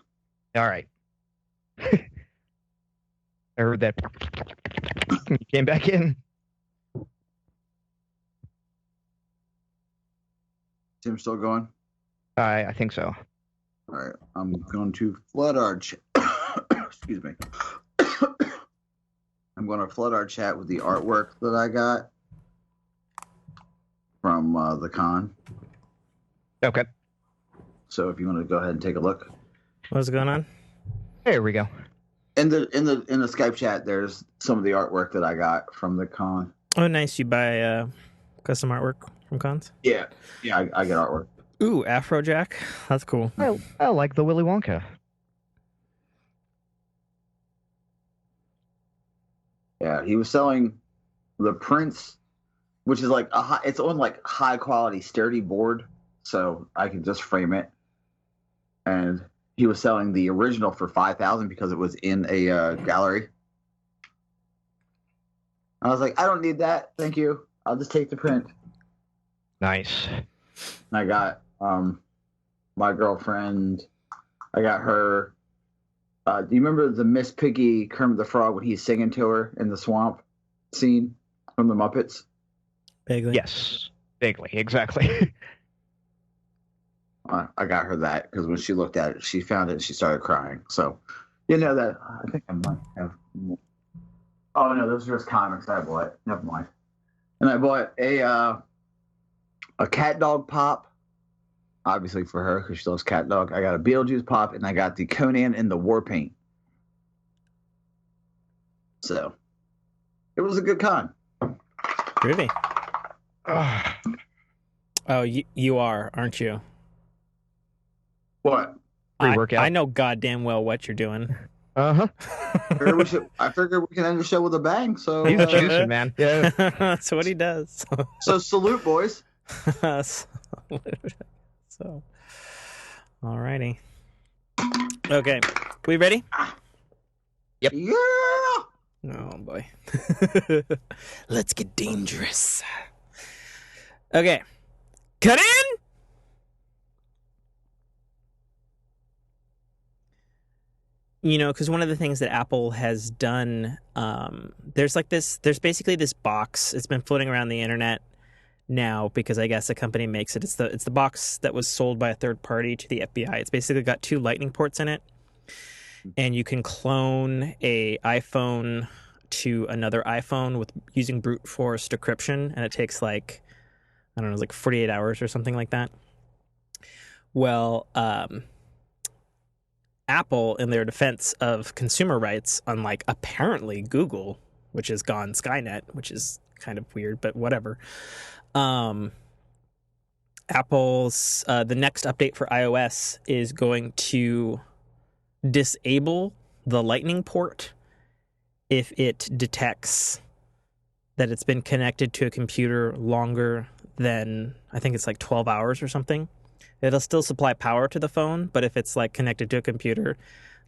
All right. I heard that. You came back in. Tim's still going? I think so. All right. I'm going to flood our chat. Excuse me. I'm going to flood our chat with the artwork that I got from the con. Okay. So if you want to go ahead and take a look. What's going on? There we go. In the Skype chat, there's some of the artwork that I got from the con. Oh, nice. You buy custom artwork from cons? Yeah, I get artwork. Ooh, Afrojack. That's cool. I like the Willy Wonka. Yeah, he was selling the prints, which is like it's on like high quality sturdy board, so I can just frame it. And he was selling the original for $5,000 because it was in a gallery. I was like, I don't need that, thank you. I'll just take the print. Nice. And I got my girlfriend. I got her. Do you remember the Miss Piggy Kermit the Frog when he's singing to her in the swamp scene from the Muppets? Vaguely. Yes. Vaguely. Exactly. I got her that because when she looked at it, she found it and she started crying. So, you know that I think I might have. Oh no, those are just comics I bought. Never mind. And I bought a cat dog pop, obviously for her because she loves cat dog. I got a Beetlejuice pop and I got the Conan in the war paint. So, it was a good con. Really? Oh, you are, aren't you? What? Pre-workout. I know goddamn well what you're doing. Uh-huh. I figured we can end the show with a bang. So, He's juicing, man. Yeah. That's what he does. so salute, boys. So, alrighty. Okay, we ready? Yep. Yeah. Oh boy. Let's get dangerous. Okay. Cut in. You know, because one of the things that Apple has done, there's basically this box. It's been floating around the internet now because I guess a company makes it. It's the box that was sold by a third party to the FBI. It's basically got 2 lightning ports in it, and you can clone a iPhone to another iPhone with using brute force decryption, and it takes like 48 hours or something like that. Well, Apple, in their defense of consumer rights, unlike apparently Google, which has gone Skynet, which is kind of weird, but whatever. Apple's the next update for iOS is going to disable the Lightning port if it detects that it's been connected to a computer longer than, I think it's like 12 hours or something. It'll still supply power to the phone, but if it's like connected to a computer,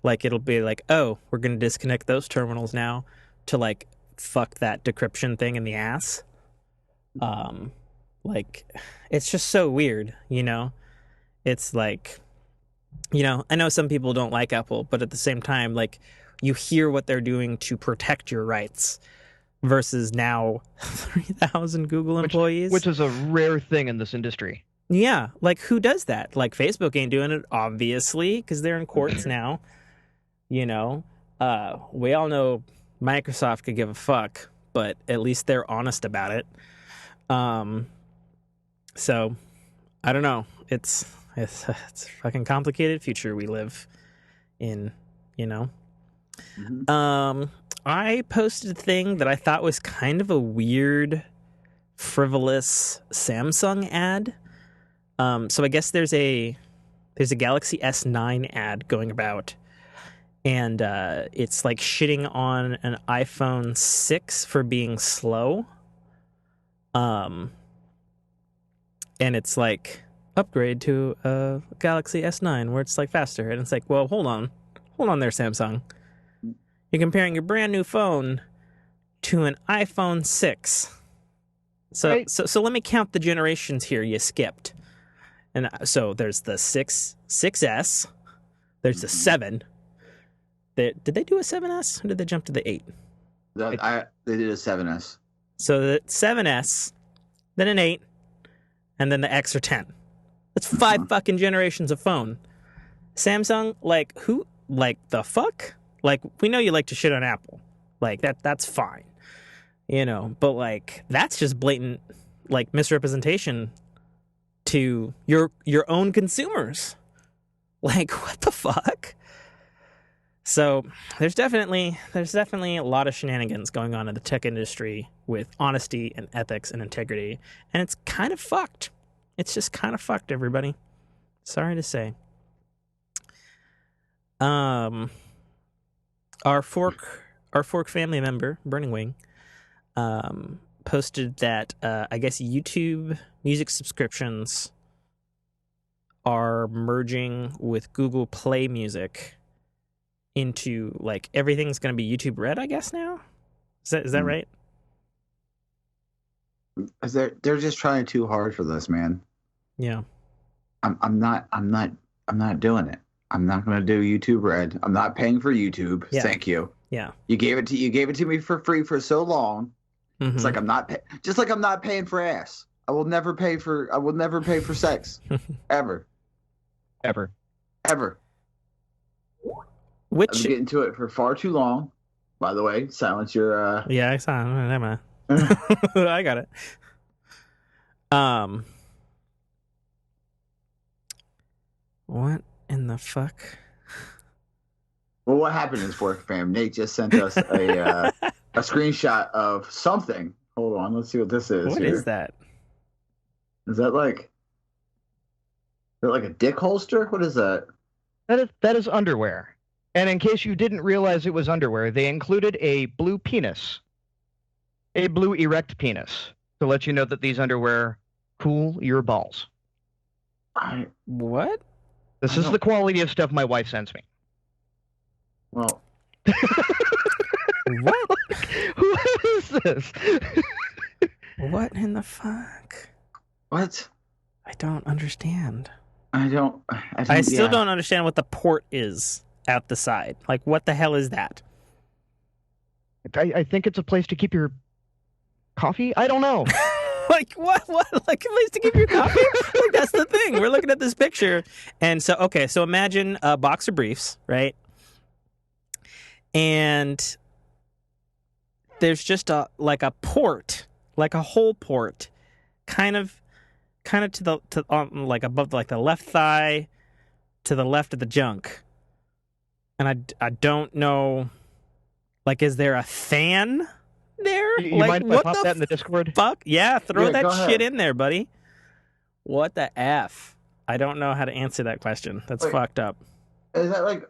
like it'll be like, oh, we're going to disconnect those terminals now to like fuck that decryption thing in the ass. Like it's just so weird, you know? It's like, you know, I know some people don't like Apple, but at the same time, like you hear what they're doing to protect your rights versus now 3,000 Google employees. Which is a rare thing in this industry. Yeah, like who does that? Like Facebook ain't doing it, obviously, because they're in courts now. You know, we all know Microsoft could give a fuck, but at least they're honest about it. So I don't know. It's a fucking complicated future we live in. You know. Mm-hmm. I posted a thing that I thought was kind of a weird, frivolous Samsung ad. So I guess there's a Galaxy S9 ad going about, and it's like shitting on an iPhone 6 for being slow. And it's like upgrade to a Galaxy S9 where it's like faster, and it's like, well, hold on there, Samsung. You're comparing your brand new phone to an iPhone 6. So Right. so let me count the generations here you skipped. And so there's the 6S, There's the 7. Did they do a 7S or did they jump to the 8? They did a 7S. So the 7S, then an 8, and then the X or 10. That's 5 fucking generations of phone. Samsung, like, who, like, the fuck? Like, we know you like to shit on Apple. Like, that's fine. You know, but, like, that's just blatant, like, misrepresentation to your own consumers. Like, what the fuck? So there's definitely a lot of shenanigans going on in the tech industry with honesty and ethics and integrity, and it's kind of fucked. It's just kind of fucked, everybody. Sorry to say. Our fork family member, Burning Wing, posted that I guess YouTube music subscriptions are merging with Google Play Music into, like, everything's going to be YouTube Red, I guess now. Is that right? They're just trying too hard for this, man. Yeah. I'm not doing it. I'm not going to do YouTube Red. I'm not paying for YouTube. Yeah. Thank you. Yeah. You gave it to me for free for so long. Mm-hmm. It's like I'm not paying for ass. I will never pay for sex. Ever. Which I'm getting to it for far too long. By the way, silence your Yeah, I saw it. I got it. What in the fuck? Well, what happened is, Fork Fam, Nate just sent us a screenshot of something. Hold on, let's see what this is. What here. is that? Is that like a dick holster? What is that? That is underwear. And in case you didn't realize it was underwear, they included a blue penis. A blue erect penis. To let you know that these underwear cool your balls. What? This is the quality of stuff my wife sends me. Well, What? Who is this? What in the fuck? what? I don't understand. I still don't understand what the port is at the side. Like, what the hell is that? I think it's a place to keep your coffee? I don't know. Like, what? Like, a place to keep your coffee? Like, that's the thing. We're looking at this picture. And so, okay, so imagine a box of briefs, right? And there's just a port, like a whole port, kind of to like above, like the left thigh, to the left of the junk. And I don't know, like, is there a fan there? You like, mind if I pop that in the Discord? Fuck yeah, throw Yeah, that go shit ahead. in there, buddy. What the F? I don't know how to answer that question. That's Wait. fucked up. Is that like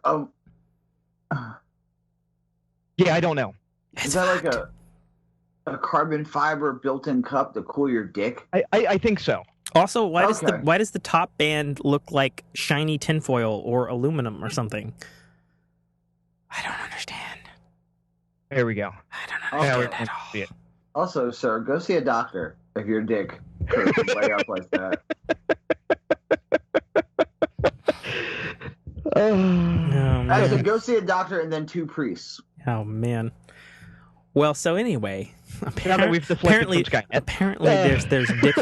Yeah, I don't know. is that like a carbon fiber built-in cup to cool your dick? I think so. Also, why Okay. does the top band look like shiny tinfoil or aluminum or something? I don't understand. There we go. I don't Okay. understand at all. See it. Also, sir, go see a doctor if your dick goes way up like that. Oh Actually, man. go see a doctor and then 2 priests. Oh man. Well, so anyway, Now that we've deflected from Skynet. apparently there's dick.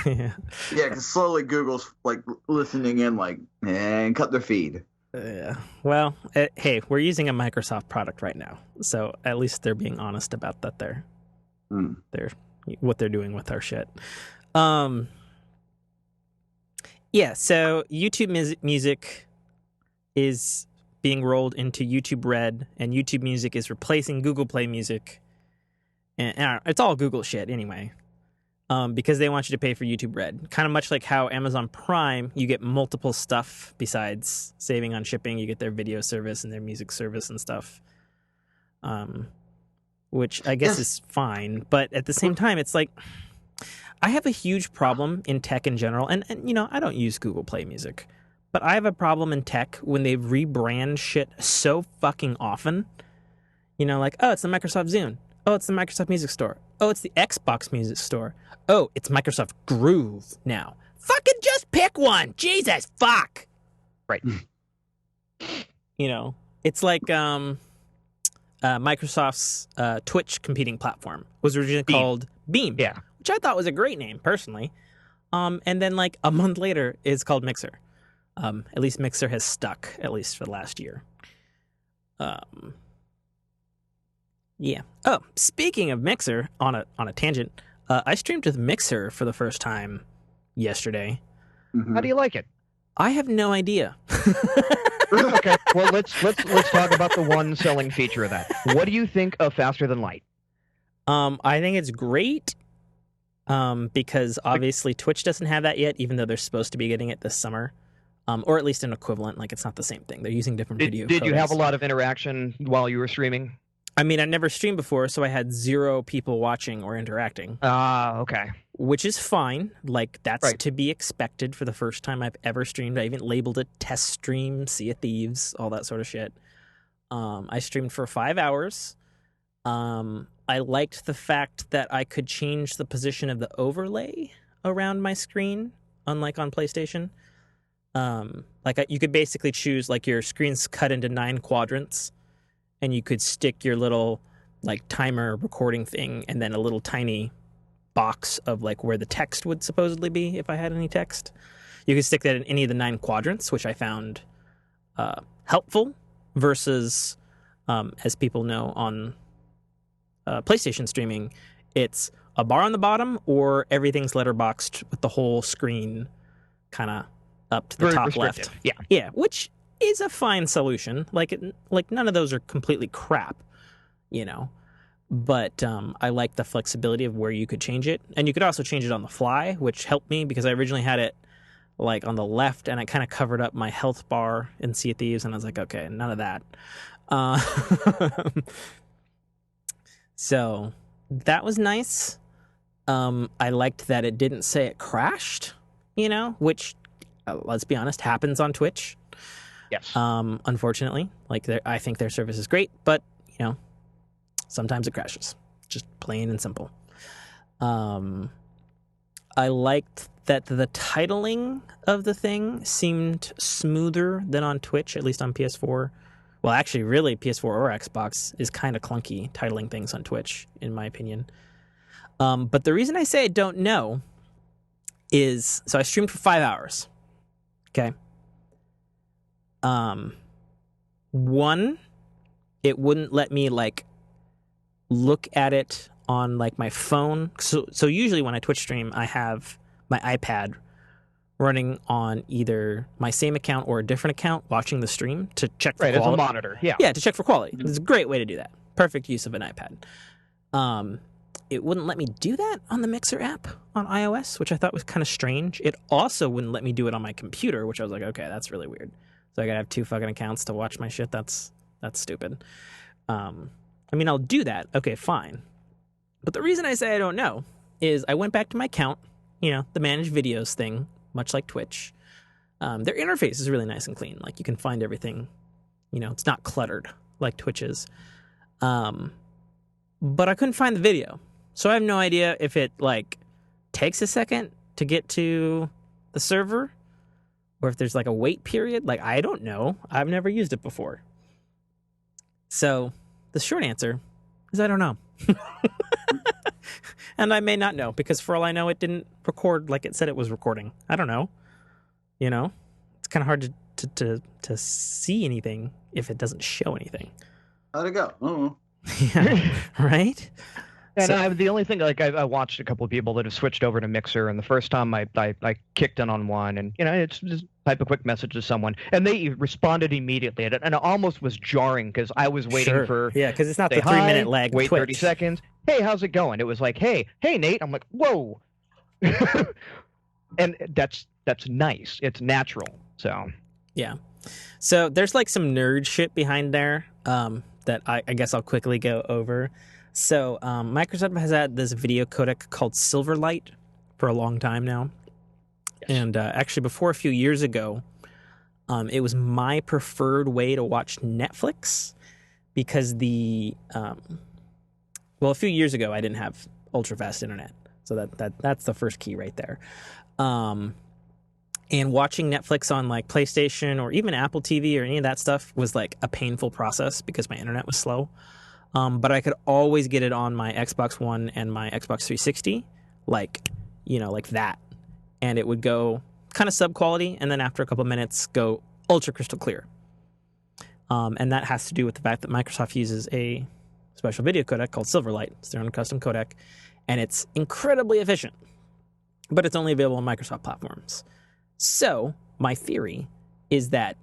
Yeah. Yeah, because slowly Google's like listening in, like, and cut their feed. Well, hey, we're using a Microsoft product right now, so at least they're being honest about that. They're what they're doing with our shit. Yeah. So YouTube Music is being rolled into YouTube Red, and YouTube Music is replacing Google Play Music, and it's all Google shit anyway. Because they want you to pay for YouTube Red. Kind of much like how Amazon Prime, you get multiple stuff besides saving on shipping. You get their video service and their music service and stuff, which I guess is fine. But at the same time, it's like, I have a huge problem in tech in general. And you know, I don't use Google Play Music. But I have a problem in tech when they rebrand shit so fucking often. You know, like, oh, it's the Microsoft Zune. Oh, it's the Microsoft Music Store. Oh, it's the Xbox Music Store. Oh, it's Microsoft Groove now. Fucking just pick one. Jesus, fuck. Right. You know, it's like Microsoft's Twitch competing platform was originally called Beam, Yeah. which I thought was a great name personally. And then like a month later, it's called Mixer. At least Mixer has stuck, at least for the last year. Yeah. Oh, speaking of Mixer, on a tangent, I streamed with Mixer for the first time yesterday. Mhm. How do you like it? I have no idea. Okay, well let's talk about the one selling feature of that. What do you think of Faster Than Light? I think it's great. Because obviously Twitch doesn't have that yet, even though they're supposed to be getting it this summer. Or at least an equivalent. Like, it's not the same thing. They're using different video Did you have a codes. lot of interaction while you were streaming? I mean, I never streamed before, so I had 0 people watching or interacting, Okay. which is fine. Like, that's Right. to be expected for the first time I've ever streamed. I even labeled it test stream, Sea of Thieves, all that sort of shit. I streamed for 5 hours. I liked the fact that I could change the position of the overlay around my screen, unlike on PlayStation. You could basically choose, like, your screen's cut into 9 quadrants, and you could stick your little, like, timer recording thing and then a little tiny box of, like, where the text would supposedly be if I had any text. You could stick that in any of the 9 quadrants, which I found helpful versus, as people know on PlayStation streaming, it's a bar on the bottom or everything's letterboxed with the whole screen kind of up to the Very top restrictive. left. Yeah, which is a fine solution. Like none of those are completely crap, you know. But I like the flexibility of where you could change it, and you could also change it on the fly, which helped me because I originally had it like on the left, and I kind of covered up my health bar in Sea of Thieves, and I was like, okay, none of that. So that was nice. I liked that it didn't say it crashed, you know, which, let's be honest, happens on Twitch. Yes. Unfortunately, like I think their service is great, but you know, sometimes it crashes. Just plain and simple. I liked that the titling of the thing seemed smoother than on Twitch, at least on PS4. Well, actually, really, PS4 or Xbox is kind of clunky titling things on Twitch, in my opinion. But the reason I say I don't know is, so I streamed for 5 hours. Okay. One, it wouldn't let me like look at it on like my phone. So usually when I Twitch stream, I have my iPad running on either my same account or a different account, watching the stream to check for Right, as a quality. monitor. Yeah. Yeah, to check for quality. It's a great way to do that. Perfect use of an iPad. It wouldn't let me do that on the Mixer app on iOS, which I thought was kind of strange. It also wouldn't let me do it on my computer, which I was like, okay, that's really weird. So I gotta have 2 fucking accounts to watch my shit. That's stupid. I mean, I'll do that. Okay, fine. But the reason I say I don't know is I went back to my account, you know, the manage videos thing, much like Twitch. Their interface is really nice and clean. Like, you can find everything, you know, it's not cluttered like Twitch is. But I couldn't find the video. So I have no idea if it, like, takes a second to get to the server or if there's, like, a wait period. Like, I don't know. I've never used it before. So the short answer is I don't know. And I may not know, because for all I know, it didn't record like it said it was recording. I don't know. You know? It's kind of hard to see anything if it doesn't show anything. How'd it go? Oh. Yeah, right? And So- the only thing, like, I watched a couple of people that have switched over to Mixer, and the first time I kicked in on one, and, you know, it's just type a quick message to someone, and they responded immediately, and it almost was jarring, because I was waiting Sure. for, Yeah, because it's not say the 3-minute hi, lag. of wait Twitch. 30 seconds, hey, how's it going? It was like, hey Nate. I'm like, whoa. And that's nice. It's natural. So Yeah. So there's like some nerd shit behind there that I guess I'll quickly go over. So Microsoft has had this video codec called Silverlight for a long time now. Yes. And actually before a few years ago, it was my preferred way to watch Netflix because a few years ago I didn't have ultra fast internet. So that's the first key right there. And watching Netflix on like PlayStation or even Apple TV or any of that stuff was like a painful process because my internet was slow. But I could always get it on my Xbox One and my Xbox 360, like that. And it would go kind of sub quality, and then after a couple of minutes go ultra crystal clear. And that has to do with the fact that Microsoft uses a special video codec called Silverlight. It's their own custom codec, and it's incredibly efficient. But it's only available on Microsoft platforms. So my theory is that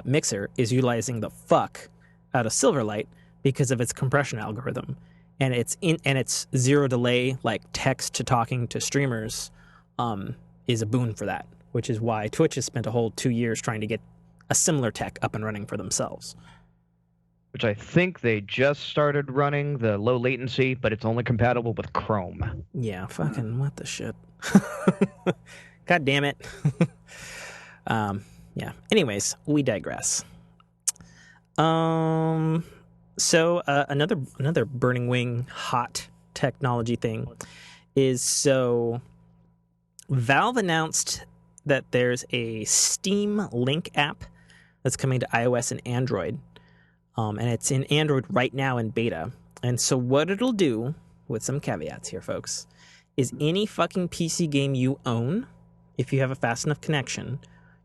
Mixer is utilizing the fuck out of Silverlight because of its compression algorithm, and its zero delay, like text to talking to streamers, is a boon for that. Which is why Twitch has spent a whole 2 years trying to get a similar tech up and running for themselves. Which I think they just started running the low latency, but it's only compatible with Chrome. Yeah, fucking what the shit. God damn it. Yeah. Anyways, we digress. So another Burning Wing hot technology thing is Valve announced that there's a Steam Link app that's coming to iOS and Android. And it's in Android right now in beta. And so what it'll do, with some caveats here, folks, is any fucking PC game you own, if you have a fast enough connection,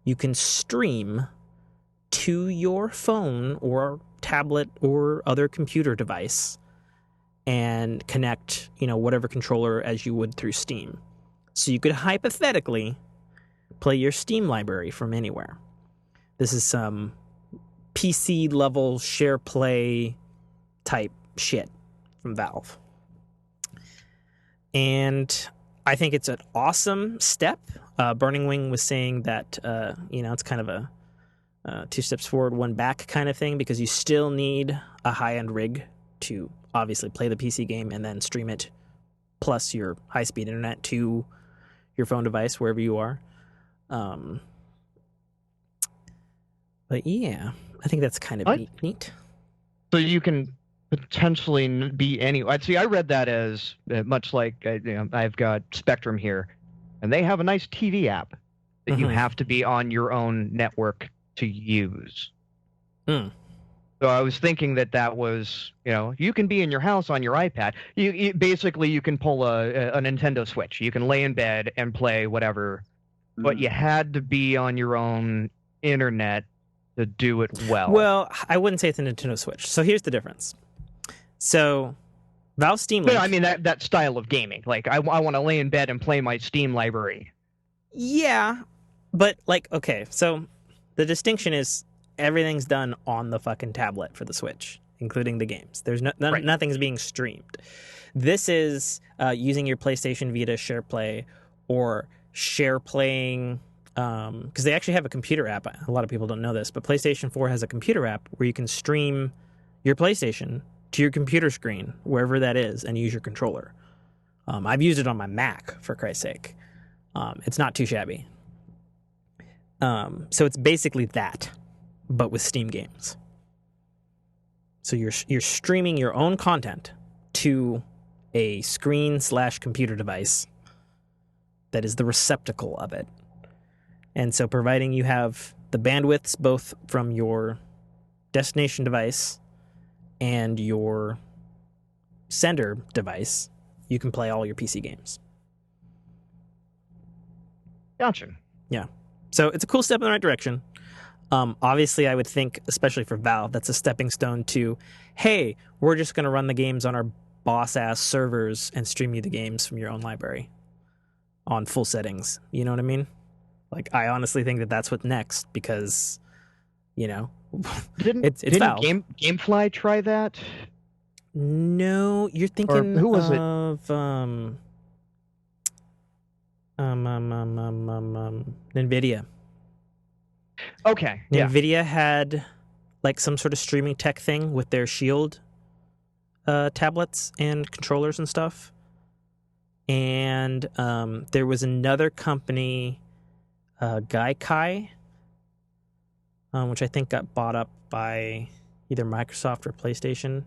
you can stream to your phone or tablet or other computer device and connect, whatever controller as you would through Steam. So you could hypothetically play your Steam library from anywhere. This is some PC level share play type shit from Valve. And I think it's an awesome step. Burning Wing was saying that, it's kind of a 2 steps forward, 1 back kind of thing, because you still need a high-end rig to obviously play the PC game and then stream it plus your high-speed internet to your phone device wherever you are. But yeah, I think that's kind of neat. So you can potentially be anywhere. See, I read that as much like I've got Spectrum here, and they have a nice TV app that you have to be on your own network to use. So I was thinking that was, you can be in your house on your iPad. You basically you can pull a Nintendo Switch. You can lay in bed and play whatever, but you had to be on your own internet to do it well. Well, I wouldn't say it's a Nintendo Switch. So here's the difference. So Valve Steam Link... No, I mean that style of gaming. Like, I want to lay in bed and play my Steam library. Yeah, but okay, so the distinction is everything's done on the fucking tablet for the Switch, including the games. There's nothing's being streamed. This is using your PlayStation Vita share play or share playing... because they actually have a computer app. A lot of people don't know this, but PlayStation 4 has a computer app where you can stream your PlayStation to your computer screen, wherever that is, and use your controller. I've used it on my Mac, for Christ's sake. It's not too shabby. So it's basically that, but with Steam games. So you're streaming your own content to a screen/computer device that is the receptacle of it. And so providing you have the bandwidths both from your destination device and your sender device, you can play all your PC games. Gotcha. Yeah. So it's a cool step in the right direction. Obviously, I would think, especially for Valve, that's a stepping stone to, hey, we're just going to run the games on our boss-ass servers and stream you the games from your own library on full settings. You know what I mean? Like, I honestly think that that's what's next because, Didn't Valve. Gamefly try that? No, you're thinking who was of NVIDIA. Okay, yeah. NVIDIA had like some sort of streaming tech thing with their Shield tablets and controllers and stuff. And there was another company, Gaikai, which I think got bought up by either Microsoft or PlayStation.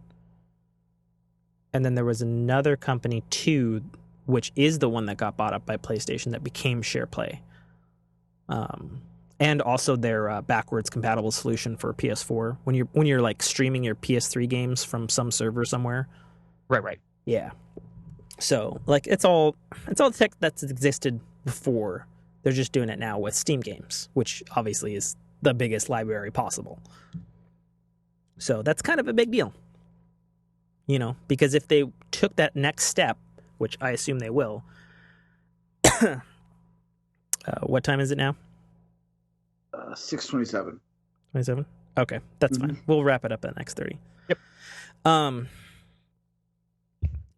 And then there was another company too, which is the one that got bought up by PlayStation that became SharePlay. And also their backwards compatible solution for PS4 when you're like streaming your PS3 games from some server somewhere. Right. Yeah. So like it's all tech that's existed before. They're just doing it now with Steam games, which obviously is the biggest library possible. So that's kind of a big deal. Because if they took that next step, which I assume they will, what time is it now? 6:27. 27? Okay, that's fine. We'll wrap it up at next 30. Yep.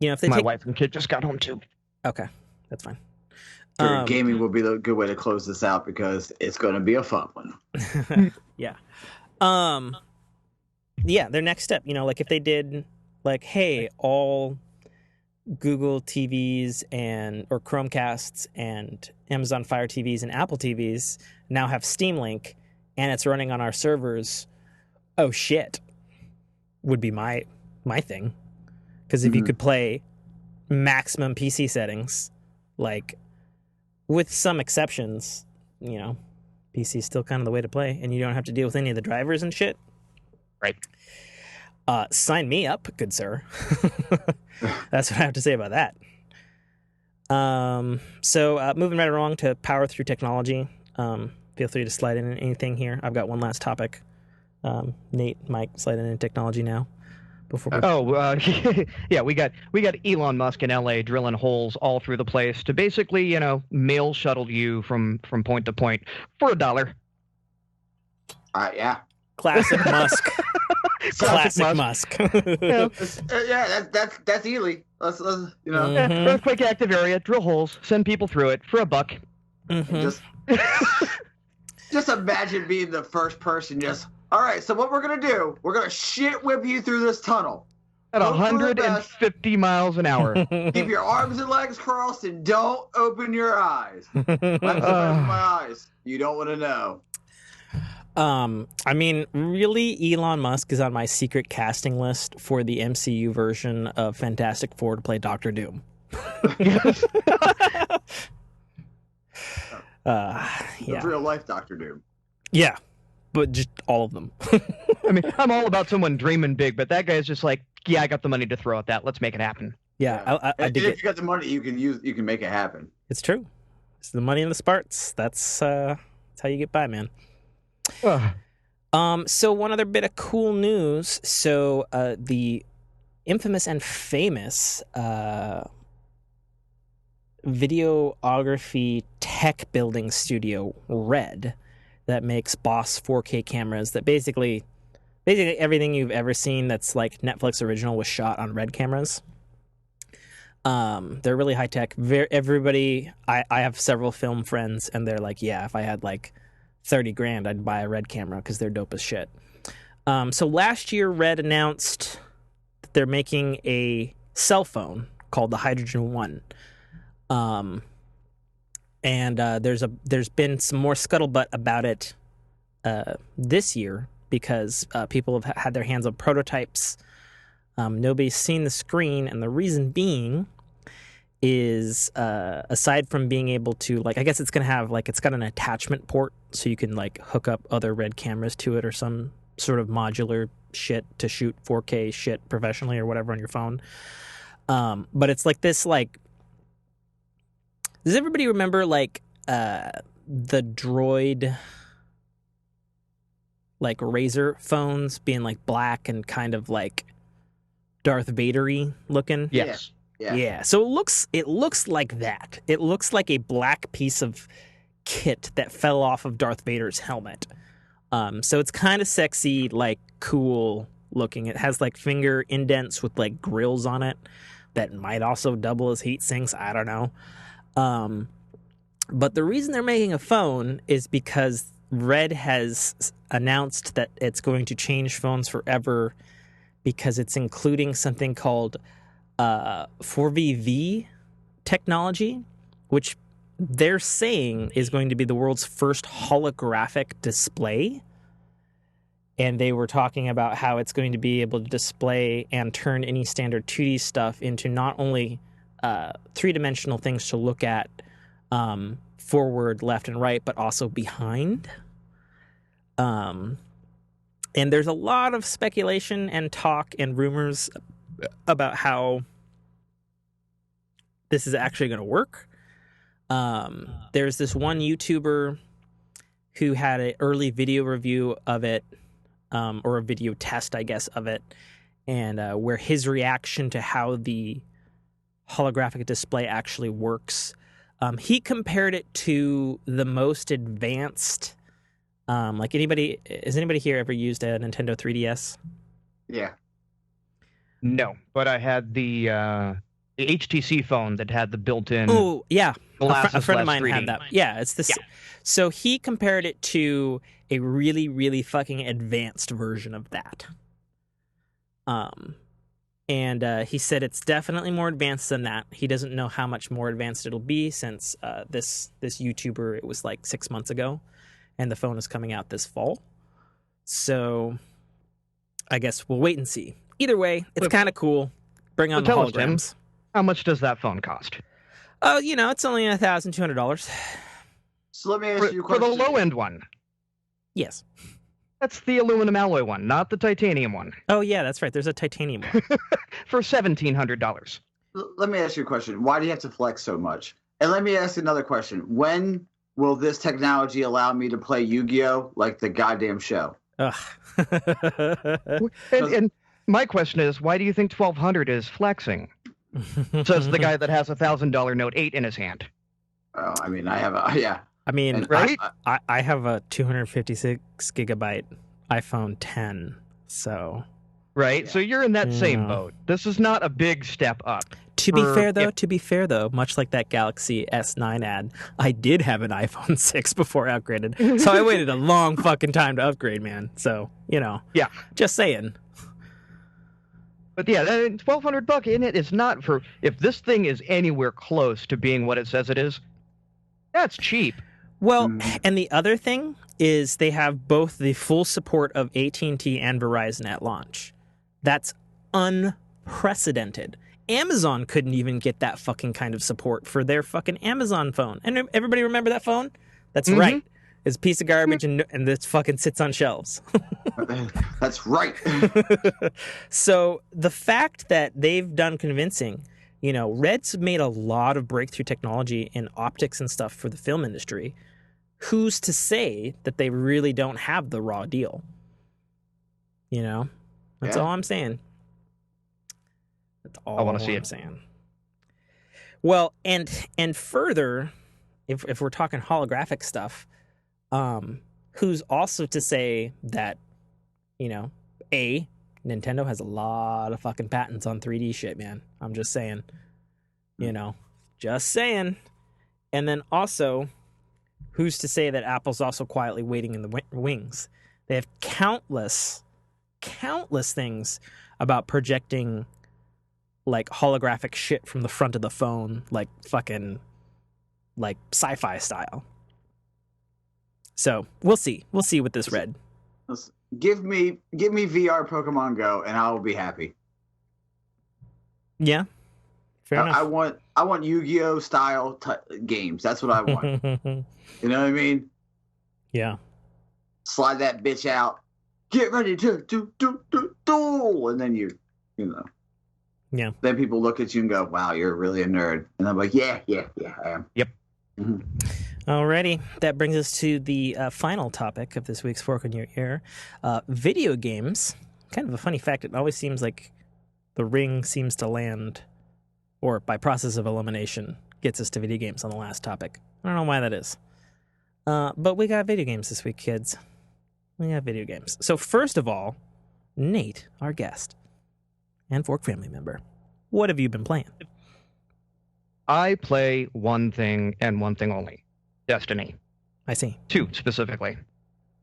If they My wife and kid just got home too. Okay, that's fine. Gaming will be the good way to close this out because it's going to be a fun one. Yeah. Yeah, their next step, like if they did like, hey, all Google TVs or Chromecasts and Amazon Fire TVs and Apple TVs now have Steam Link and it's running on our servers. Oh shit, would be my thing. Because if you could play maximum PC settings, like with some exceptions, PC is still kind of the way to play, and you don't have to deal with any of the drivers and shit. Right. Sign me up, good sir. That's what I have to say about that. So moving right along to power through technology. Feel free to slide in anything here. I've got one last topic. Nate, Mike, slide in technology now. Yeah, we got Elon Musk in LA drilling holes all through the place to basically, mail shuttle you from point to point for $1. Yeah. Classic Musk. Classic Musk. Yeah, that's Ely. Let's Earthquake active area, drill holes, send people through it for $1. Just imagine being the first person. All right. So what we're gonna do? We're gonna shit whip you through this tunnel at 150 miles an hour. Keep your arms and legs crossed and don't open your eyes. Open my eyes. You don't want to know. I mean, really, Elon Musk is on my secret casting list for the MCU version of Fantastic Four to play Doctor Doom. The real life Doctor Doom. Yeah, but just all of them. I mean, I'm all about someone dreaming big, but that guy's just like, yeah, I got the money to throw at that. Let's make it happen. Yeah, I dig it. If you got the money, you can make it happen. It's true. It's the money and the sparts. That's how you get by, man. So one other bit of cool news. So the infamous and famous videography tech building studio Red that makes Boss 4K cameras that basically everything you've ever seen that's like Netflix original was shot on Red cameras. They're really high tech. Everybody, I have several film friends and they're like, yeah, if I had like $30,000, I'd buy a Red camera because they're dope as shit. So last year, Red announced that they're making a cell phone called the Hydrogen One. And there's been some more scuttlebutt about it this year because people have had their hands on prototypes. Nobody's seen the screen, and the reason being is aside from being able to, like, I guess it's going to have, like, it's got an attachment port so you can, like, hook up other Red cameras to it or some sort of modular shit to shoot 4K shit professionally or whatever on your phone. But it's like this, like, does everybody remember, like, the Droid, like, Razor phones being, like, black and kind of, like, Darth Vader-y looking? Yes. Yeah. So it looks like that. It looks like a black piece of kit that fell off of Darth Vader's helmet. So it's kind of sexy, like, cool looking. It has, like, finger indents with, like, grills on it that might also double as heat sinks. I don't know. But the reason they're making a phone is because Red has announced that it's going to change phones forever because it's including something called 4VV technology, which they're saying is going to be the world's first holographic display. And they were talking about how it's going to be able to display and turn any standard 2D stuff into not only three-dimensional things to look at forward, left, and right, but also behind. And there's a lot of speculation and talk and rumors about how this is actually going to work. There's this one YouTuber who had an early video review of it, or a video test, I guess, of it, and where his reaction to how the holographic display actually works. He compared it to the most advanced. Has anybody here ever used a Nintendo 3DS? Yeah. No, but I had the HTC phone that had the built-in. Oh yeah, a friend of mine 3D. had that. Yeah, it's this. Yeah. So he compared it to a really, really fucking advanced version of that. And he said it's definitely more advanced than that. He doesn't know how much more advanced it'll be since this YouTuber, it was like 6 months ago, and the phone is coming out this fall. So I guess we'll wait and see. Either way, it's kind of cool. Bring on the tell us, Tim, holograms. how much does that phone cost? Oh, it's only $1,200. So let me ask you a For question. the low-end one. Yes. That's the aluminum alloy one, not the titanium one. Oh yeah, that's right. There's a titanium one. For $1,700. Let me ask you a question. Why do you have to flex so much? And let me ask another question. When will this technology allow me to play Yu-Gi-Oh! Like the goddamn show? Ugh. And my question is, why do you think 1,200 is flexing? Says the guy that has a $1,000 Note 8 in his hand. Oh, I mean, I have a yeah. I mean, And right? I have a 256 gigabyte iPhone 10, so Right? Yeah. So you're in that same Yeah. boat. This is not a big step up. to be For- fair though, much like that Galaxy S9 ad, I did have an iPhone 6 before I upgraded, so I waited a long fucking time to upgrade, man. So Yeah. just saying. But yeah, $1,200 in it is not for. If this thing is anywhere close to being what it says it is, that's cheap. Well, Mhm. and the other thing is they have both the full support of AT&T and Verizon at launch. That's unprecedented. Amazon couldn't even get that fucking kind of support for their fucking Amazon phone. And everybody remember that phone? That's Mhm. right. It's a piece of garbage and this fucking sits on shelves. That's right. So the fact that they've done convincing, Red's made a lot of breakthrough technology in optics and stuff for the film industry. Who's to say that they really don't have the raw deal? That's Yeah. all I'm saying. That's all I wanna see I'm it. saying. Well, and further, if we're talking holographic stuff, who's also to say that, Nintendo has a lot of fucking patents on 3D shit, man. I'm just saying. Just saying. And then also, who's to say that Apple's also quietly waiting in the wings? They have countless things about projecting like holographic shit from the front of the phone, like fucking like sci-fi style. So we'll see with this Red. Give me VR Pokemon Go, and I will be happy. Yeah, fair I enough. I want Yu-Gi-Oh style games. That's what I want. You know what I mean? Yeah. Slide that bitch out. Get ready to do, and then you know. Yeah. Then people look at you and go, "Wow, you're really a nerd." And I'm like, "Yeah, I am." Yep. Mhm. Alrighty, that brings us to the final topic of this week's Fork in Your Ear. Video games. Kind of a funny fact, it always seems like the ring seems to land, or by process of elimination, gets us to video games on the last topic. I don't know why that is. But we got video games this week, kids. We got video games. So first of all, Nate, our guest, and Fork family member, what have you been playing? I play one thing and one thing only. Destiny. I see. 2 specifically.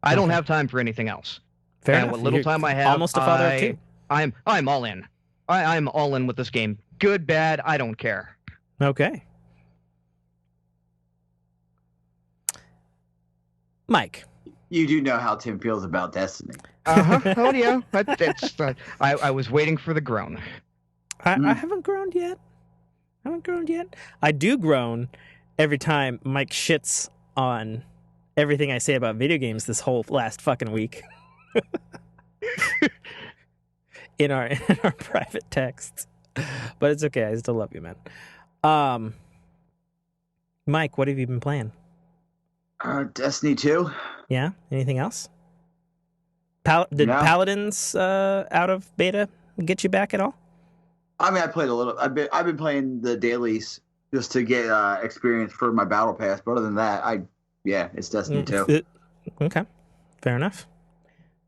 I don't Okay. have time for anything else. Fair And enough. what little You're time I have, almost a father of two. I'm all in. I'm all in with this game. Good, bad, I don't care. Okay. Mike. You do know how Tim feels about Destiny. Oh yeah. I was waiting for the groan. I haven't groaned yet. I do groan every time Mike shits on everything I say about video games this whole last fucking week in our private texts. But it's okay. I still love you, man. Mike, what have you been playing? Destiny 2. Yeah? Anything else? Did No. Paladins out of beta get you back at all? I mean, I played a little. I've been playing the dailies just to get experience for my battle pass. But other than that, it's Destiny 2. Okay, fair enough.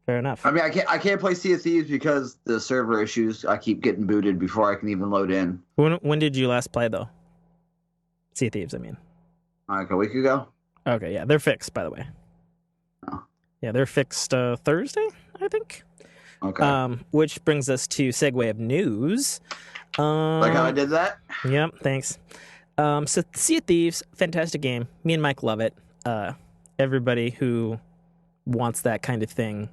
I mean, I can't play Sea of Thieves because the server issues. I keep getting booted before I can even load in. When did you last play though? Sea of Thieves, I mean. Like a week ago. Okay, yeah, they're fixed, by the way. Oh. Yeah, they're fixed Thursday, I think. Okay. Which brings us to segue of news. Like how I did that? Yep, thanks. So Sea of Thieves, fantastic game. Me and Mike love it. Everybody who wants that kind of thing,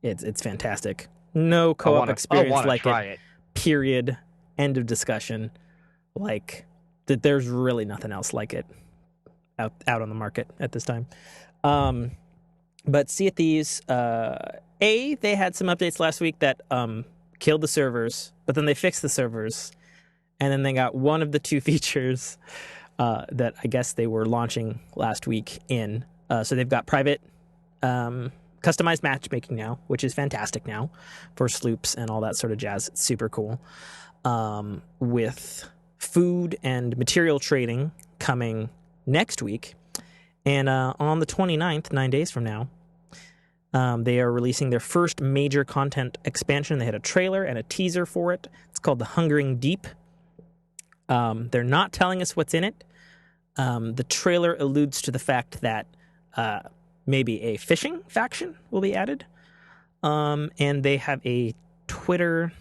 it's fantastic. No co-op experience like it. Period. End of discussion. Like that, there's really nothing else like it out on the market at this time. But Sea of Thieves, they had some updates last week that killed the servers, but then they fixed the servers, and then they got one of the two features that I guess they were launching last week in. So they've got private customized matchmaking now, which is fantastic now for sloops and all that sort of jazz. It's super cool. With food and material trading coming next week. And on the 29th, 9 days from now, they are releasing their first major content expansion. They had a trailer and a teaser for it. It's called The Hungering Deep. They're not telling us what's in it. The trailer alludes to the fact that maybe a fishing faction will be added. And they have a Twitter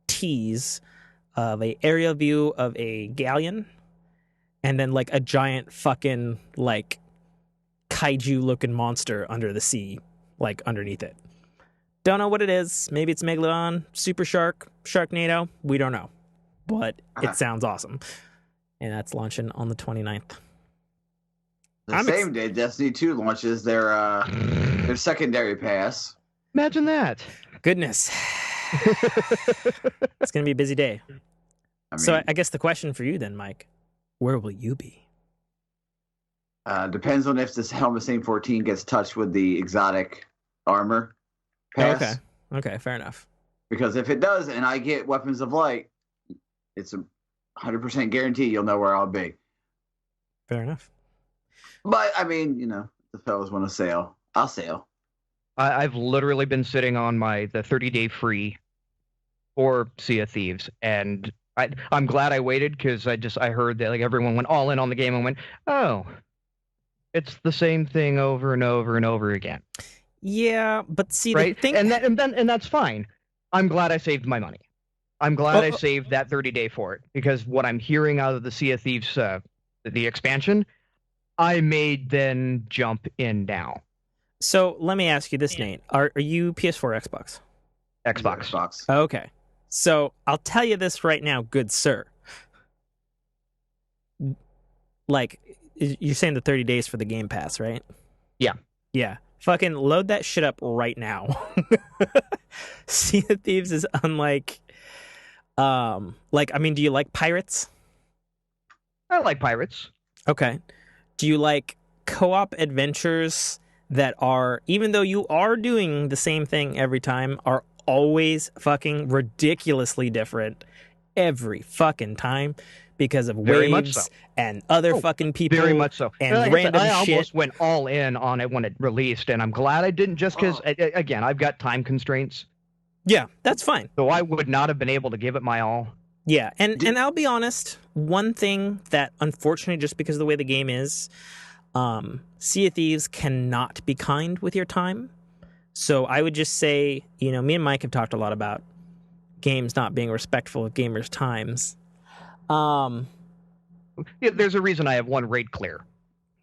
tease of a aerial view of a galleon and then like a giant fucking like kaiju looking monster under the sea, like underneath it. Don't know what it is. Maybe it's Megalodon, Super Shark, Sharknado. We don't know, but it sounds awesome. And that's launching on the 29th. The same day Destiny 2 launches their secondary pass. Imagine that. Goodness. It's going to be a busy day. So I guess the question for you then, Mike, where will you be? Depends on if this Helmet Saint 14 gets touched with the exotic armor pass. Okay, fair enough. Because if it does and I get Weapons of Light, it's a 100% guarantee you'll know where I'll be. Fair enough. But, I mean, the fellas want to sail. I'll sail. I've literally been sitting on the 30-day free for Sea of Thieves, and I'm glad I waited because I heard that like everyone went all in on the game and went, oh, it's the same thing over and over and over again. Yeah, but see, right, and that's fine. I'm glad I saved my money. I'm glad I saved that 30-day for it because what I'm hearing out of the Sea of Thieves, the expansion, I may then jump in now. So let me ask you this, Nate: Are you PS4 or Xbox? Xbox. Okay. So I'll tell you this right now, good sir. Like, you're saying the 30 days for the Game Pass, right? Yeah. Yeah. Fucking load that shit up right now. Sea of Thieves is unlike, I mean, do you like pirates? I like pirates. Okay. Do you like co-op adventures that are, even though you are doing the same thing every time, are always fucking ridiculously different every fucking time because of waves and other fucking people. Very much so. And like random I shit. I almost went all in on it when it released, and I'm glad I didn't just because, again, I've got time constraints. Yeah, that's fine. So I would not have been able to give it my all. Yeah, and I'll be honest, one thing that unfortunately, just because of the way the game is, Sea of Thieves cannot be kind with your time. So I would just say, me and Mike have talked a lot about games not being respectful of gamers' times. Yeah, there's a reason I have one raid clear.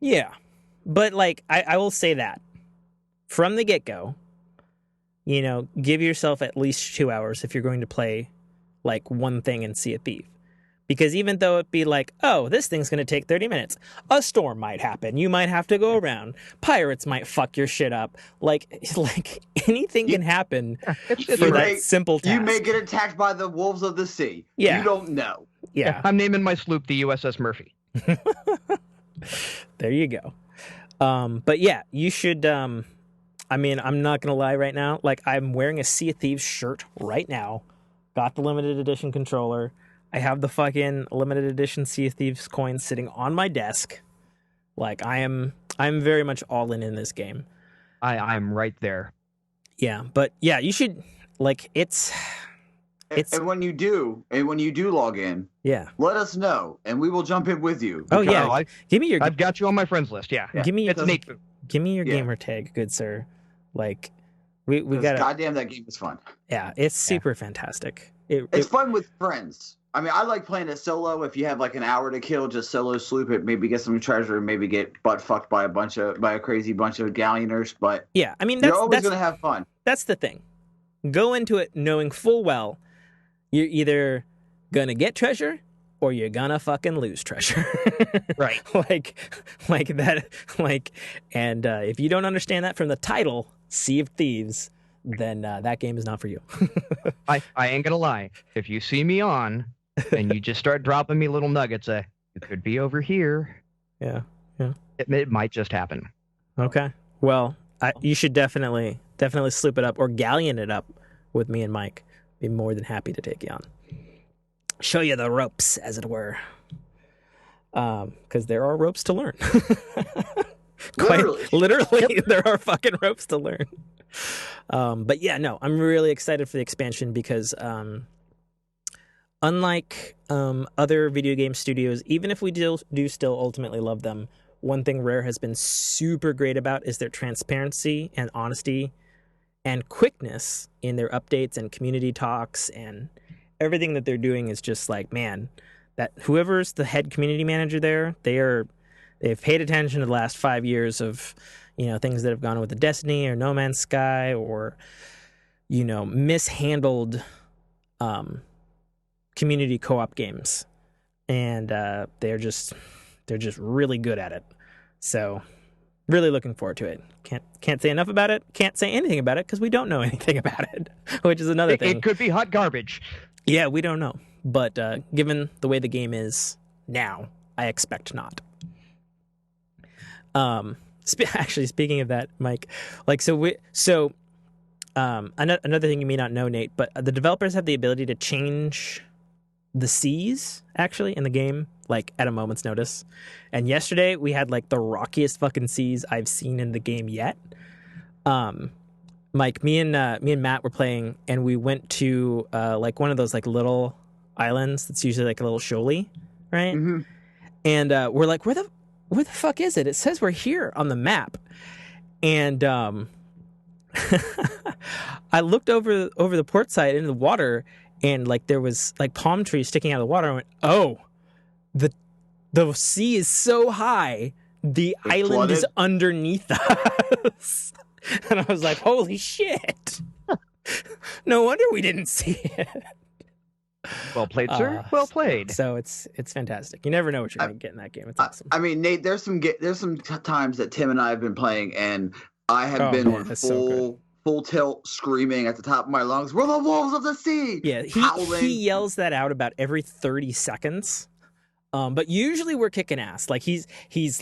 Yeah, but I will say that from the get-go, give yourself at least 2 hours if you're going to play one thing in Sea of Thieves. Because even though it'd be like, oh, this thing's going to take 30 minutes, a storm might happen. You might have to go around. Pirates might fuck your shit up. Like anything can happen for that simple task. You may get attacked by the wolves of the sea. Yeah. You don't know. Yeah. I'm naming my sloop the USS Murphy. There you go. But yeah, you should. I mean, I'm not going to lie right now. Like, I'm wearing a Sea of Thieves shirt right now. Got the limited edition controller. I have the fucking limited edition Sea of Thieves coins sitting on my desk. Like, I'm very much all in this game. I'm right there. Yeah, but yeah, you should, like, it's and when you do log in, yeah, let us know and we will jump in with you. Oh yeah, give me your. I've got you on my friends list. Yeah. Give me your. It's Nate. Give me your gamer tag, good sir. Like, we got. Goddamn, that game is fun. Yeah, it's super fantastic. It's fun with friends. I mean, I like playing it solo. If you have like an hour to kill, just solo sloop it. Maybe get some treasure. Maybe get butt fucked by a crazy bunch of galleoners. But yeah, I mean, you're always gonna have fun. That's the thing. Go into it knowing full well you're either gonna get treasure or you're gonna fucking lose treasure. Right. like that. Like, and if you don't understand that from the title, Sea of Thieves, then that game is not for you. I ain't gonna lie. If you see me on and you just start dropping me little nuggets, it could be over here. Yeah. It might just happen. Okay. Well, you should definitely sloop it up or galleon it up with me and Mike. Be more than happy to take you on. Show you the ropes, as it were. Because there are ropes to learn. Literally, there are fucking ropes to learn. But yeah, no, I'm really excited for the expansion because unlike other video game studios, even if we do still ultimately love them, one thing Rare has been super great about is their transparency and honesty and quickness in their updates and community talks, and everything that they're doing is just like, man, that whoever's the head community manager there, they've paid attention to the last 5 years of, things that have gone with the Destiny or No Man's Sky or, mishandled community co-op games. And they're just really good at it. So really looking forward to it. Can't say enough about it. Can't say anything about it because we don't know anything about it, which is another thing. It could be hot garbage. Yeah, we don't know. But given the way the game is now, I expect not. Actually, speaking of that, Mike, another thing you may not know, Nate, but the developers have the ability to change the seas actually in the game, like at a moment's notice. And yesterday we had like the rockiest fucking seas I've seen in the game yet. Mike, me and Matt were playing, and we went to like one of those like little islands that's usually like a little shoaly, right? Mm-hmm. And we're like, where the fuck is it? It says we're here on the map. And I looked over the port side into the water, and like there was like palm trees sticking out of the water. I went, oh, the sea is so high, the island flooded. Is underneath us. And I was like, holy shit. No wonder we didn't see it. Well played, sir. Well played. So it's fantastic. You never know what you're going to get in that game. It's awesome. I mean, Nate, there's some times that Tim and I have been playing, and I have been on full tilt, screaming at the top of my lungs, "We're the wolves of the sea!" Yeah, he yells that out about every 30 seconds. But usually we're kicking ass. Like he's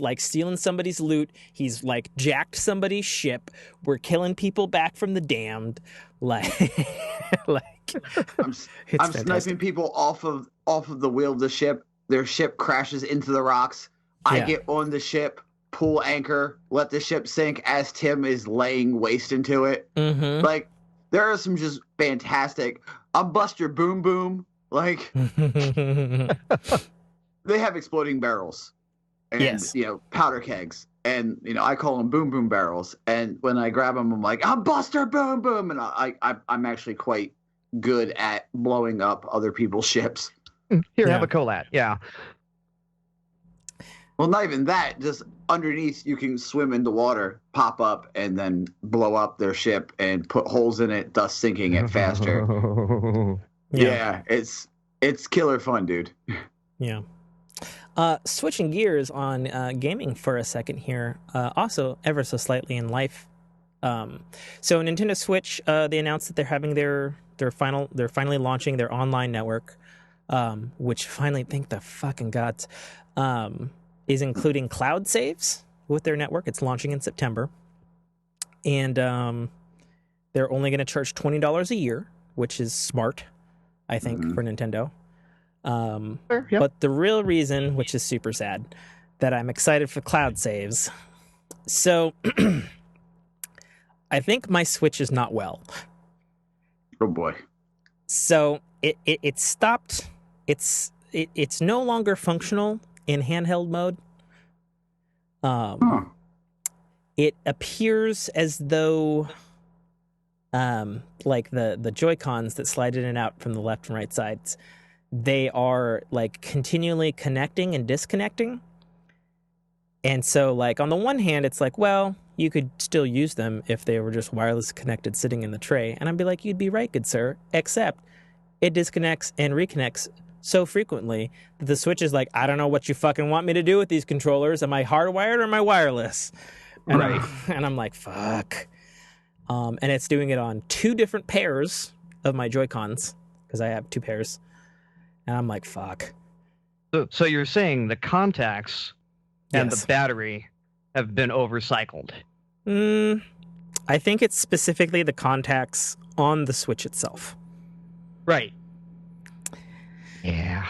like stealing somebody's loot. He's like jacked somebody's ship. We're killing people back from the damned. I'm sniping people off of the wheel of the ship. Their ship crashes into the rocks. I get on the ship, pull anchor, let the ship sink as Tim is laying waste into it. Mm-hmm. Like, there are some just fantastic. I'll bust your boom boom. Like, they have exploding barrels and, powder kegs. And, I call them boom boom barrels. And when I grab them, I'm like, I'm Buster Boom Boom. And I'm actually quite good at blowing up other people's ships. Here, have a colat. Yeah. Well, not even that. Just underneath, you can swim in the water, pop up, and then blow up their ship and put holes in it, thus sinking it faster. Yeah, it's killer fun, dude. Yeah. Switching gears on gaming for a second here, also ever so slightly in life. So Nintendo Switch, they announced that they're having they're finally launching their online network, which finally, thank the fucking gods, is including cloud saves with their network. It's launching in September, and they're only going to charge $20 a year, which is smart, I think, for Nintendo. Sure, yep. But the real reason, which is super sad, that I'm excited for cloud saves. So I think my Switch is not well. Oh boy. So it stopped. It's no longer functional in handheld mode. It appears as though like the Joy-Cons that slide in and out from the left and right sides, they are like continually connecting and disconnecting. And so like on the one hand, it's like, well, you could still use them if they were just wireless connected sitting in the tray. And I'd be like, you'd be right, good sir, except it disconnects and reconnects so frequently that the Switch is like, I don't know what you fucking want me to do with these controllers. Am I hardwired or am I wireless? And Right. I'm like, fuck. And it's doing it on 2 different pairs of my Joy-Cons, because I have 2 pairs. And I'm like, fuck. So you're saying the contacts and Yes. the battery have been overcycled? I think it's specifically the contacts on the Switch itself. Right. Yeah.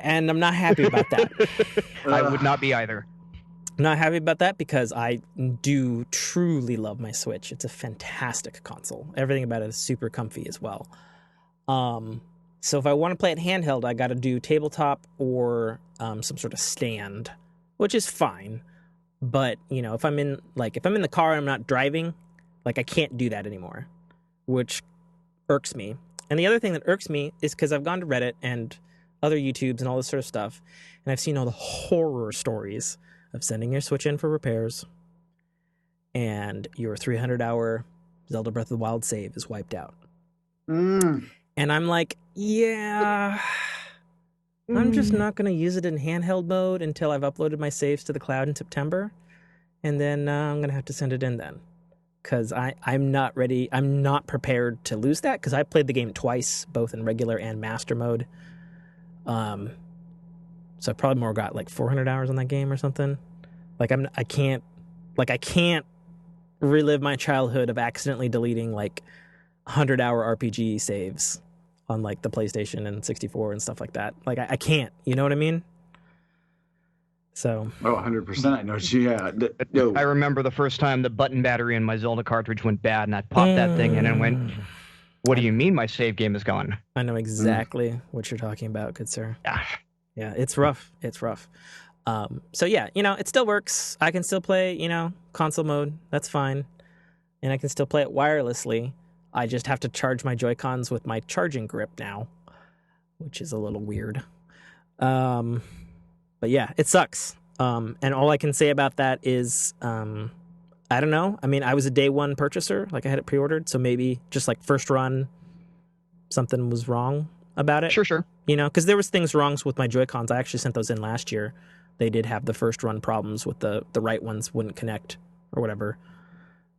And I'm not happy about that. I would not be either. I'm not happy about that because I do truly love my Switch. It's a fantastic console. Everything about it is super comfy as well. So if I want to play it handheld, I got to do tabletop or some sort of stand, which is fine. But, you know, if I'm in the car and I'm not driving, like I can't do that anymore, which irks me. And the other thing that irks me is because I've gone to Reddit and other YouTubes and all this sort of stuff, and I've seen all the horror stories of sending your Switch in for repairs and your 300-hour Zelda Breath of the Wild save is wiped out. And I'm like, yeah, I'm just not going to use it in handheld mode until I've uploaded my saves to the cloud in September. And then I'm going to have to send it in then. Because I'm not ready. I'm not prepared to lose that because I played the game twice, both in regular and master mode. So I probably more got like 400 hours on that game or something. Like I can't relive my childhood of accidentally deleting like 100-hour RPG saves on like the PlayStation and 64 and stuff like that. Like I can't, you know what I mean? So. Oh, 100%. I know. Yeah. No. I remember the first time the button battery in my Zelda cartridge went bad, and I popped that thing in and went, what do you mean my save game is gone? I know exactly what you're talking about, good sir. Yeah, it's rough. It's rough. So yeah, you know, it still works. I can still play, you know, console mode. That's fine. And I can still play it wirelessly. I just have to charge my Joy-Cons with my charging grip now, which is a little weird. But yeah, it sucks. And all I can say about that is, I don't know. I mean, I was a day one purchaser, like I had it pre-ordered. So maybe just like first run, something was wrong about it. Sure. You know, because there was things wrong with my Joy-Cons. I actually sent those in last year. They did have the first run problems with the right ones wouldn't connect or whatever.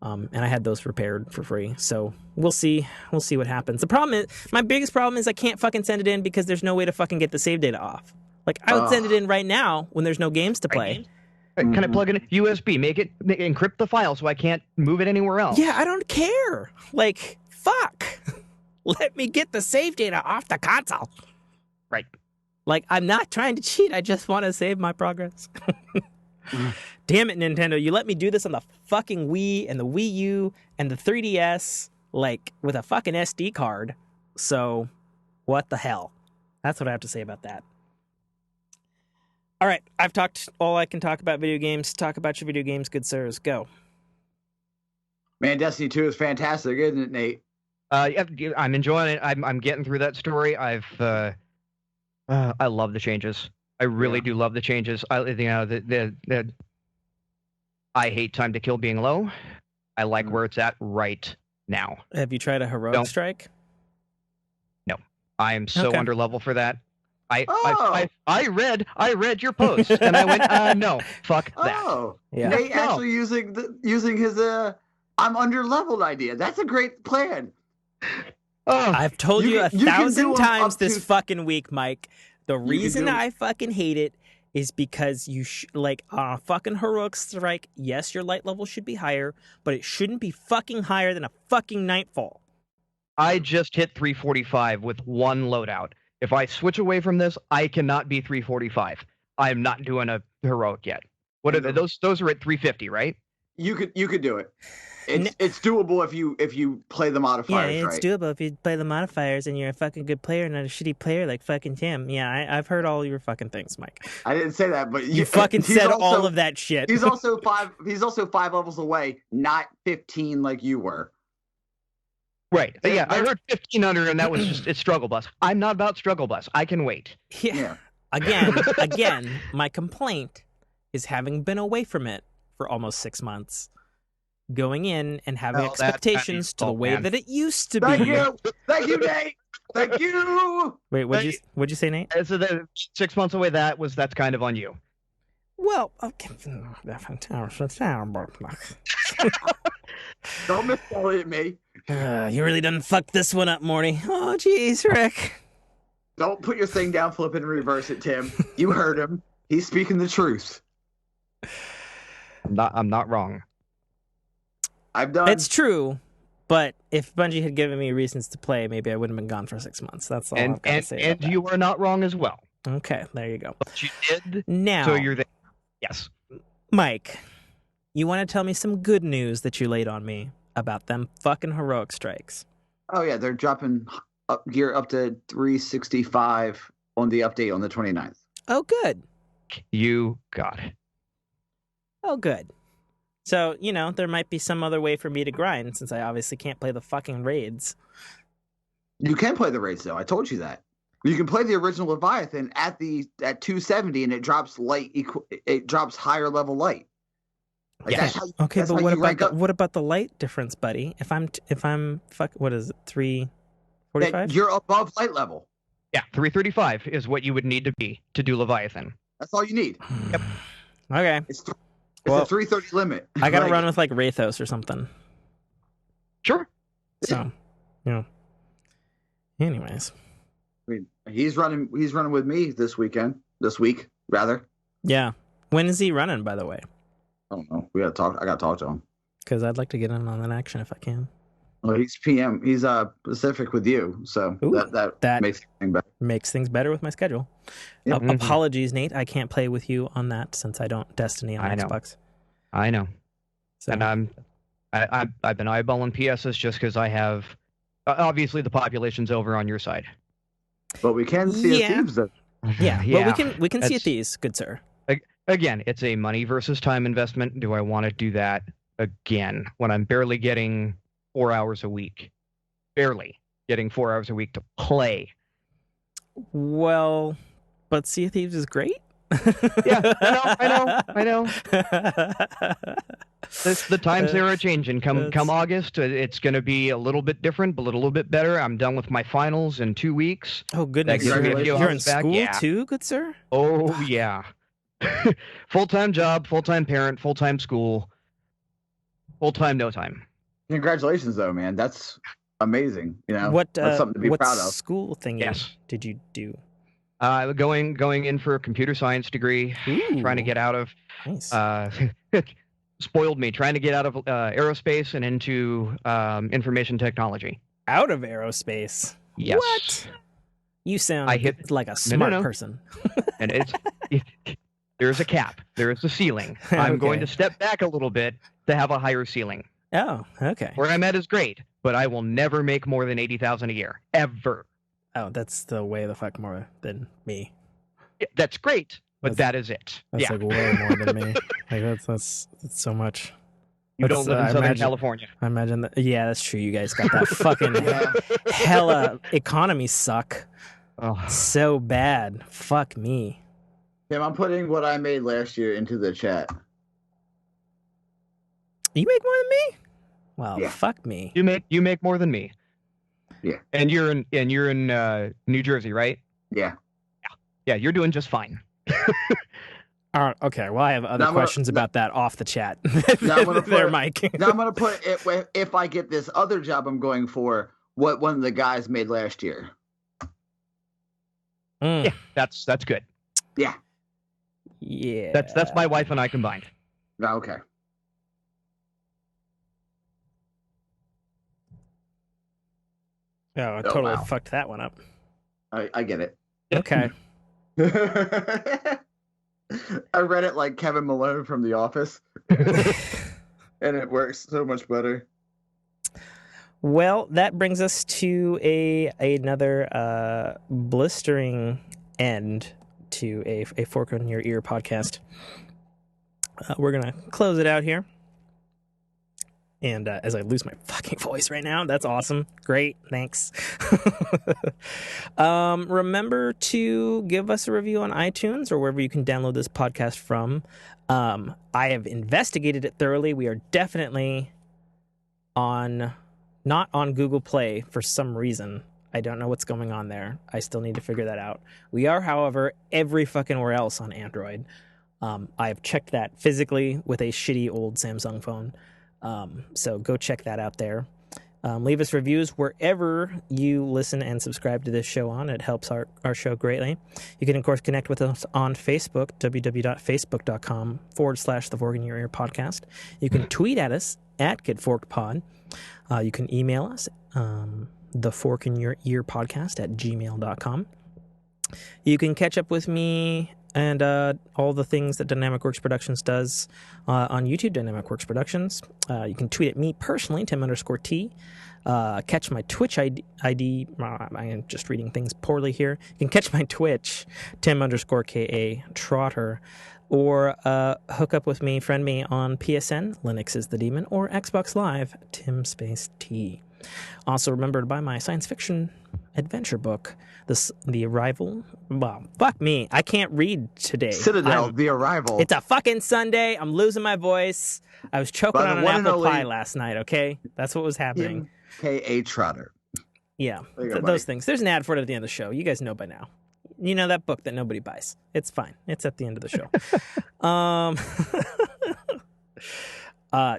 And I had those repaired for free. So we'll see. We'll see what happens. The problem is, my biggest problem is I can't fucking send it in because there's no way to fucking get the save data off. Like, I would send it in right now when there's no games to play. Can I plug in a USB? Encrypt the file so I can't move it anywhere else. Yeah, I don't care. Like, fuck. Let me get the save data off the console. Right. Like, I'm not trying to cheat. I just want to save my progress. Damn it, Nintendo. You let me do this on the fucking Wii and the Wii U and the 3DS, like, with a fucking SD card. So, what the hell? That's what I have to say about that. All right, I've talked all I can talk about video games. Talk about your video games, good sirs. Go. Man, Destiny 2 is fantastic, isn't it, Nate? Yeah, I'm enjoying it. I'm getting through that story. I love the changes. I really do love the changes. I hate time to kill being low. I like where it's at right now. Have you tried a heroic strike? No, I am so under level for that. I read your post and I went, no, fuck that. Oh, Yeah. Nate No. actually using his I'm under leveled idea. That's a great plan. Oh, I've told you, You can do 1,000 'em times up this to- fucking week, Mike. The reason do- I fucking hate it is because you like on a fucking heroic strike. Yes, your light level should be higher, but it shouldn't be fucking higher than a fucking nightfall. I just hit 345 with one loadout. If I switch away from this, I cannot be 345. I'm not doing a heroic yet. What are those? Those are at 350, right? You could do it. It's doable if you play the modifiers Yeah, it's right. doable if you play the modifiers and you're a fucking good player, not a shitty player like fucking Tim. Yeah, I've heard all your fucking things, Mike. I didn't say that, but You fucking he's said also- all of that shit. He's also 5 levels away, not 15 like you were. Right. Yeah, I heard 1500, and that was just it's struggle bus. I'm not about struggle bus. I can wait. Yeah. Again, my complaint is having been away from it for almost 6 months, going in and having Well, that's expectations to the way man. that it used to Thank be. you, Nate. Thank you. Wait, what'd you say, Nate? So that 6 months away, that's kind of on you. Well, okay. Don't misspell it at me. You really done fucked this one up, Morty. Oh, jeez, Rick. Don't put your thing down, flip it, and reverse it, Tim. You heard him. He's speaking the truth. I'm not wrong. I've done. It's true, but if Bungie had given me reasons to play, maybe I wouldn't have been gone for 6 months. That's all I've got to say. And you are not wrong as well. Okay, there you go. But you did. Now, So you're there. Yes. Mike, you want to tell me some good news that you laid on me about them fucking heroic strikes? Oh yeah, they're dropping gear up to 365 on the update on the 29th. Oh, good. You got it. Oh, good. So, there might be some other way for me to grind since I obviously can't play the fucking raids. You can play the raids though. I told you that. You can play the original Leviathan at 270, and it drops light. It drops higher level light. Like, Yes. that's how you- Okay, that's but how you rank up. what about the light difference, buddy? If I'm what is it? 345? You're above light level. Yeah, 335 is what you would need to be to do Leviathan. That's all you need. Yep. Okay. It's Well, a 330 limit. I got to Like, run with like Rathos or something. Sure. So, anyways. I mean, he's running with me this week, rather. Yeah. When is he running, by the way? I don't know. I gotta talk to him. Because I'd like to get in on that action if I can. Well, he's PM. He's Pacific with you, so Ooh, that makes things better. Makes things better with my schedule. Yep. Apologies, Nate. I can't play with you on that since I don't Destiny on I know. Xbox. I know. So, And I've been eyeballing PSs just because I have obviously the population's over on your side. But we can see Yeah. a Thieves though. yeah. Well, we can see That's- these, good sir. Again, it's a money versus time investment. Do I want to do that again when I'm barely getting 4 hours a week? Barely getting 4 hours a week to play. Well, but Sea of Thieves is great. Yeah, I know. The times there are changing. Come August, it's going to be a little bit different, but a little bit better. I'm done with my finals in 2 weeks. Oh, goodness. That gives me a few You're in hours back. school Yeah. too, good sir? Oh, yeah. Full-time job, full-time parent, full-time school, full-time, no time. Congratulations, though, man. That's amazing. What that's something to be what proud of. school thing Yes. did you do? Going in for a computer science degree, trying to Ooh, get out of nice. spoiled me, trying to get out of aerospace and into information technology. Out of aerospace. Yes. What? You sound I hit- like a smart no. person. And there's a cap. There is a ceiling. I'm going Okay. to step back a little bit to have a higher ceiling. Oh, okay. Where I'm at is great, but I will never make more than 80,000 a year, ever. Oh, that's the way the fuck more than me. Yeah, that's great, but That's- that is it. That's Yeah, like way more than me. Like that's so much. you that's, don't live in I Southern imagine- California. I imagine that. Yeah, that's true. You guys got that fucking hella economy suck Oh, so bad. Fuck me. Tim, I'm putting what I made last year into the chat. You make more than me? Well, Yeah. fuck me. you make more than me. Yeah. And you're in New Jersey, right? Yeah. Yeah, you're doing just fine. Okay, well, I have other questions about that off the chat. Mike. Now I'm going to put it, if I get this other job I'm going for, what one of the guys made last year. Yeah, that's good. Yeah. Yeah. That's my wife and I combined. Okay. Oh, I totally fucked that one up. I get it. Okay. I read it like Kevin Malone from The Office. And it works so much better. Well, that brings us to another blistering end to a Fork on Your Ear podcast. We're going to close it out here. And as I lose my fucking voice right now, that's awesome. Great. Thanks. Remember to give us a review on iTunes or wherever you can download this podcast from. I have investigated it thoroughly. We are definitely not on Google Play for some reason. I don't know what's going on there. I still need to figure that out. We are, however, every fucking where else on Android. I have checked that physically with a shitty old Samsung phone. So go check that out there. Leave us reviews wherever you listen and subscribe to this show on. It helps our show greatly. You can, of course, connect with us on Facebook, www.facebook.com/The Fork in Your Ear podcast. You can tweet at us at GetForkedPod. You can email us, The Fork in Your Ear podcast @gmail.com. You can catch up with me and all the things that Dynamic Works Productions does on YouTube, Dynamic Works Productions. You can tweet at me personally, Tim_T. Catch my Twitch ID. I am just reading things poorly here. You can catch my Twitch, Tim_KA Trotter. Or hook up with me, friend me on PSN, Linux is the Demon, or Xbox Live, Tim_T. Also, remember to buy my science fiction adventure book, The Arrival. Well, fuck me. I can't read today. Citadel, The Arrival. It's a fucking Sunday. I'm losing my voice. I was choking on an apple pie last night, okay? That's what was happening. K.A. Trotter. Yeah, those things. There's an ad for it at the end of the show. You guys know by now. You know that book that nobody buys. It's fine. It's at the end of the show.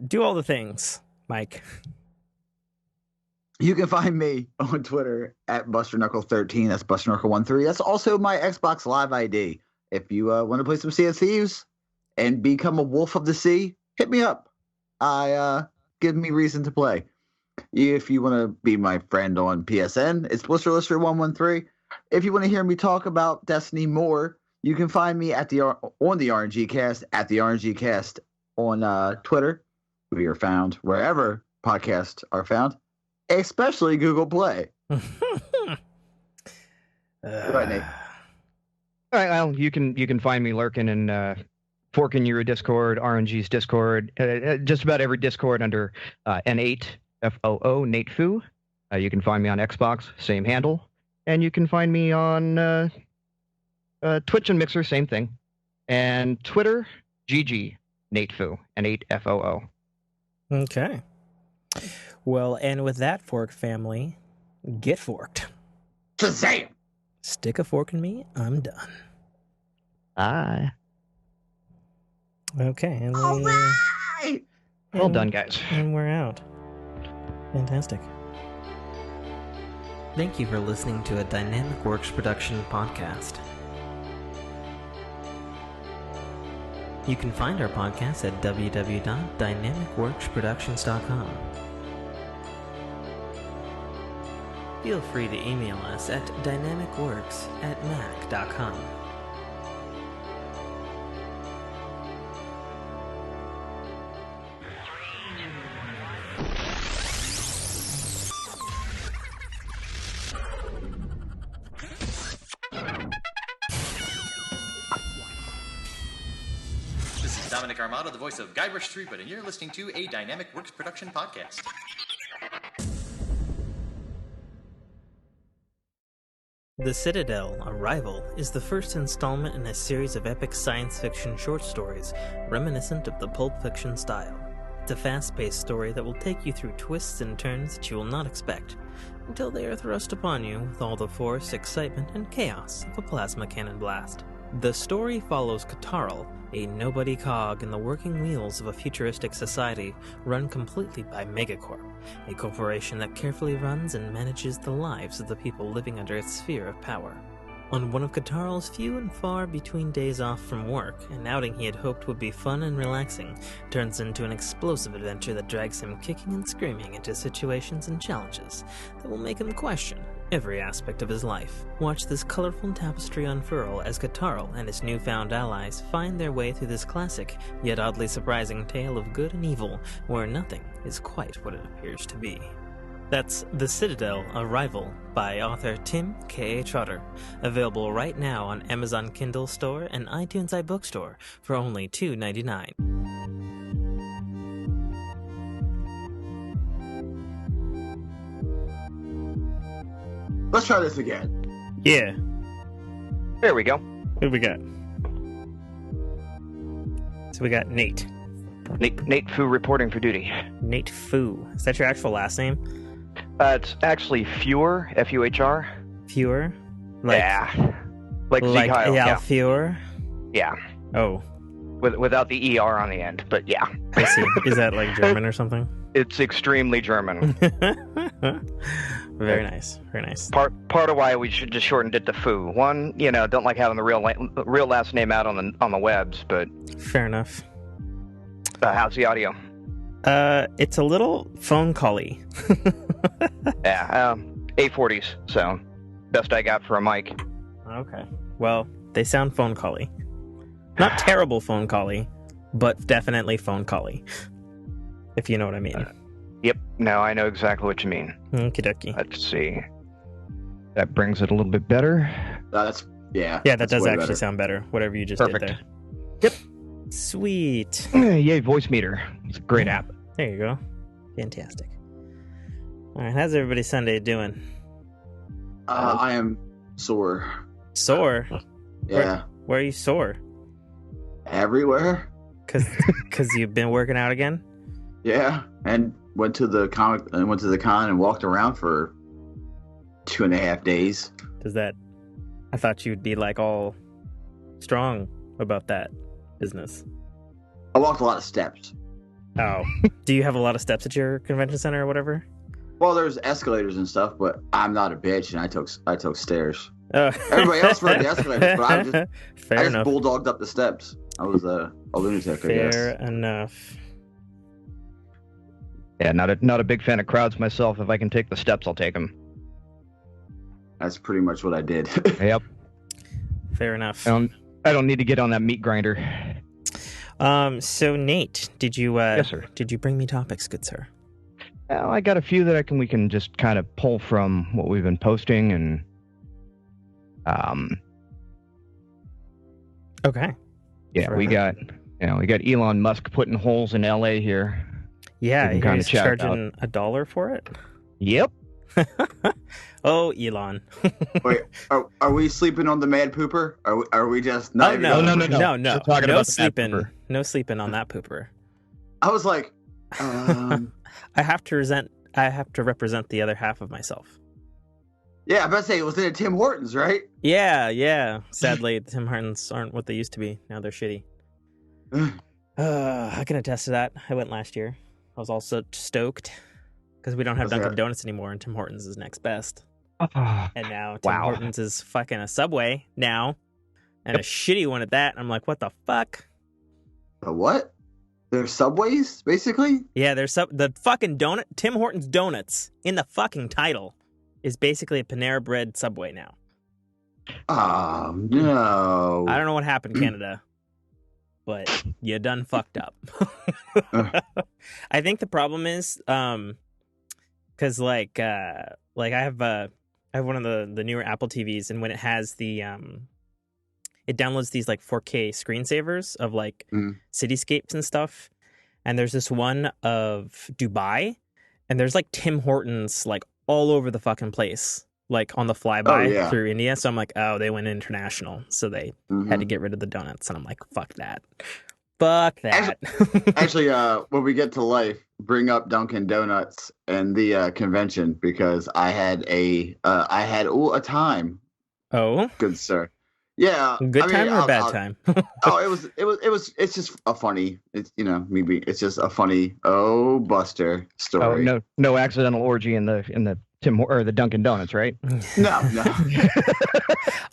Do all the things, Mike. You can find me on Twitter at BusterKnuckle13. That's BusterKnuckle13. That's also my Xbox Live ID. If you want to play some Sea of Thieves and become a wolf of the sea, hit me up. Give me reason to play. If you want to be my friend on PSN, it's BlisterLister113. If you want to hear me talk about Destiny more, you can find me on the RNG Cast at the RNG Cast on Twitter. We are found wherever podcasts are found, especially Google Play. Right, Nate. All right, well, you can find me lurking in Fork in Your Discord, RNG's Discord, just about every Discord under N8 FOO Nate Foo. You can find me on Xbox, same handle. And you can find me on Twitch and Mixer, same thing. And Twitter, GG, Nate Foo, N8 FOO. Okay. Well, and with that, Fork family, get forked. Shazam! Stick a fork in me, I'm done. Bye. Okay. And all right! Well done, guys. And we're out. Fantastic. Thank you for listening to a Dynamic Works production podcast. You can find our podcast at www.dynamicworksproductions.com. Feel free to email us at dynamicworks@mac.com. Dominic Armato, the voice of Guybrush Threepwood, and you're listening to a Dynamic Works production podcast. The Citadel, Arrival, is the first installment in a series of epic science fiction short stories reminiscent of the Pulp Fiction style. It's a fast-paced story that will take you through twists and turns that you will not expect, until they are thrust upon you with all the force, excitement, and chaos of a plasma cannon blast. The story follows Katarl, a nobody cog in the working wheels of a futuristic society run completely by Megacorp, a corporation that carefully runs and manages the lives of the people living under its sphere of power. On one of Katarl's few and far between days off from work, an outing he had hoped would be fun and relaxing turns into an explosive adventure that drags him kicking and screaming into situations and challenges that will make him question every aspect of his life. Watch this colorful tapestry unfurl as Katarl and his newfound allies find their way through this classic, yet oddly surprising tale of good and evil, where nothing is quite what it appears to be. That's The Citadel, Arrival by author Tim K. Trotter, available right now on Amazon Kindle Store and iTunes iBookstore for only $2.99. Let's try this again. Yeah. There we go. Who do we got? So we got Nate. Nate Fu reporting for duty. Nate Fu. Is that your actual last name? It's actually Fuhr, F-U-H-R. Fewer? Yeah. Like Like Kyle, yeah. Fewer? Yeah. Oh, Without the ER on the end, but yeah. I see. Is that like German or something? It's extremely German. Very nice. Very nice. Part of why we should just shorten it to Fu. One, don't like having the real last name out on the webs, but Fair enough. how's the audio? It's a little phone call-y. Yeah, A40s, so best I got for a mic. Okay. Well, they sound phone call-y. Not terrible phone call-y, but definitely phone call-y. If you know what I mean. Yep, no, I know exactly what you mean. Okie dokie. Let's see. That brings it a little bit better. Yeah, that that's does way actually better. sound better. Whatever you just Perfect. did there. Yep. Sweet. Yay, Voice Meter. It's a great app. There you go. Fantastic. All right, how's everybody Sunday doing? I am sore. Sore? Yeah, Where are you sore? everywhere. Cause you've been working out again? Yeah, and went to the con and walked around for 2.5 days. Does that... I thought you'd be like all strong about that business. I walked a lot of steps. Oh. Do you have a lot of steps at your convention center or whatever? Well, there's escalators and stuff, but I'm not a bitch, and I took stairs. Oh. Everybody else rode the escalators, but I Fair just enough. bulldogged up the steps. I was a lunatic, I guess. Fair enough. Yeah, not a big fan of crowds myself. If I can take the steps, I'll take them. That's pretty much what I did. Yep. Fair enough. I don't need to get on that meat grinder. So Nate, did you Yes, sir. Did you bring me topics, good sir? I got a few that we can just kind of pull from what we've been posting and Okay. yeah, we got Elon Musk putting holes in LA here. Yeah, We can kinda he's chat charging $1 for it. Yep. Oh, Elon. Wait, are we sleeping on the mad pooper? Are we just not? Oh even no, gonna- no, We're talking no about the mad sleeping, pooper. no sleeping on that pooper. I was like, I have to represent the other half of myself. yeah, I'm about to say it was in Tim Hortons, right? Yeah. Sadly, Tim Hortons aren't what they used to be. Now they're shitty. I can attest to that. I went last year. I was also stoked because we don't have Was there- Dunkin' Donuts anymore, and Tim Hortons is next best. Ah, And now Tim Wow. Hortons is fucking a Subway now, and a shitty one at that. I'm like, what the fuck? The what? They're Subways, basically? Yeah, there's the fucking donut. Tim Hortons Donuts in the fucking title is basically a Panera Bread Subway now. Oh, no. I don't know what happened, Canada, but you done fucked up. I think the problem is, because like I have one of the newer Apple TVs, and when it has the it downloads these like 4K screensavers of like cityscapes and stuff, and there's this one of Dubai, and there's like Tim Hortons like all over the fucking place, like on the flyby through India. So I'm like, oh, they went international, so they had to get rid of the donuts, and I'm like, fuck that. Fuck that. Actually, when we get to life, bring up Dunkin' Donuts and the convention because I had a time. Oh, Good sir. Yeah. good time or bad time? It's just a funny. It's it's just a funny Buster Oh, story. no accidental orgy in the the Dunkin' Donuts, right? No.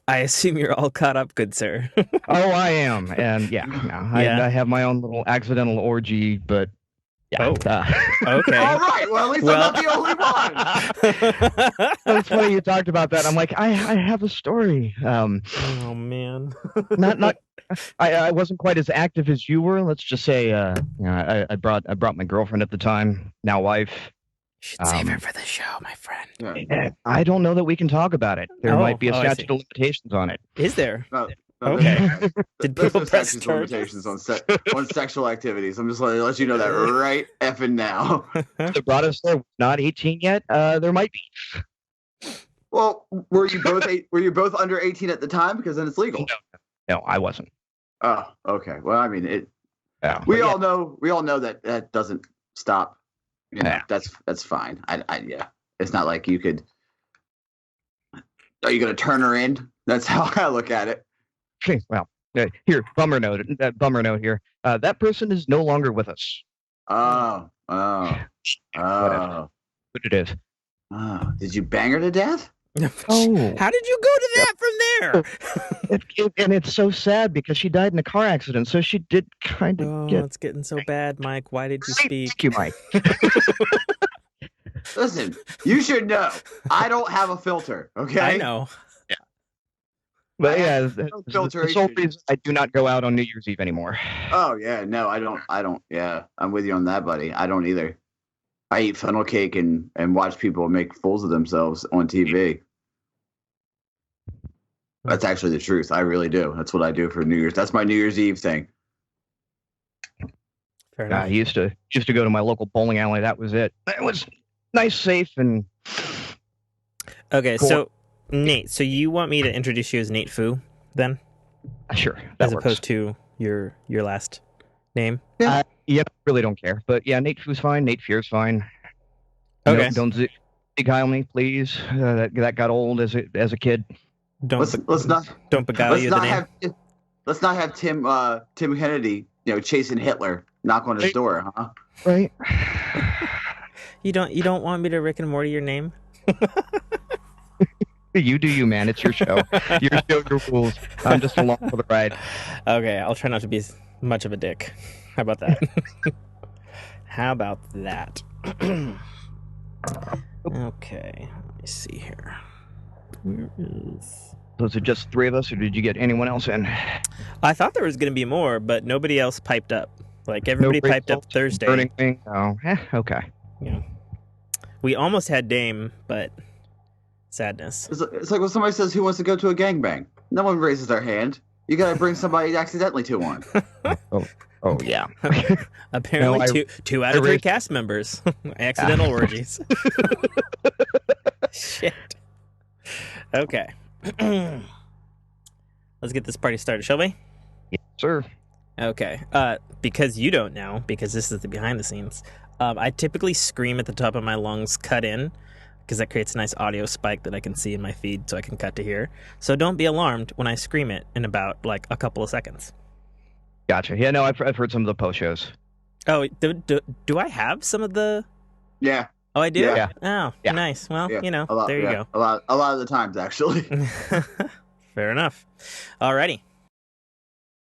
I assume you're all caught up, good sir. Oh, I am, and yeah, no, Yeah. I have my own little accidental orgy, but yeah. Okay. All right. Well, at least I'm not the only one. That's funny you talked about that. I'm like, I have a story. Oh man. Not. I wasn't quite as active as you were. Let's just say, I brought my girlfriend at the time, now wife. You should save it for the show, my friend. Yeah. I don't know that we can talk about it. There might be a I statute of limitations on it. Is there? No, Okay. Did There's people no press statute of charges? limitations on sexual activities. I'm just going to let you know that right effing now. That brought us there. Not 18 yet. There might be. Well, were you both under 18 at the time? Because then it's legal. No, I wasn't. Oh, okay. Well, I mean, Yeah, we all know that doesn't stop. Yeah. That's fine. Yeah. It's not like you could. Are you going to turn her in? That's how I look at it. Okay, well, here, bummer note here. That person is no longer with us. Oh. Whatever. What it is. Oh. Did you bang her to death? Oh. How did you go to that from there? And it's so sad because she died in a car accident, so she did kind of get... It's getting so bad, Mike. Why did you speak? Thank you, Mike. Listen, you should know. I don't have a filter, okay? I know. But yeah, no the filtration. sole reason I do not go out on New Year's Eve anymore. Oh, yeah. No, I don't. Yeah, I'm with you on that, buddy. I don't either. I eat funnel cake and watch people make fools of themselves on TV. That's actually the truth. I really do. That's what I do for New Year's. That's my New Year's Eve thing. Fair enough. I used to go to my local bowling alley. That was it. It was nice, safe, and... Okay, Cool. so Nate, so you want me to introduce you as Nate Fu, then, Sure, that as works. opposed to your last name? Yeah, really don't care. But yeah, Nate Fu's fine. Nate Fear's fine. Okay. Don't beguile me, please. That got old as a kid. Don't Let's beguile you the name. let's not have Tim Kennedy, chasing Hitler, knock on his door, huh? Right. You don't want me to Rick and Morty your name? You do you, man. It's your show. Your show, your rules. I'm just along for the ride. Okay, I'll try not to be much of a dick. How about that? How about that? Okay, let me see here. Where is... Was it just three of us, or did you get anyone else in? I thought there was going to be more, but nobody else piped up. Like, everybody No piped up Rachel, Thursday. Burning thing? Oh, okay. Yeah. We almost had Dame, but sadness. It's like when somebody says, "Who wants to go to a gangbang?" No one raises their hand. You got to bring somebody accidentally to one. Oh yeah. Apparently, No, two out of three cast members. Accidental orgies. Shit. Okay. Let's get this party started, shall we? Yes, sir. Okay. Because you don't know, because this is the behind the scenes, I typically scream at the top of my lungs, cut in, because that creates a nice audio spike that I can see in my feed so I can cut to here. So don't be alarmed when I scream it in about, like, a couple of seconds. Gotcha. Yeah, no, I've heard some of the post shows. Oh, do I have some of the... Yeah. Oh, I do? Yeah. Oh, Yeah. nice. Well, Yeah. there you go. A lot of the times, actually. Fair enough. Alrighty.